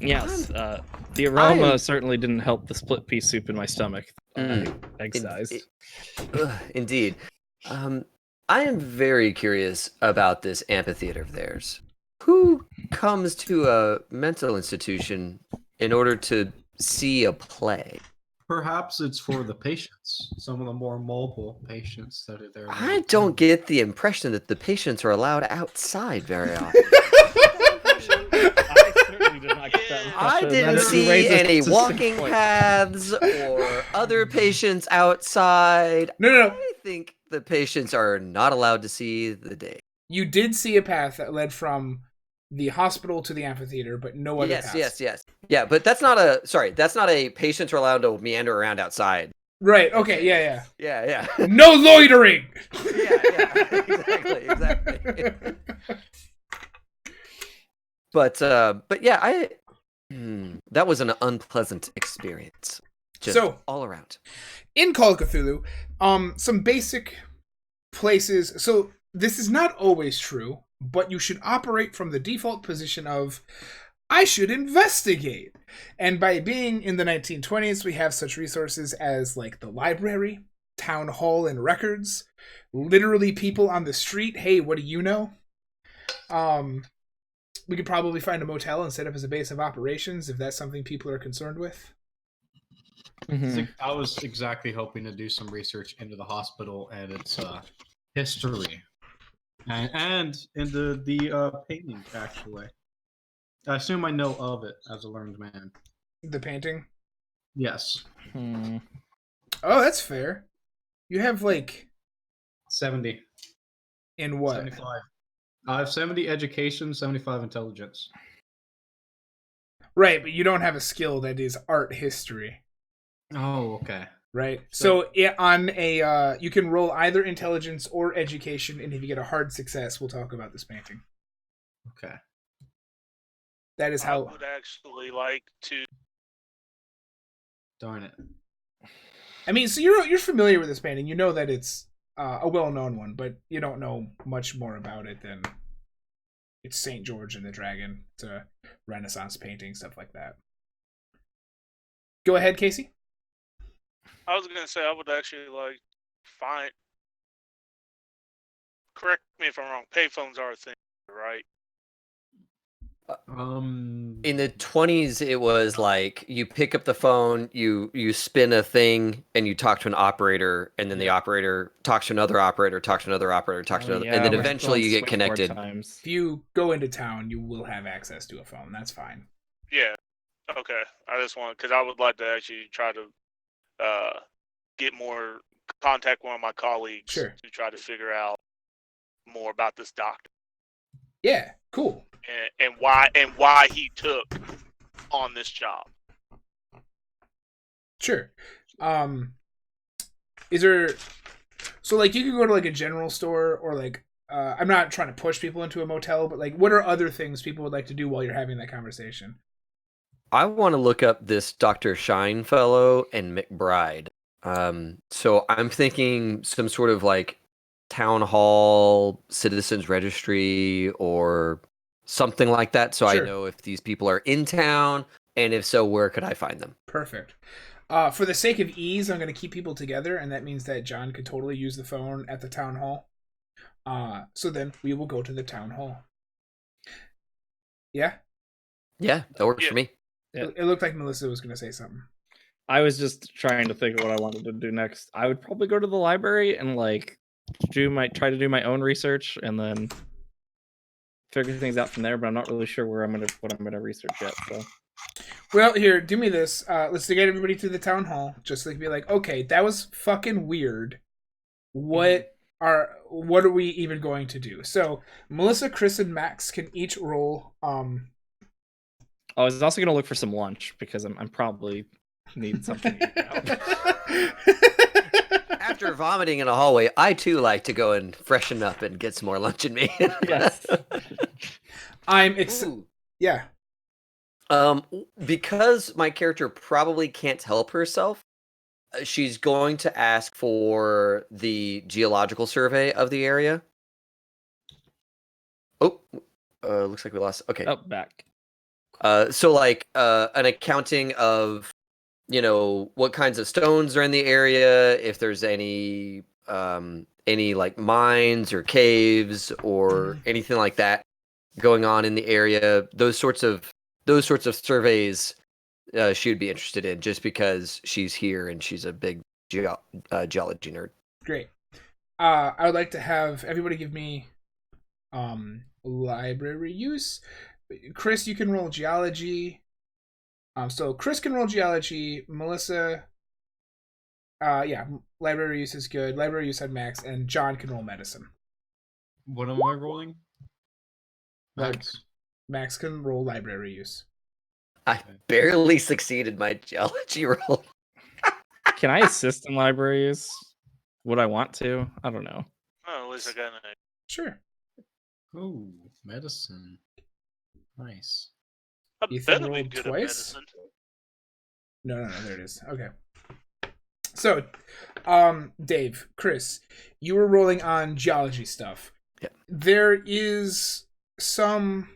yes, the aroma certainly didn't help the split pea soup in my stomach. Excised. Indeed. I am very curious about this amphitheater of theirs. Who comes to a mental institution in order to see a play? Perhaps it's for the patients, some of the more mobile patients that are there. I don't get the impression that the patients are allowed outside very often. I certainly did not get that I impression. didn't That see raises any a walking point. paths or other patients outside. No. I think the patients are not allowed to see the day. You did see a path that led from the hospital to the amphitheater, but no other paths. Yes. Yeah, but that's not a patients are allowed to meander around outside. Right, okay, yeah. Yeah. No loitering! yeah, exactly. But yeah, that was an unpleasant experience. Just So, all around. in Call of Cthulhu, some basic places. So this is not always true, but you should operate from the default position of I should investigate. And by being in the 1920s, we have such resources as like the library, town hall and records, literally people on the street. Hey, what do you know? We could probably find a motel and set up as a base of operations if that's something people are concerned with. I was exactly hoping to do some research into the hospital and its history, and into the painting. Actually, I assume I know of it as a learned man. The painting. Yes, Oh, that's fair. You have like 70. in what? 75. I have 70 education, 75 intelligence. Right, but you don't have a skill that is art history. Oh, okay. Right. So on a you can roll either intelligence or education, and if you get a hard success, we'll talk about this painting. Okay. That is I how. would actually like to. Darn it. I mean, so you're familiar with this painting. You know that it's a well-known one, but you don't know much more about it than it's Saint George and the Dragon. It's a Renaissance painting, stuff like that. Go ahead, Casey. I was gonna say I would actually like find. Correct me if I'm wrong. Payphones are a thing, right? In the 20s, it was like you pick up the phone, you spin a thing, and you talk to an operator, and then the operator talks to another operator, talks to another operator, talks to another, and then eventually you get connected. If you go into town, you will have access to a phone. That's fine. Yeah. Okay. I just want because I would like to actually try to get more contact one of my colleagues Sure. to try to figure out more about this doctor. Yeah, cool. and why he took on this job. Sure. Is there so like you could go to like a general store or like I'm not trying to push people into a motel, but like what are other things people would like to do while you're having that conversation? I want to look up this Dr. Shine fellow and McBride. So I'm thinking some sort of like town hall, citizens registry, or something like that. So Sure. I know if these people are in town, and if so, where could I find them? Perfect. For the sake of ease, I'm going to keep people together, and that means that John could totally use the phone at the town hall. So then we will go to the town hall. Yeah? Yeah, that works Yeah. for me. Yeah. It looked like Melissa was going to say something. I was just trying to think of what I wanted to do next. I would probably go to the library and like try to do my own research and then figure things out from there. But I'm not really sure what I'm gonna research yet. So Well, here, do me this. Let's get everybody to the town hall. Just like be like, okay, that was fucking weird. What are we even going to do? So Melissa, Chris, and Max can each roll. I was also gonna look for some lunch because I'm probably need something to eat now. After vomiting in a hallway, I too like to go and freshen up and get some more lunch in me. Yes. Ooh. Yeah. Because my character probably can't help herself, she's going to ask for the geological survey of the area. Oh, looks like we lost. Okay. Oh, back. So like an accounting of, what kinds of stones are in the area, if there's any like mines or caves or anything like that going on in the area. Those sorts of surveys she would be interested in, just because she's here and she's a big geology nerd. Great. I would like to have everybody give me library use. Chris, you can roll geology. So Chris can roll geology. Melissa, library use is good. Library use had Max, and John can roll medicine. What am I rolling? Max. Max can roll library use. I barely succeeded my geology roll. Can I assist in libraries? Would I want to? I don't know. Oh, at least I got an idea. Sure. Oh, medicine. Nice. I Ethan better be rolled good twice? at medicine. No, there it is. Okay. So, Dave, Chris, you were rolling on geology stuff. Yeah. There is some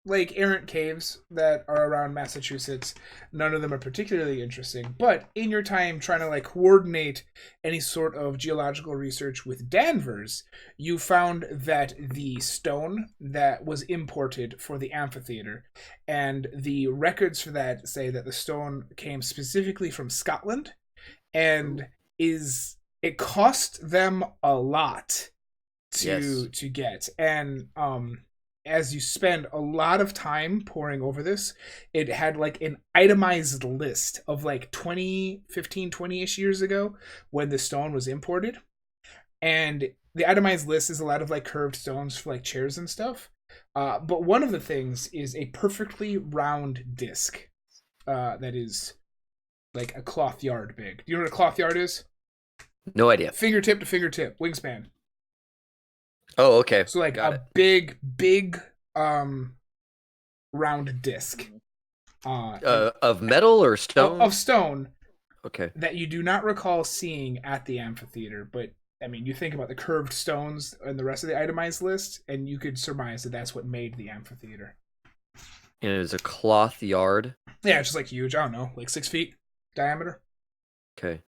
like errant caves that are around Massachusetts. None of them are particularly interesting, but in your time trying to like coordinate any sort of geological research with Danvers, you found that the stone that was imported for the amphitheater, and the records for that say that the stone came specifically from Scotland, and it cost them a lot to get. And as you spend a lot of time poring over this, it had like an itemized list of like 20-ish years ago when the stone was imported. And the itemized list is a lot of like curved stones for like chairs and stuff. But one of the things is a perfectly round disc that is like a cloth yard big. Do you know what a cloth yard is? No idea. Fingertip to fingertip, wingspan. Oh, okay. So like Got a it. big round disc. Of metal or stone? Of stone. Okay. That you do not recall seeing at the amphitheater, but I mean, you think about the curved stones and the rest of the itemized list, and you could surmise that that's what made the amphitheater. And it was a cloth yard? Yeah, it's just like huge. I don't know, like 6 feet diameter. Okay.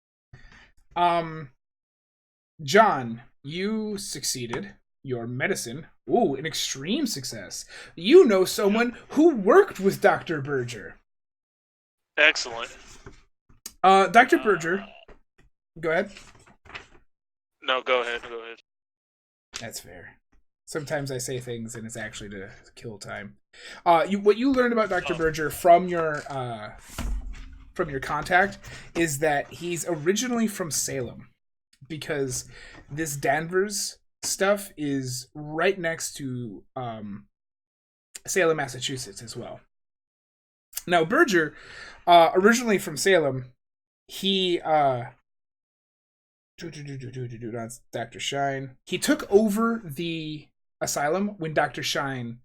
John, you succeeded your medicine. Ooh, an extreme success. You know someone who worked with Dr. Berger. Excellent. Dr. Berger, go ahead. No, go ahead. That's fair. Sometimes I say things and it's actually to kill time. What you learned about Dr. Berger from your contact is that he's originally from Salem, because this Danvers stuff is right next to Salem, Massachusetts as well. Now, Berger, originally from Salem, he that's Dr. Shine. He took over the asylum when Dr. Shine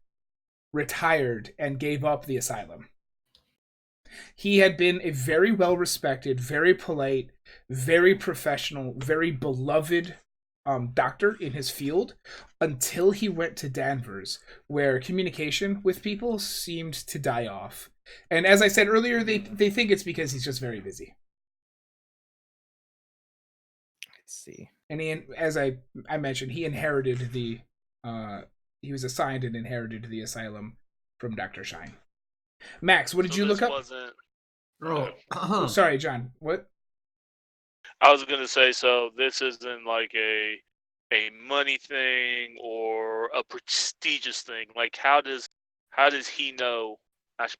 retired and gave up the asylum. He had been a very well-respected, very polite, very professional, very beloved doctor in his field until he went to Danvers, where communication with people seemed to die off. And as I said earlier, they think it's because he's just very busy. Let's see. And he, as I mentioned, he inherited the he was assigned and inherited the asylum from Dr. Shine. Max, what did you look up? Oh, Sorry, John. What? I was gonna say, so this isn't like a money thing or a prestigious thing. Like, how does he know?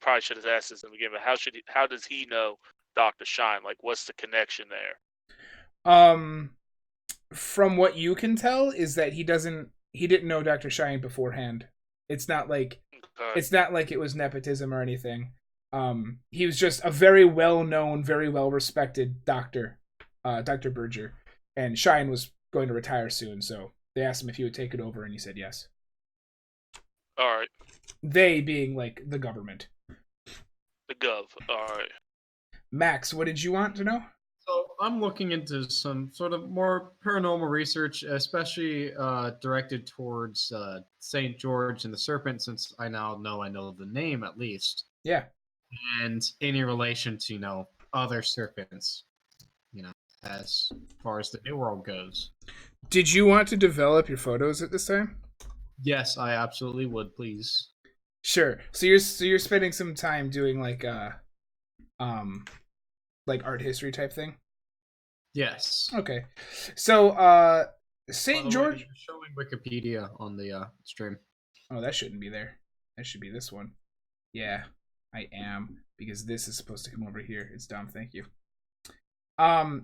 Probably should have asked this in the beginning, but how does he know Dr. Shine? Like, what's the connection there? From what you can tell is that he didn't know Dr. Shine beforehand. It's not like it was nepotism or anything. He was just a very well-known, very well-respected doctor, Dr. Berger, and Shine was going to retire soon, so they asked him if he would take it over, and he said yes. All right. They being like the government. The gov. All right. Max, what did you want to know? So I'm looking into some sort of more paranormal research, especially directed towards St. George and the Serpent, since I now know the name at least. Yeah. And any relation to, other serpents, as far as the New World goes. Did you want to develop your photos at this time? Yes, I absolutely would, please. Sure. So you're spending some time doing like art history type thing? Yes. Okay. So St. George, you're showing Wikipedia on the stream. Oh, that shouldn't be there. That should be this one. Yeah, I am, because this is supposed to come over here. It's dumb. Thank you.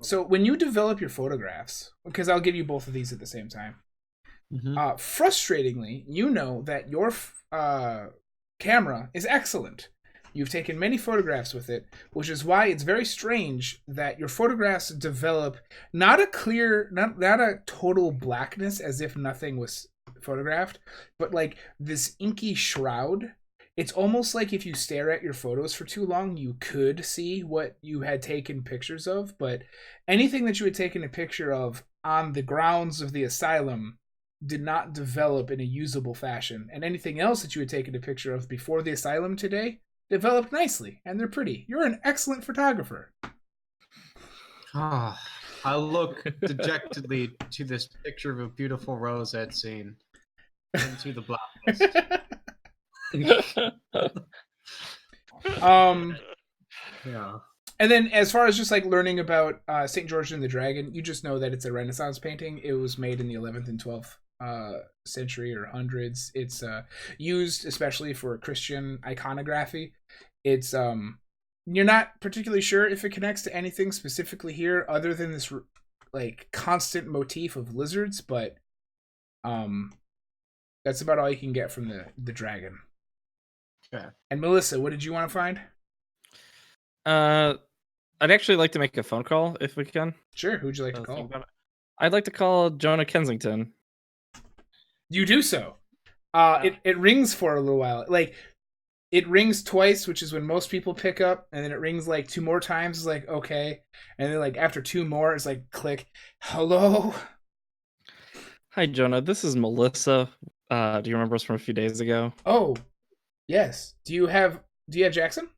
So when you develop your photographs, because I'll give you both of these at the same time. Mm-hmm. Frustratingly, you know that your camera is excellent. You've taken many photographs with it, which is why it's very strange that your photographs develop not a total blackness as if nothing was photographed, but like this inky shroud. It's almost like if you stare at your photos for too long, you could see what you had taken pictures of, but anything that you had taken a picture of on the grounds of the asylum did not develop in a usable fashion, and anything else that you had taken a picture of before the asylum today developed nicely, and they're pretty. You're an excellent photographer. I look dejectedly to this picture of a beautiful rose I'd seen into the blackness. Yeah. And then as far as just like learning about St. George and the Dragon, you just know that it's a Renaissance painting. It was made in the 11th and 12th century or hundreds. It's used especially for Christian iconography. It's you're not particularly sure if it connects to anything specifically here other than this like constant motif of lizards, but that's about all you can get from the dragon. Okay. And Melissa, what did you want to find? I'd actually like to make a phone call if we can. Sure. Who'd you like to call? I'd like to call Jonah Kensington. You do so. It rings for a little while. Like, it rings twice, which is when most people pick up, and then it rings like 2 more times. It's like, okay. And then like after 2 more, it's like, click. Hello? Hi, Jonah. This is Melissa. Do you remember us from a few days ago? Oh, yes. Do you have Jackson?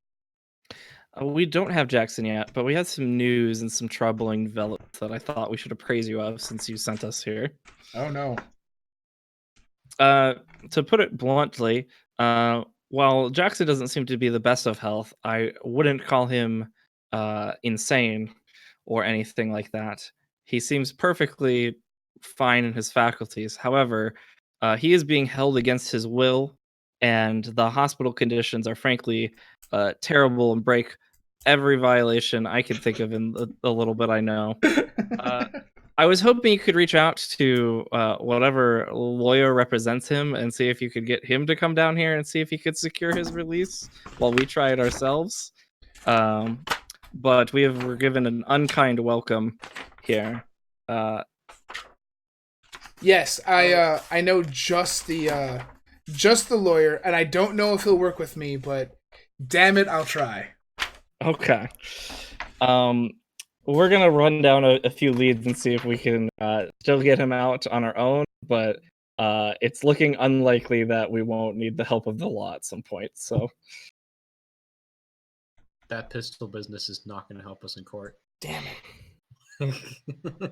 We don't have Jackson yet, but we had some news and some troubling developments that I thought we should appraise you of since you sent us here. Oh, no. To put it bluntly, while Jackson doesn't seem to be the best of health, I wouldn't call him insane or anything like that. He seems perfectly fine in his faculties. However, he is being held against his will, and the hospital conditions are frankly terrible and break every violation I can think of in the little bit I know. I was hoping you could reach out to whatever lawyer represents him and see if you could get him to come down here and see if he could secure his release while we try it ourselves. But we're given an unkind welcome here. Yes, I know just the lawyer, and I don't know if he'll work with me, but damn it, I'll try. Okay. We're gonna run down a few leads and see if we can still get him out on our own, but it's looking unlikely that we won't need the help of the law at some point. So That pistol business is not going to help us in court. Damn it.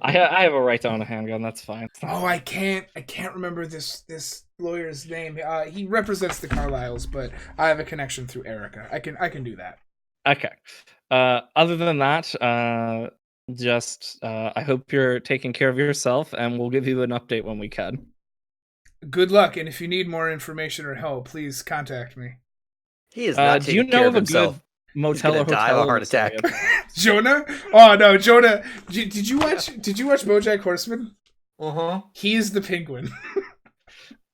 I have a right to own a handgun. That's fine. Oh, I can't remember this lawyer's name. He represents the Carlyles, but I have a connection through Erica. I can do that. Okay. Other than that, I hope you're taking care of yourself, and we'll give you an update when we can. Good luck, and if you need more information or help, please contact me. He is not Do you taking care know of of a himself. good motel or He's gonna die of hotel? a heart attack. Jonah? Oh no, Jonah! Did you watch BoJack Horseman? Uh-huh. He's the penguin.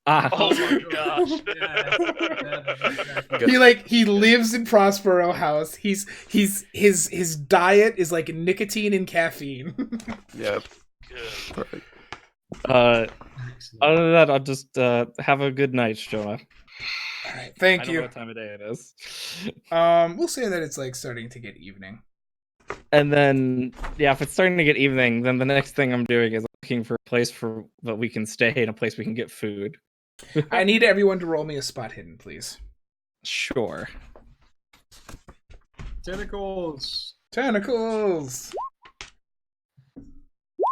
Oh my gosh. He lives in Prospero House. His diet is like nicotine and caffeine. Yep. Good. Perfect. Other than that, I'll just have a good night, Jonah. All right, I thank don't know you. what time of day it is. We'll say that it's like starting to get evening. And then, yeah, if it's starting to get evening, then the next thing I'm doing is looking for a place that we can stay and a place we can get food. I need everyone to roll me a spot hidden, please. Sure. Tentacles. Tentacles.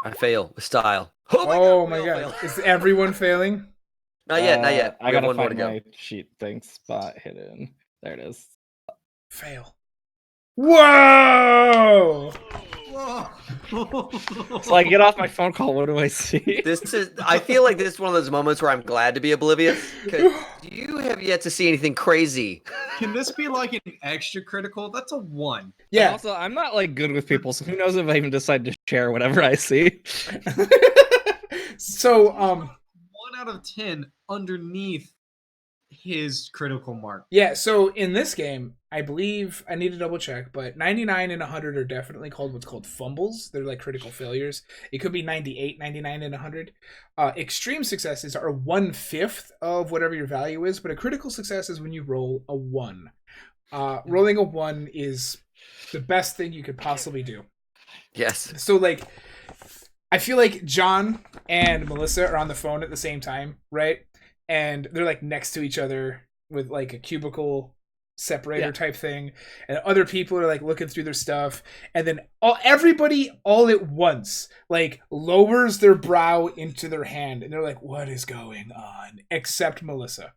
I fail with style. Oh we my all god. fail. Is everyone failing? Not yet. I We have gotta one more to find go. my sheet thing. Spot hidden. There it is. Fail. Whoa! So I get off my phone call. What do I see? I feel like this is one of those moments where I'm glad to be oblivious because you have yet to see anything crazy. Can this be like an extra critical? That's a 1. Yeah. Also, I'm not like good with people, so who knows if I even decide to share whatever I see. So, 1 out of 10 underneath his critical mark. yeah, so in this game, I believe, I need to double check, but 99 and 100 are definitely called what's called fumbles. They're like critical failures. It could be 98, 99, and 100. Extreme successes are 1/5 of whatever your value is, but a critical success is when you roll a 1. Rolling a 1 is the best thing you could possibly do. Yes. So, like, I feel like John and Melissa are on the phone at the same time, right? And they're like next to each other with like a cubicle separator type thing, and other people are like looking through their stuff, and then everybody all at once like lowers their brow into their hand, and they're like, "What is going on?" Except Melissa.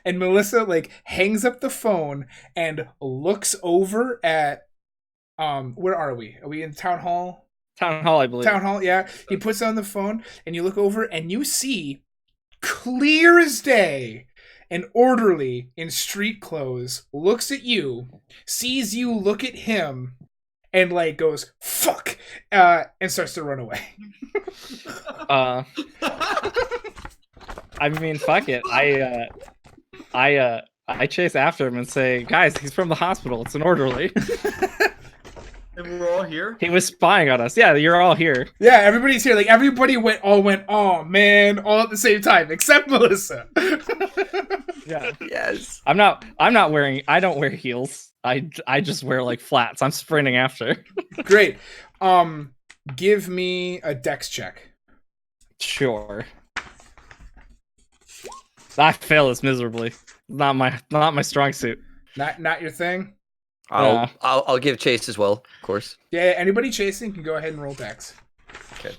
And Melissa like hangs up the phone and looks over at where are we? Are we in town hall? Town hall, I believe. Town hall, yeah. He puts on the phone, and you look over, and you see, clear as day, an orderly in street clothes looks at you, sees you look at him, and like goes, "Fuck," and starts to run away. I mean, fuck it. I chase after him and say, "Guys, he's from the hospital. It's an orderly." And we're all here? He was spying on us. Yeah, you're all here. Yeah, everybody's here. Like everybody went, "Oh man," all at the same time, except Melissa. Yeah. Yes. I don't wear heels. I just wear like flats. I'm sprinting after. Great. Give me a dex check. Sure. I fail this miserably. Not my strong suit. Not your thing. I'll give chase as well, of course. Yeah, anybody chasing can go ahead and roll dex. Okay.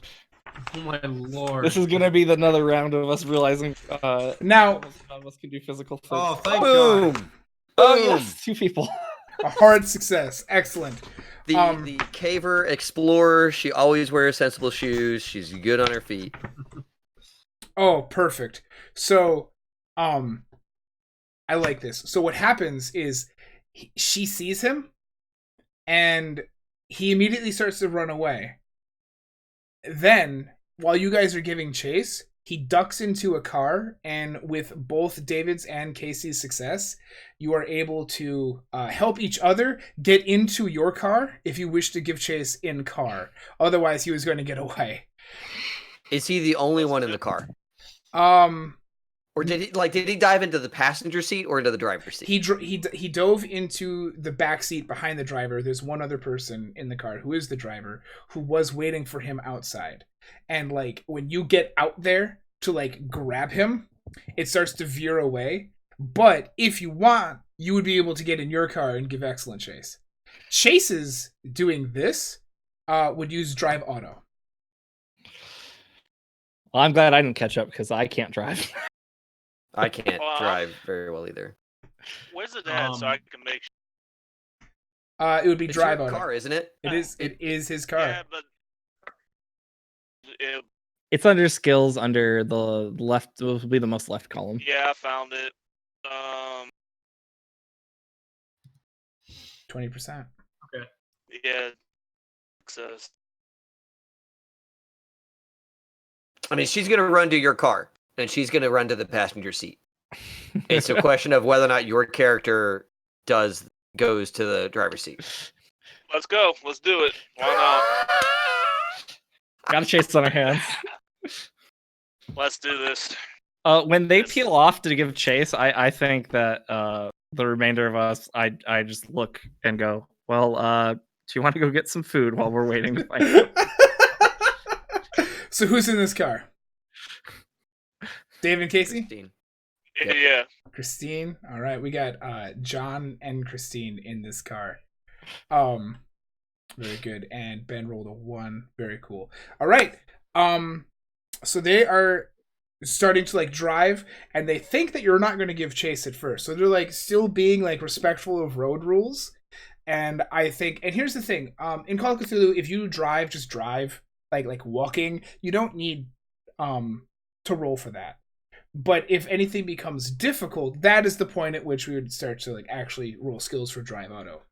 Oh my lord. This is gonna be another round of us realizing Now, none of us can do physical things. Oh, thank God. Boom. Oh, Boom. yes, 2 people. a hard success. Excellent. The caver explorer. She always wears sensible shoes. She's good on her feet. Oh, perfect. So, I like this. So what happens is she sees him, and he immediately starts to run away. Then, while you guys are giving chase, he ducks into a car, and with both David's and Casey's success, you are able to help each other get into your car if you wish to give chase in car. Otherwise, he was going to get away. Is he the only one in the car? Or did he dive into the passenger seat or into the driver's seat? He dove into the back seat behind the driver. There's one other person in the car who is the driver who was waiting for him outside. And like when you get out there to like grab him, it starts to veer away. But if you want, you would be able to get in your car and give excellent chase. Chases doing this would use drive auto. Well, I'm glad I didn't catch up because I can't drive. I can't drive very well either. Where's it at so I can make It would be It's drive your auto. car, isn't it? It is his car. Yeah, but It's under skills under the left. Will be the most left column. yeah, I found it. 20%. Yeah, access. I mean, she's going to run to your car, and she's going to run to the passenger seat. It's a question of whether or not your character goes to the driver's seat. Let's go. Let's do it. Why Got a chase on our hands. not? Let's do this. When they peel off to give chase, I think that the remainder of us, I just look and go, well, do you want to go get some food while we're waiting to find out? So who's in this car? Dave and Casey? Christine. Yeah. Yep. Christine. All right, we got John and Christine in this car. Very good. And Ben rolled a 1. Very cool. All right. So they are starting to like drive, and they think that you're not going to give chase at first. So they're like still being like respectful of road rules. And I think, and here's the thing, in Call of Cthulhu, if you drive, just drive, like walking, you don't need to roll for that. But if anything becomes difficult, that is the point at which we would start to like actually roll skills for drive auto.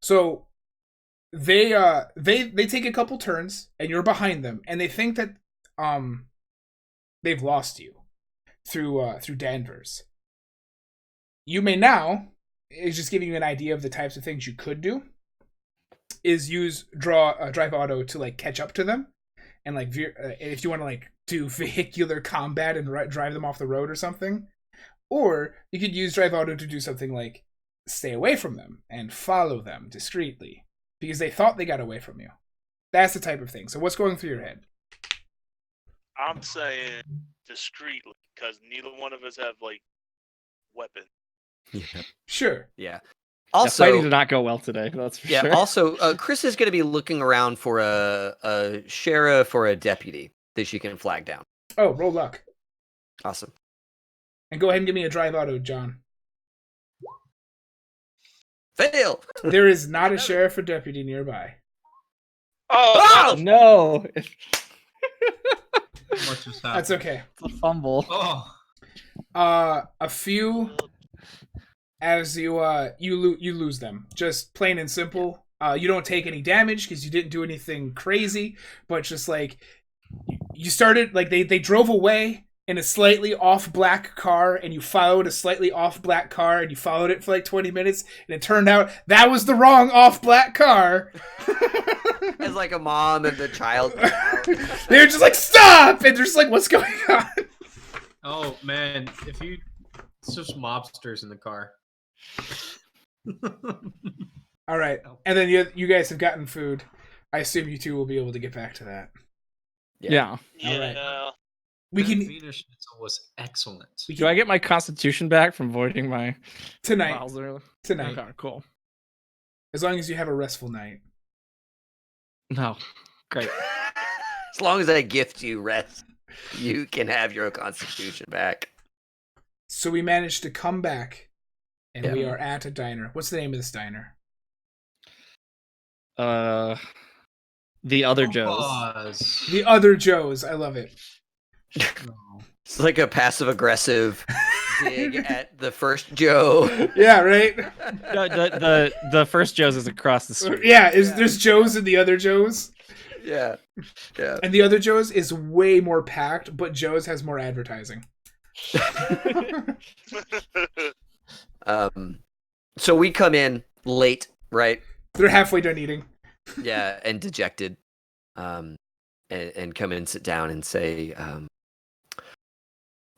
So they take a couple turns, and you're behind them, and they think that they've lost you through Danvers. You may now, is just giving you an idea of the types of things you could do, is use drive auto to like catch up to them, and like if you want to like do vehicular combat and drive them off the road or something. Or you could use drive auto to do something like stay away from them and follow them discreetly because they thought they got away from you. That's the type of thing. So what's going through your head? I'm saying discreetly because neither one of us have like weapons. Yeah. Sure. Yeah. Also, fighting Also, did not go well today. That's for sure. Also, Chris is going to be looking around for a sheriff or a deputy that she can flag down. Oh, roll luck. Awesome. And go ahead and give me a drive auto, John. Fail. There is not a sheriff or deputy nearby. Oh, No, What just happened? That's okay. it's a fumble. Oh, A few, as you lose them, just plain and simple. You don't take any damage because you didn't do anything crazy, but just like you started, like they drove away in a slightly off black car, and you followed a slightly off black car, and you followed it for like 20 minutes, and it turned out that was the wrong off black car. As like a mom and the child. They're just like, stop! And they're just like, what's going on? oh man! It's just mobsters in the car. All right, and then you guys have gotten food. I assume you two will be able to get back to that. Yeah. yeah. We can Wiener Schnitzel was excellent. Do I get my constitution back from voiding my tonight. miles earlier? Tonight, Okay, cool. as long as you have a restful night. No, great. As long as I gift you rest, you can have your constitution back. So we managed to come back, and Yeah. we are at a diner. What's the name of this diner? The other Joes. Pause. The Other Joe's. I love it. No. It's like a passive aggressive dig at the first Joe. Yeah, right. The first Joe's is across the street. Yeah, there's Joe's and the Other Joe's. Yeah. Yeah. And the other Joe's is way more packed, but Joe's has more advertising. So we come in late, right? They're halfway done eating. Yeah, and dejected. And come in and sit down and say,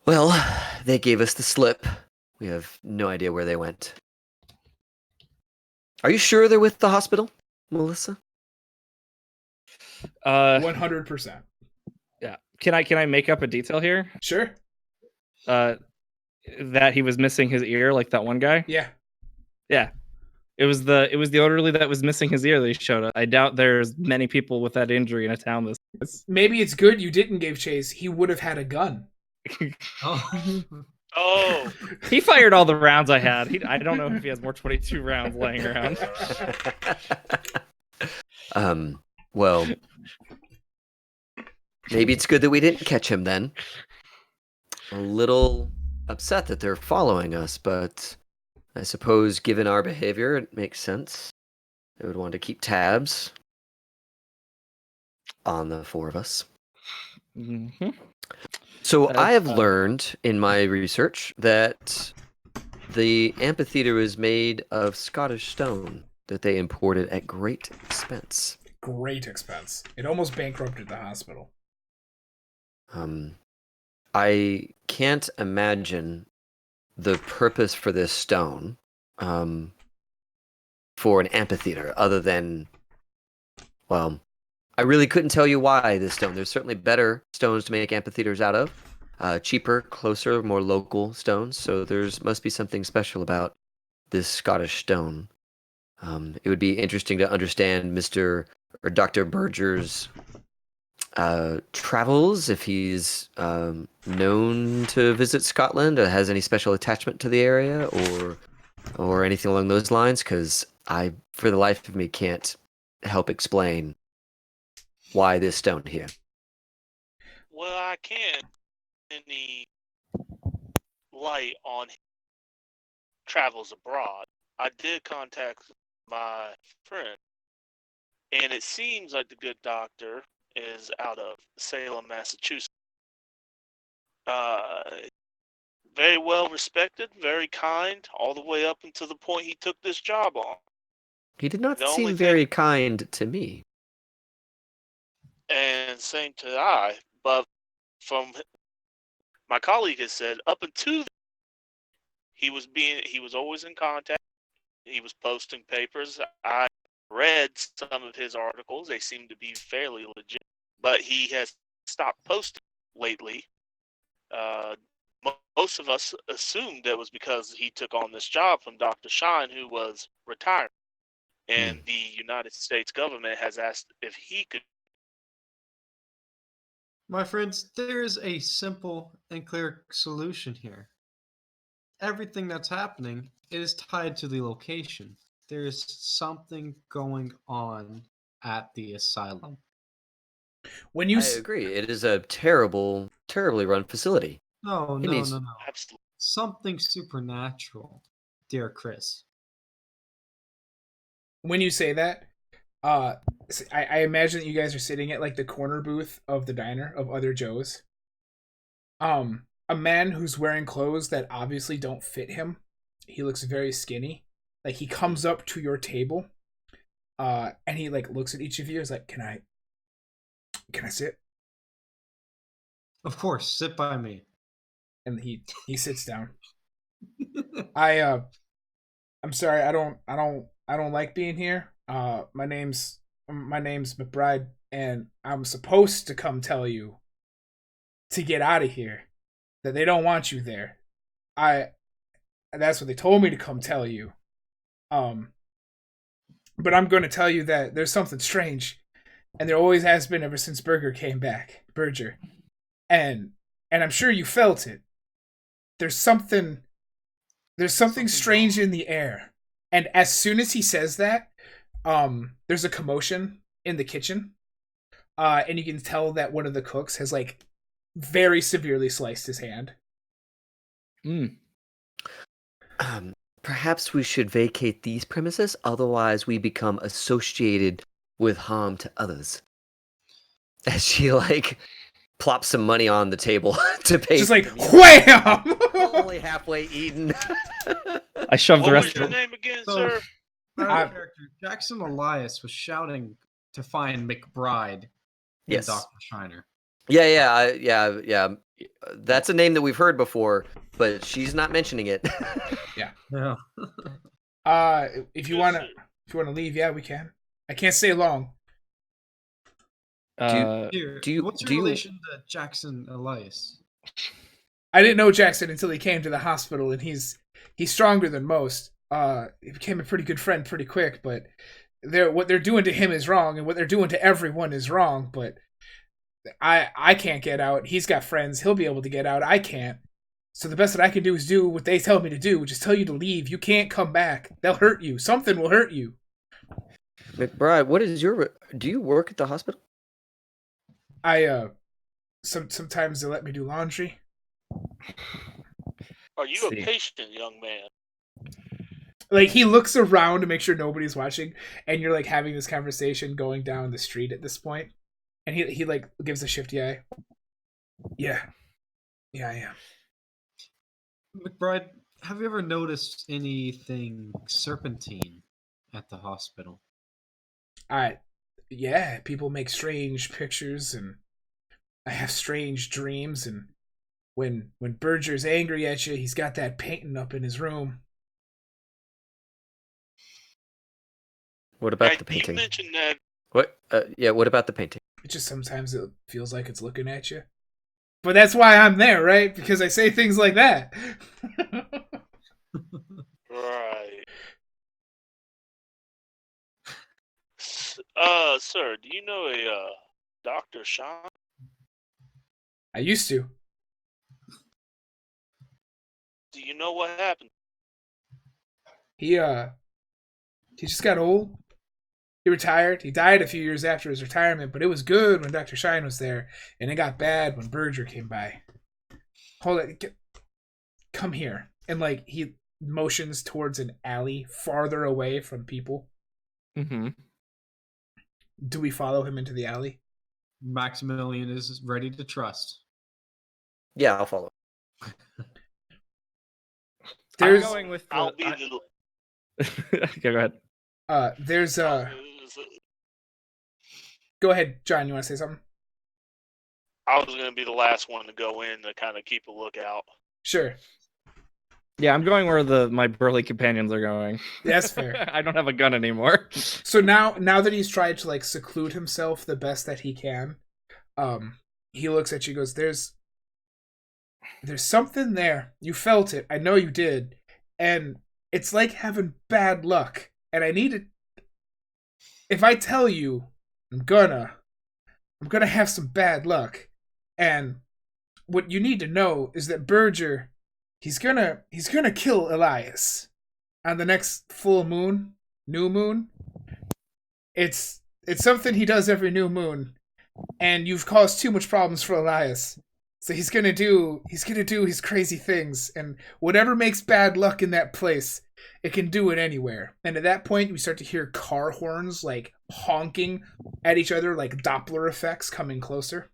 well, they gave us the slip. We have no idea where they went. Are you sure they're with the hospital, Melissa? 100%. Yeah. Can I make up a detail here? Sure. That he was missing his ear, like that one guy. Yeah. Yeah. It was the orderly that was missing his ear that he showed up. I doubt there's many people with that injury in a town this size. Maybe it's good you didn't give chase. He would have had a gun. Oh. Oh, He fired all the rounds I had. I don't know if he has more 22 rounds laying around. Well, maybe it's good that we didn't catch him then. A little upset that they're following us, but I suppose given our behavior, it makes sense. They would want to keep tabs on the four of us. Mm-hmm. So I have learned in my research that the amphitheater is made of Scottish stone that they imported at great expense. Great expense. It almost bankrupted the hospital. I can't imagine the purpose for this stone for an amphitheater other than, well, I really couldn't tell you why this stone. There's certainly better stones to make amphitheaters out of. Cheaper, closer, more local stones. So must be something special about this Scottish stone. It would be interesting to understand Mr. or Dr. Berger's travels, if he's known to visit Scotland or has any special attachment to the area or anything along those lines, because I, for the life of me, can't help explain why this stone here. well, I can't any light on travels abroad. I did contact my friend, and it seems like the good doctor is out of Salem, Massachusetts. Very well respected, very kind, all the way up until the point he took this job on. He did not The seem only very kind to me. And same to I, but from my colleague has said up until he was always in contact. He was posting papers. I read some of his articles. They seem to be fairly legit, but he has stopped posting lately. Most of us assumed that was because he took on this job from Dr. Shine, who was retired. And the United States government has asked if he could. My friends, there is a simple and clear solution here. Everything that's happening is tied to the location. There is something going on at the asylum. When you I agree. It is a terribly run facility. No, It no, needs- no, no. Absolutely. Something supernatural, dear Chris. when you say that, I imagine that you guys are sitting at like the corner booth of the diner of other Joes. A man who's wearing clothes that obviously don't fit him. He looks very skinny. Like he comes up to your table, and he like looks at each of you. Is like, can I sit? Of course, sit by me. And he sits down. I'm sorry. I don't like being here. My name's McBride, and I'm supposed to come tell you to get out of here. That they don't want you there. That's what they told me to come tell you. But I'm going to tell you that there's something strange, and there always has been ever since Berger came back, Berger, and I'm sure you felt it. There's something strange in the air, and as soon as he says that, there's a commotion in the kitchen, and you can tell that one of the cooks has like very severely sliced his hand. Perhaps we should vacate these premises, otherwise we become associated with harm to others. as she like plops some money on the table to pay. Just like for the meal. wham. Only halfway eaten. I shoved the What rest was of your it. name again, So, sir? out I- of character, Jackson Elias was shouting to find McBride in Yes. Dr. Shiner. Yeah. That's a name that we've heard before, but she's not mentioning it. Yeah. If you Yes, wanna sir. leave, yeah, we can. I can't stay long. Here, do you- what's your do you- relation to Jackson Elias? I didn't know Jackson until he came to the hospital, and he's stronger than most. He became a pretty good friend pretty quick, but what they're doing to him is wrong, and what they're doing to everyone is wrong. But I can't get out. He's got friends. He'll be able to get out. I can't. So the best that I can do is do what they tell me to do, which is tell you to leave. You can't come back. They'll hurt you. Something will hurt you. McBride, what is your? Do you work at the hospital? Sometimes they let me do laundry. Are you See. a patient, young man? Like, he looks around to make sure nobody's watching, and you're like having this conversation going down the street at this point, and he like gives a shifty eye. Yeah, I am. McBride, have you ever noticed anything serpentine at the hospital? Yeah, people make strange pictures, and I have strange dreams, and when Berger's angry at you, he's got that painting up in his room. What about Hey, the painting? You mentioned that. What? Yeah. What about the painting? It just sometimes it feels like it's looking at you. But that's why I'm there, right? Because I say things like that. Right. Sir, do you know a Dr. Sean? I used to. Do you know what happened? He just got old. He retired. He died a few years after his retirement, but it was good when Dr. Shine was there, and it got bad when Berger came by. Hold it. Come here. And like he motions towards an alley farther away from people. Mm-hmm. Do we follow him into the alley? Maximilian is ready to trust. Yeah, I'll follow. There's I'm going with the. I'll be the. Okay, go ahead. there's Go ahead, John, you want to say something? I was going to be the last one to go in to kind of keep a lookout. Sure. Yeah, I'm going where my burly companions are going. That's fair. I don't have a gun anymore. So now that he's tried to like seclude himself the best that he can, he looks at you and goes, There's something there. You felt it. I know you did. And it's like having bad luck. And I need it. If I tell you, I'm gonna have some bad luck. And what you need to know is that Berger, he's gonna kill Elias on the next new moon. It's something he does every new moon, and you've caused too much problems for Elias. So he's gonna do his crazy things, and whatever makes bad luck in that place, it can do it anywhere. And at that point, we start to hear car horns like honking at each other, like Doppler effects coming closer.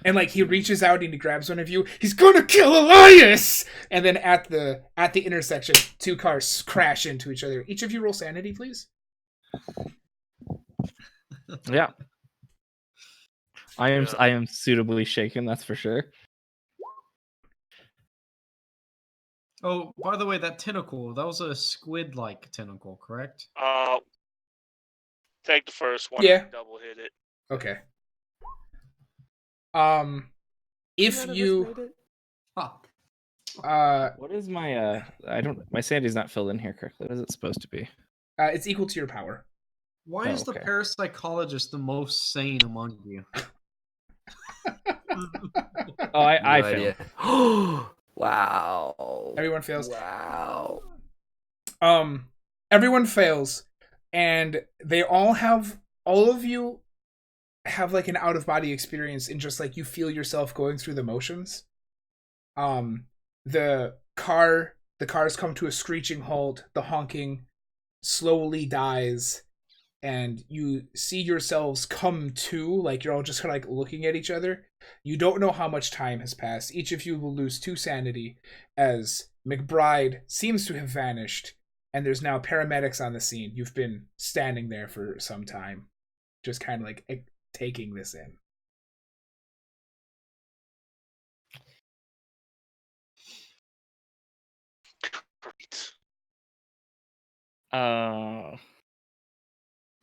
And like he reaches out and he grabs one of you. He's gonna kill Elias! And then at the intersection, two cars crash into each other. Each of you roll sanity, please. Yeah. I am suitably shaken, that's for sure. Oh, by the way, that tentacle, that was a squid-like tentacle, correct? Take the first one. Yeah. And double hit it. Okay. If you What is my my sanity's not filled in here correctly. What is it supposed to be? it's equal to your power. Why is the okay. parapsychologist the most sane among you? Oh, I No idea. failed. Wow. Everyone fails. Wow. Everyone fails, and all of you have like an out of body experience in just like you feel yourself going through the motions. The cars come to a screeching halt, the honking slowly dies, and you see yourselves come to, like you're all just kind of like looking at each other. You don't know how much time has passed. Each of you will lose 2 sanity as McBride seems to have vanished, and there's now paramedics on the scene. You've been standing there for some time, just kind of like taking this in. Great.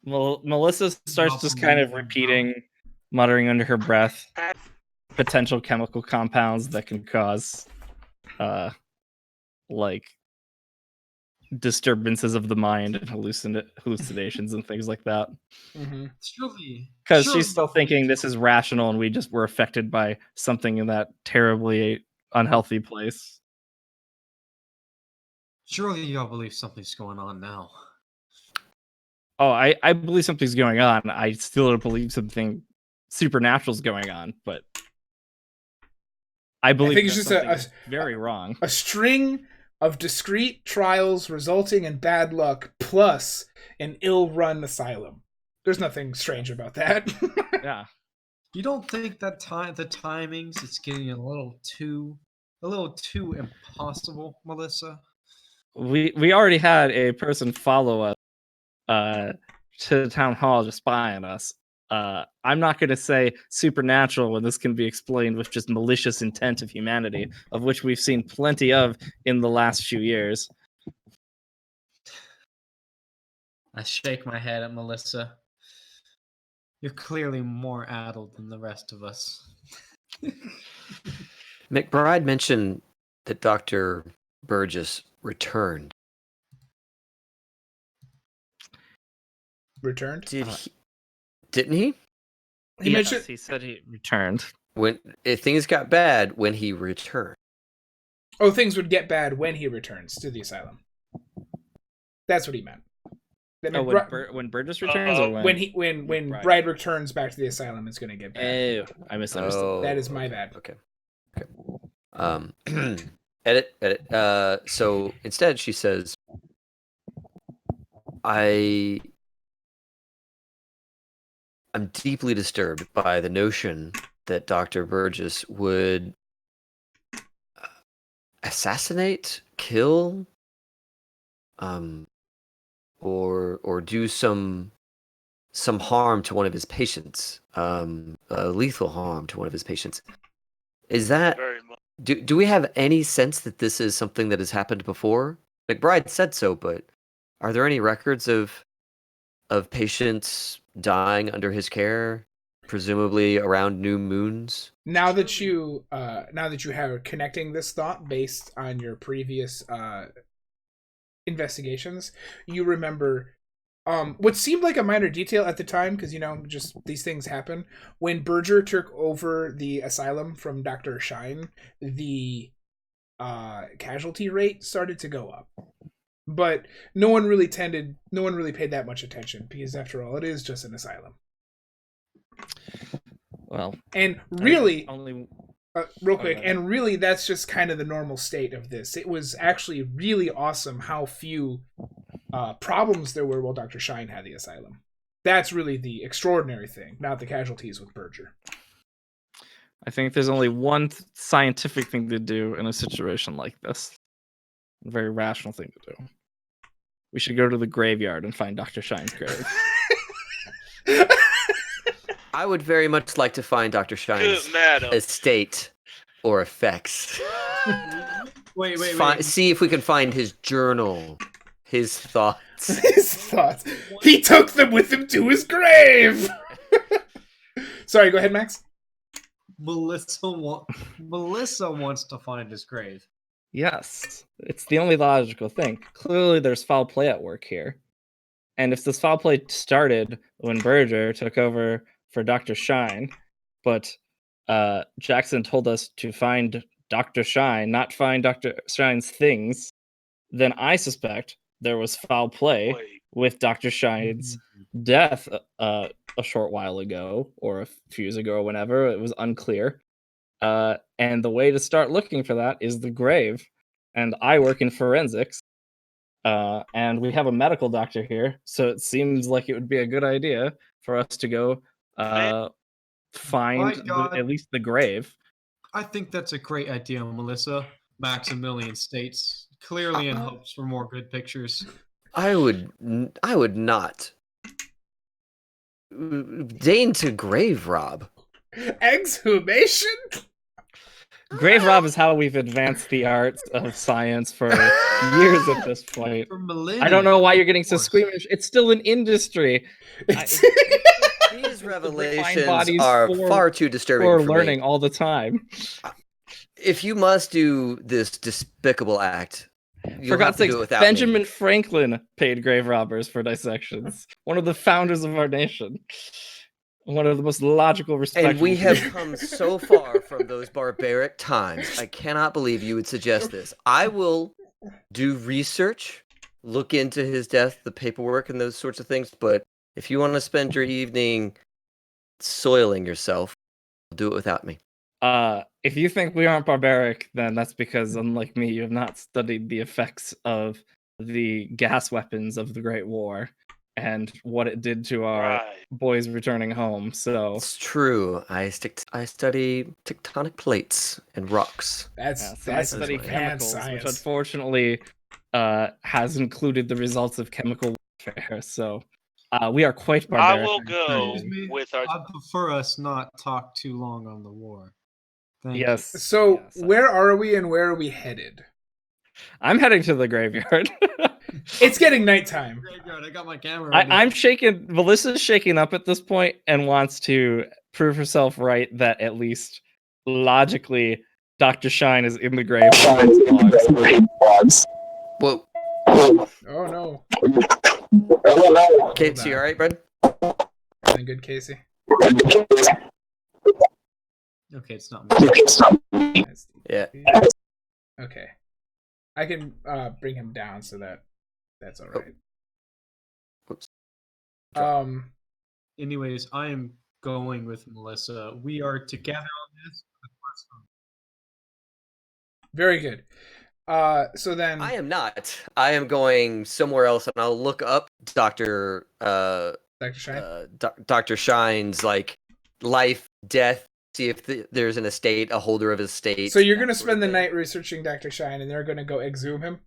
Melissa starts just kind of repeating, muttering under her breath, potential chemical compounds that can cause, like, disturbances of the mind and hallucinations and things like that. Mm-hmm. Because she's still thinking this is rational and we just were affected by something in that terribly unhealthy place. Surely y'all believe something's going on now. Oh, I believe something's going on. I still don't believe something supernatural's going on, but I believe it's just a very wrong. A string of discrete trials resulting in bad luck plus an ill-run asylum. There's nothing strange about that. Yeah. You don't think that the timings it's getting a little too impossible, Melissa? We already had a person follow us to the town hall to spy on us. I'm not going to say supernatural when this can be explained with just malicious intent of humanity, of which we've seen plenty of in the last few years. I shake my head at Melissa. You're clearly more addled than the rest of us. McBride mentioned that Dr. Burgess returned. Returned? Didn't he? He said he returned. When things got bad when he returned. Oh, things would get bad when he returns to the asylum. That's what he meant. When Burgess returns, or when Bride returns back to the asylum, it's going to get bad. Oh, I misunderstood. That is my bad. Okay. Edit. So instead, she says, I'm deeply disturbed by the notion that Dr. Burgess would assassinate, kill, or do some harm to one of his patients, lethal harm to one of his patients. Is that Very much. do we have any sense that this is something that has happened before? McBride said so, but are there any records of patients dying under his care, presumably around new moons? Now that you are connecting this thought based on your previous investigations, you remember what seemed like a minor detail at the time, because just these things happen. When Berger took over the asylum from Dr. Shine, the casualty rate started to go up. But no one really paid that much attention, because after all, it is just an asylum. Well, and really, real quick, okay. and really, that's just kind of the normal state of this. It was actually really awesome how few problems there were while Dr. Shine had the asylum. That's really the extraordinary thing, not the casualties with Berger. I think there's only one scientific thing to do in a situation like this. A very rational thing to do. We should go to the graveyard and find Dr. Shine's grave. I would very much like to find Dr. Shine's estate or effects. Wait. See if we can find his journal, his thoughts. His thoughts. He took them with him to his grave. Sorry, go ahead, Max. Melissa wants to find his grave. Yes, it's the only logical thing. Clearly, there's foul play at work here. And if this foul play started when Berger took over for Dr. Shine, but Jackson told us to find Dr. Shine, not find Dr. Shine's things, then I suspect there was foul play with Dr. Shine's death a short while ago, or a few years ago, or whenever. It was unclear. And the way to start looking for that is the grave. And I work in forensics. And we have a medical doctor here, so it seems like it would be a good idea for us to go find My God. at least the grave. I think that's a great idea, Melissa. Maximilian states, clearly in hopes for more good pictures. I would not deign to grave rob. Exhumation? Grave rob is how we've advanced the arts of science for years at this point. For millennia. I don't know why you're getting so of course. squeamish. It's still an industry. These refine revelations bodies are for- far too disturbing We're for learning me. all the time. If you must do this despicable act, you'll For God's have to sake, do it without Benjamin me. Franklin paid grave robbers for dissections. One of the founders of our nation. One of the most logical, respectable. And we have people. come so far from those barbaric times. I cannot believe you would suggest this. I will do research, look into his death, the paperwork, and those sorts of things. But if you want to spend your evening soiling yourself, do it without me. If you think we aren't barbaric, then that's because, unlike me, you have not studied the effects of the gas weapons of the Great War and what it did to our Right. boys returning home. So It's true. I study tectonic plates and rocks. That's I study mad chemicals, science. which unfortunately has included the results of chemical warfare. So we are quite I barbaric. will go Excuse me, with our. I prefer us not talk too long on the war. Thank you. Yes. So yes, where are we and where are we headed? I'm heading to the graveyard. It's getting nighttime. Graveyard, I got my camera ready. I'm shaking. Melissa's shaking up at this point and wants to prove herself right that at least logically, Dr. Shine is in the grave. Whoa. Oh no. Casey, you alright, bud? Feeling good, Casey? Okay, it's not me. Yeah. Okay. I can bring him down so that's all right. Whoops. Anyways, I am going with Melissa. We are together on this. Very good. So then I am not. I am going somewhere else, and I'll look up Dr. Dr. Shine. Dr. Shine's like life, death. See if there's an estate, a holder of his estate. So you're gonna that sort spend of the thing. night researching Dr. Shine, and they're gonna go exhume him.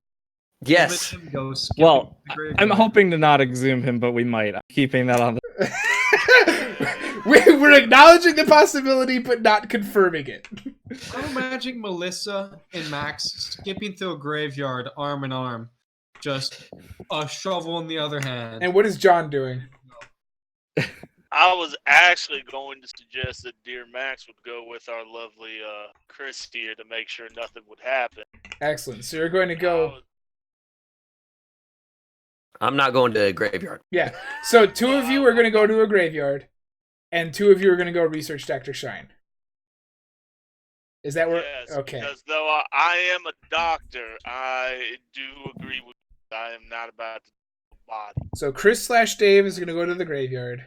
Yes. Let him go skipping Well, the graveyard. I'm hoping to not exhume him, but we might. I'm keeping that on the. We're acknowledging the possibility, but not confirming it. I'm imagining Melissa and Max skipping through a graveyard, arm in arm, just a shovel in the other hand. And what is John doing? I was actually going to suggest that Dear Max would go with our lovely Chris here to make sure nothing would happen. Excellent. So you're going to go. I'm not going to a graveyard. Yeah. So 2 of you are going to go to a graveyard, and 2 of you are going to go research Dr. Shine. Is that where? Yes, Okay. because though I am a doctor, I do agree with you. I am not about to do a body. So Chris/Dave is going to go to the graveyard,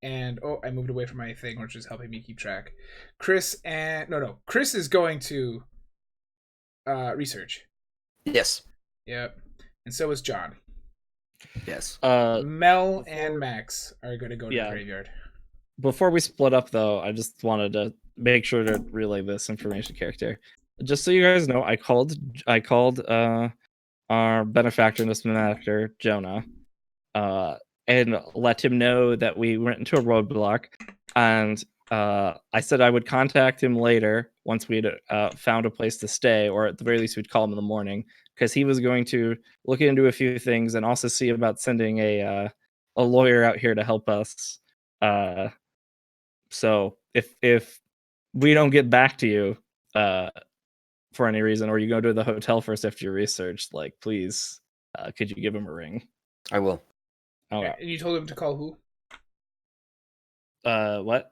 and I moved away from my thing, which is helping me keep track. Chris is going to research. Yes. Yep. And so is John. Yes. Mel and Max are going to go to Yeah. the graveyard. Before we split up, though, I just wanted to make sure to relay this information to character. Just so you guys know, I called our benefactor and this actor, Jonah, and let him know that we went into a roadblock, and I said I would contact him later once we'd found a place to stay, or at the very least we'd call him in the morning, because he was going to look into a few things and also see about sending a lawyer out here to help us. So if we don't get back to you for any reason, or you go to the hotel first after your research, like, please, could you give him a ring? I will. Oh, And you told him to call who? what?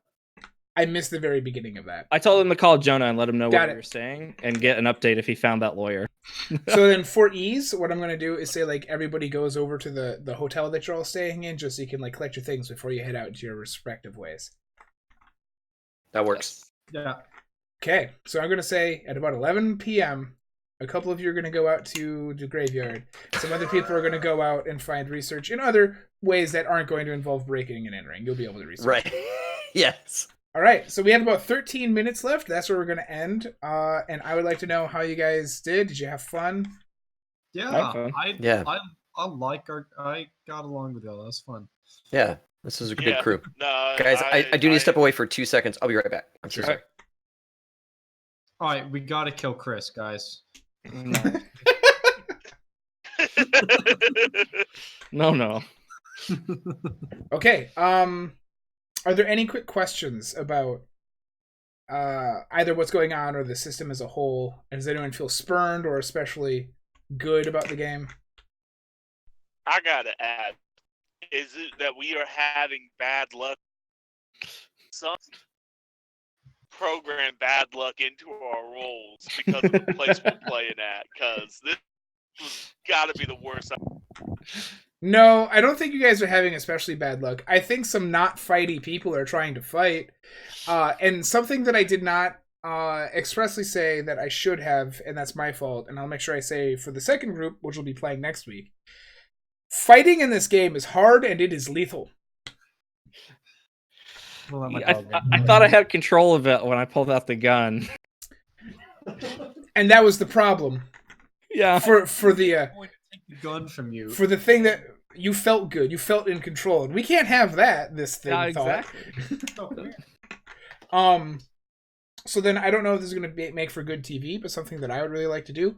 I missed the very beginning of that. I told him to call Jonah and let him know Got what it. we were saying and get an update if he found that lawyer. So then for ease, what I'm going to do is say, like, everybody goes over to the hotel that you're all staying in, just so you can, like, collect your things before you head out into your respective ways. That works. Yeah. Okay, so I'm going to say at about 11 p.m., A couple of you are going to go out to the graveyard. Some other people are going to go out and find research in other ways that aren't going to involve breaking and entering. You'll be able to research. Right. Yes. All right, so we have about 13 minutes left. That's where we're going to end. And I would like to know how you guys did. Did you have fun? Yeah, Okay. I got along with y'all. That was fun. Yeah. This is a good Yeah. crew. No, Guys, I do need to step away for 2 seconds. I'll be right back. I'm so sorry. All right, we gotta kill Chris, guys. No. Okay. Are there any quick questions about either what's going on or the system as a whole? And does anyone feel spurned or especially good about the game? I gotta add, is it that we are having bad luck? Some program bad luck into our roles because of the place we're playing at, because this was gotta be the worst. No, I don't think you guys are having especially bad luck. I think some not fighty people are trying to fight. And something that I did not expressly say that I should have, and that's my fault, and I'll make sure I say for the second group, which will be playing next week. Fighting in this game is hard and it is lethal. I thought I had control of it when I pulled out the gun. And that was the problem. Yeah. For the Take the gun from you. for the thing that you felt good, you felt in control, and we can't have that. This thing Yeah, thought. exactly. So then I don't know if this is going to make for good TV, but something that I would really like to do.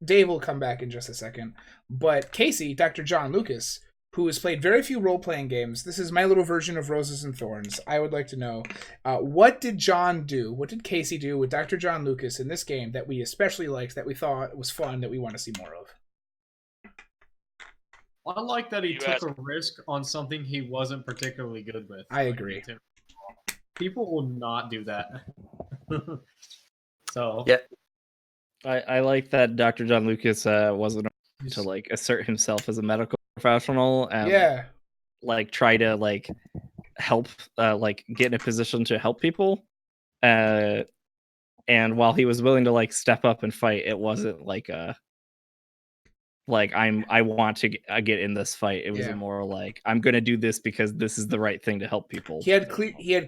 Dave will come back in just a second, but Casey, Dr. John Lucas, who has played very few role-playing games, this is my little version of Roses and Thorns. I would like to know, what did John do? What did Casey do with Dr. John Lucas in this game that we especially liked, that we thought was fun, that we want to see more of? I like that he You took asked- a risk on something he wasn't particularly good with. I agree. People will not do that. So Yeah. I like that Dr. John Lucas wasn't to like assert himself as a medical professional and Yeah. like try to like help like get in a position to help people. And while he was willing to like step up and fight, it wasn't like I want to get in this fight. It was Yeah. more like I'm going to do this because this is the right thing to help people. He had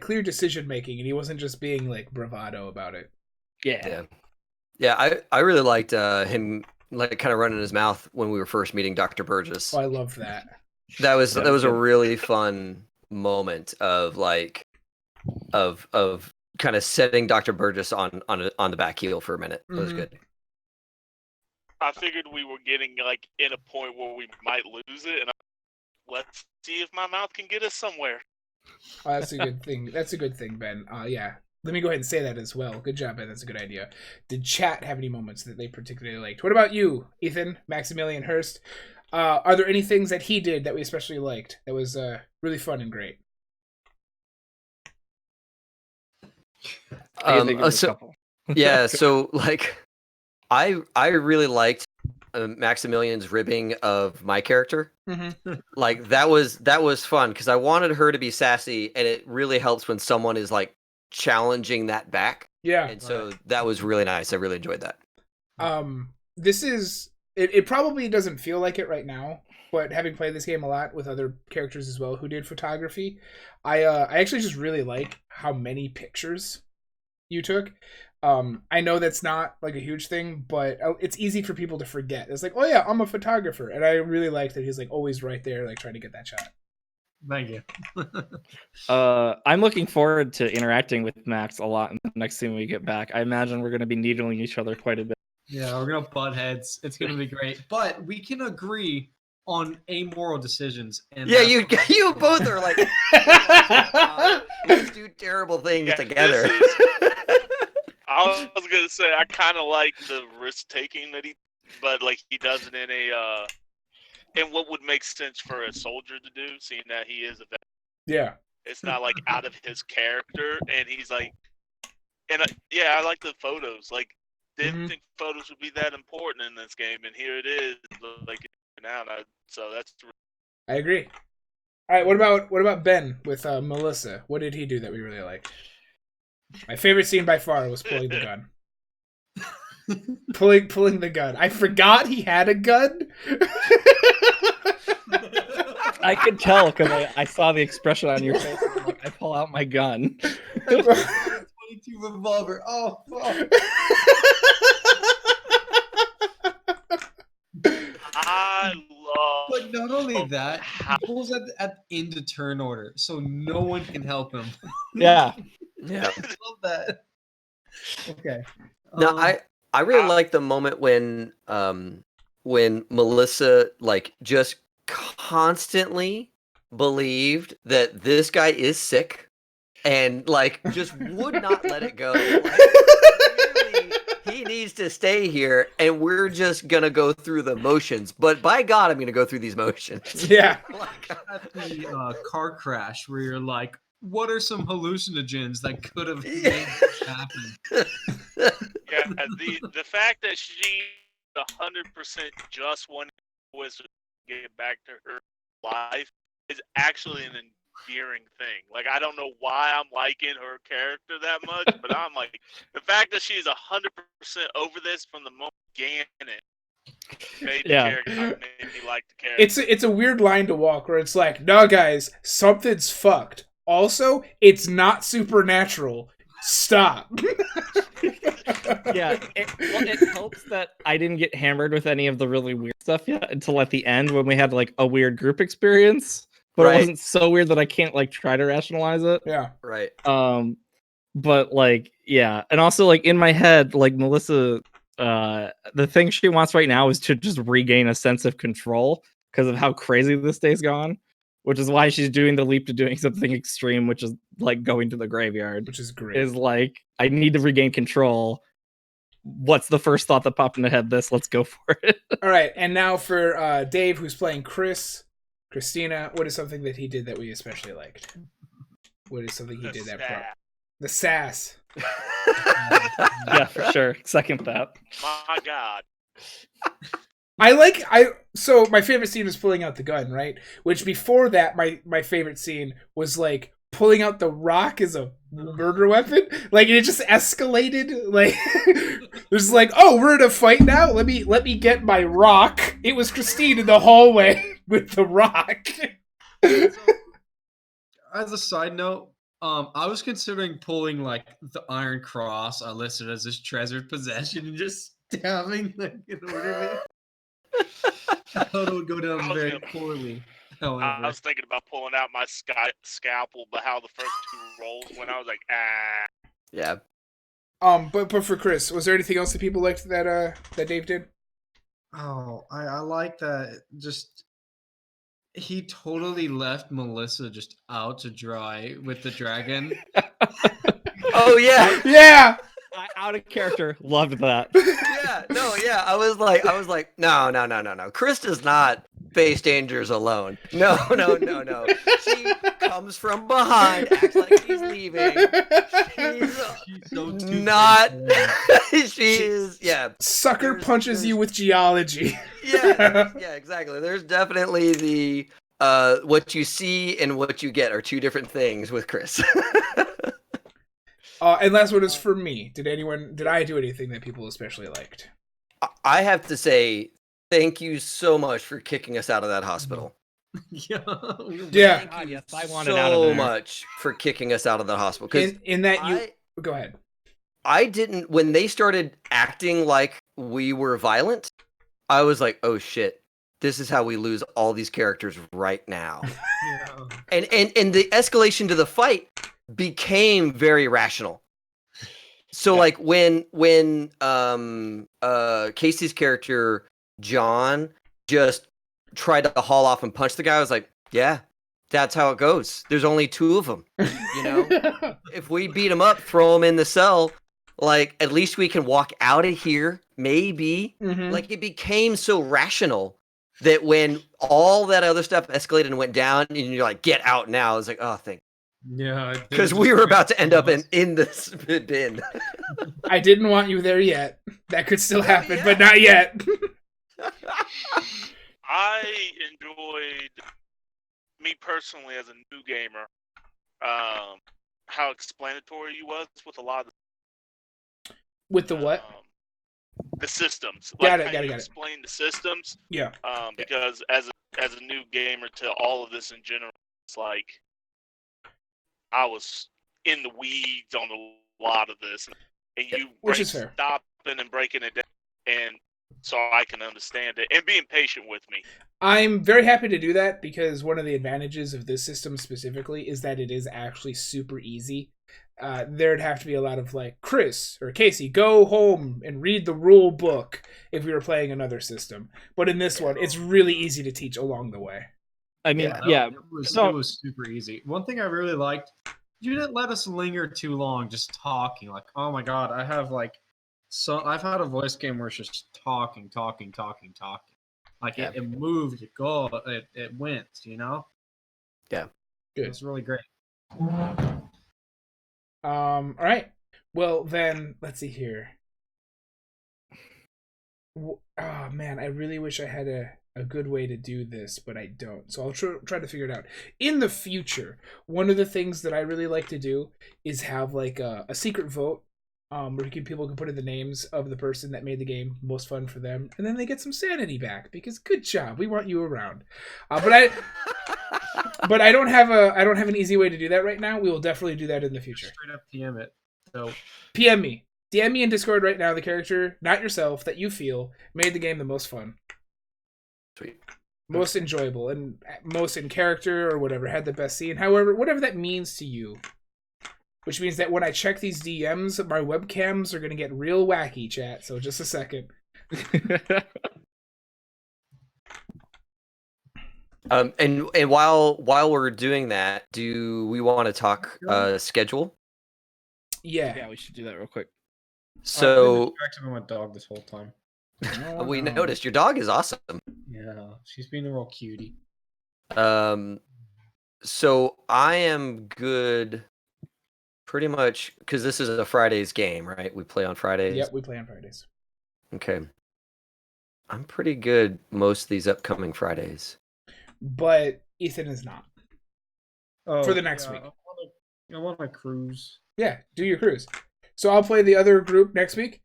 clear decision making, and he wasn't just being like bravado about it. Yeah. Yeah, I really liked him like kind of running his mouth when we were first meeting Dr. Burgess. Oh, I loved that. That was That a was good. really fun moment of like of kind of setting Dr. Burgess on the back heel for a minute. It was Mhm. good. I figured we were getting like in a point where we might lose it, and let's see if my mouth can get us somewhere. Oh, that's a good thing. That's a good thing, Ben. Yeah. Let me go ahead and say that as well. Good job, Ben. That's a good idea. Did chat have any moments that they particularly liked? What about you, Ethan, Maximilian Hurst? Are there any things that he did that we especially liked that was really fun and great? I can think of a So couple. yeah, so like I really liked Maximilian's ribbing of my character. Mm-hmm. Like that was fun because I wanted her to be sassy, and it really helps when someone is like challenging that back. Yeah. And so that was really nice. I really enjoyed that. This is it probably doesn't feel like it right now, but having played this game a lot with other characters as well who did photography, I actually just really like how many pictures you took. I know that's not like a huge thing, but it's easy for people to forget. It's like, oh yeah, I'm a photographer, and I really like that he's like always right there, like trying to get that shot. Thank you. I'm looking forward to interacting with Max a lot in the next time we get back. I imagine we're going to be needling each other quite a bit. Yeah, we're gonna butt heads. It's gonna be great, but we can agree on amoral decisions. And Yeah, that's you both are like let's do terrible things Yeah, together. I was gonna say I kind of like the risk taking that but like he does it in what would make sense for a soldier to do, seeing that he is a vet. Yeah. It's not like out of his character, and he's like, and yeah, I like the photos. Like, didn't think photos would be that important in this game, and here it is. Like now, so that's. I agree. All right, what about Ben with Melissa? What did he do that we really liked? My favorite scene by far was pulling the gun. Pulling the gun. I forgot he had a gun. I could tell because I saw the expression on your face. And I'm like, I pull out my gun. 22 revolver. Oh, fuck. I love. But not only that, how- he pulls at into turn order, so no one can help him. Yeah. Yeah. I love that. Okay. No, Um, I really like the moment when Melissa like just constantly believed that this guy is sick and like just would not let it go. Like, clearly, he needs to stay here, and we're just gonna go through the motions. But by God, I'm gonna go through these motions. Yeah. Like, at the car crash where you're like, what are some hallucinogens that could have made Yeah. this happen? Yeah, the fact that she 100% just wanted was to get back to her life is actually an endearing thing. Like, I don't know why I'm liking her character that much, but I'm like, the fact that she's 100% over this from the moment began it made the Yeah. character made me like the character. It's a weird line to walk where it's like, no, guys, something's fucked. Also, it's not supernatural. Stop. Yeah, it helps that I didn't get hammered with any of the really weird stuff yet until at the end when we had like a weird group experience, but Right. it wasn't so weird that I can't like try to rationalize it. Yeah. right. But like, yeah, and also like in my head, like Melissa, the thing she wants right now is to just regain a sense of control because of how crazy this day's gone, which is why she's doing the leap to doing something extreme, which is like going to the graveyard. Which is great. Is like, I need to regain control. What's the first thought that popped in the head? Let's go for it. All right, and now for Dave, who's playing Christina, what is something that he did that we especially liked? What is something he The did that stat. brought? The sass. Yeah, for sure. Second that. My God. So my favorite scene was pulling out the gun, right? Which before that, my favorite scene was like pulling out the rock as a murder weapon. Like it just escalated. Like there's like, oh, we're in a fight now. Let me get my rock. It was Christine in the hallway with the rock. As a side note, I was considering pulling like the Iron Cross I listed as his treasured possession and just stabbing like in order of it. I thought it would go down I was very gonna- poorly. I However, was thinking about pulling out my scalpel, but how the first two rolls went, I was like, ah. Yeah. But for Chris, was there anything else that people liked that Dave did? oh, I like that. Just he totally left Melissa just out to dry with the dragon. Oh yeah. Yeah. Out of character. Loved that. Yeah. No. Yeah. I was like, no. Chris does not face dangers alone. No. She comes from behind, acts like she's leaving. She's She's so not. She is. Yeah. Sucker There's- punches you with geology. Yeah. Yeah. Exactly. There's definitely the what you see and what you get are two different things with Chris. And last one is for me. Did I do anything that people especially liked? I have to say thank you so much for kicking us out of that hospital. Yeah. Yeah. God, yes, I wanted so out of there. much for kicking us out of the hospital. Because In that you go ahead. I didn't, when they started acting like we were violent, I was like, oh shit, this is how we lose all these characters right now. Yeah. And the escalation to the fight became very rational. So Yeah. like when Casey's character John just tried to haul off and punch the guy, I was like, yeah, that's how it goes. There's only two of them. You know, if we beat him up, throw him in the cell, like at least we can walk out of here. Maybe Mhm. like it became so rational that when all that other stuff escalated and went down, and you're like, get out now. I was like, oh, thank. Yeah. Because we were about to end up in this bin. I didn't want you there yet. That could still happen, Yeah. but not yet. I enjoyed, me personally as a new gamer, how explanatory he was with a lot of With the what? the systems. Got Like it. how you explain the systems. Yeah. Because as a new gamer to all of this in general, it's like I was in the weeds on a lot of this, and you Which is fair. stopping and breaking it down, and so I can understand it and being patient with me. I'm very happy to do that because one of the advantages of this system specifically is that it is actually super easy. There'd have to be a lot of like, Chris or Casey, go home and read the rule book if we were playing another system. But in this one, it's really easy to teach along the way. I mean, It was super easy. One thing I really liked, you didn't let us linger too long just talking. Like, oh my god, I've had a voice game where it's just talking. Like it moved, it went, you know? Yeah. Good. It's really great. All right. Well, then let's see here. Oh man, I really wish I had a good way to do this, but I don't. So I'll try to figure it out. In the future, one of the things that I really like to do is have like a secret vote, where people can put in the names of the person that made the game most fun for them, and then they get some sanity back because good job, we want you around. But I don't have an easy way to do that right now. We will definitely do that in the future. Straight up PM it. So PM me. DM me in Discord right now the character, not yourself, that you feel made the game the most fun. Sweet. Most enjoyable, and most in character, or whatever, had the best scene. However, whatever that means to you. Which means that when I check these DMs, my webcams are going to get real wacky, chat. So just a second. And while we're doing that, do we want to talk schedule? Yeah. we should do that real quick. I've been So distracted by my dog this whole time. we noticed your dog is awesome. Yeah, she's being a real cutie. So I am good pretty much because this is a Fridays game, right? We play on Fridays. Yep, we play on Fridays. Okay. I'm pretty good most of these upcoming Fridays. But Ethan is not. For the next week. I want a cruise. Yeah, do your cruise. So I'll play the other group next week.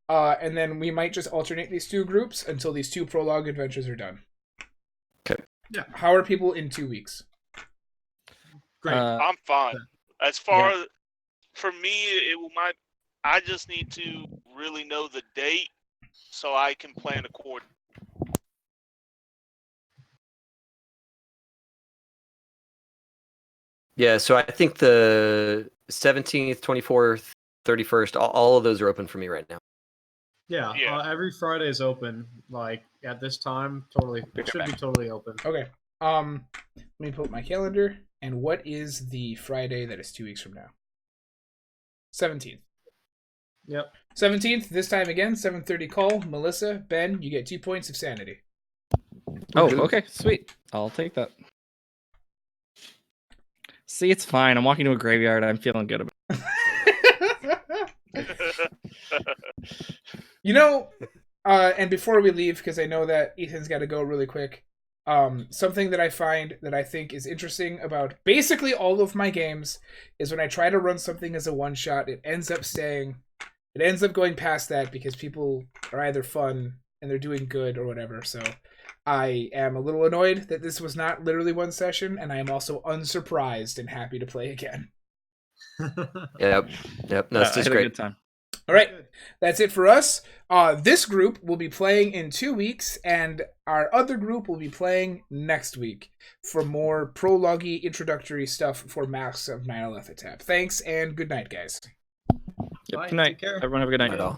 And then we might just alternate these two groups until these two prologue adventures are done. Okay. Yeah. How are people in 2 weeks? Great. I'm fine. As far as for me, I just need to really know the date so I can plan accordingly. Yeah, so I think the 17th, 24th, 31st, all of those are open for me right now. Yeah. Every Friday is open. Like at this time, totally it should be totally open. Okay. Let me pull up my calendar. And what is the Friday that is 2 weeks from now? 17th. Yep. 17th, this time again, 7:30 call. Melissa, Ben, you get 2 points of sanity. Oh, okay, sweet. I'll take that. See, it's fine. I'm walking to a graveyard. I'm feeling good about it. You know, and before we leave, because I know that Ethan's got to go really quick, something that I find that I think is interesting about basically all of my games is when I try to run something as a one-shot, it ends up going past that because people are either fun and they're doing good or whatever. So I am a little annoyed that this was not literally one session, and I am also unsurprised and happy to play again. Yep. No, it's just great. A good time. All right, that's it for us. This group will be playing in 2 weeks, and our other group will be playing next week for more prologue-y introductory stuff for Masks of Nyarlathotep. Thanks, and good night, guys. Yep, good night. Everyone have a good night.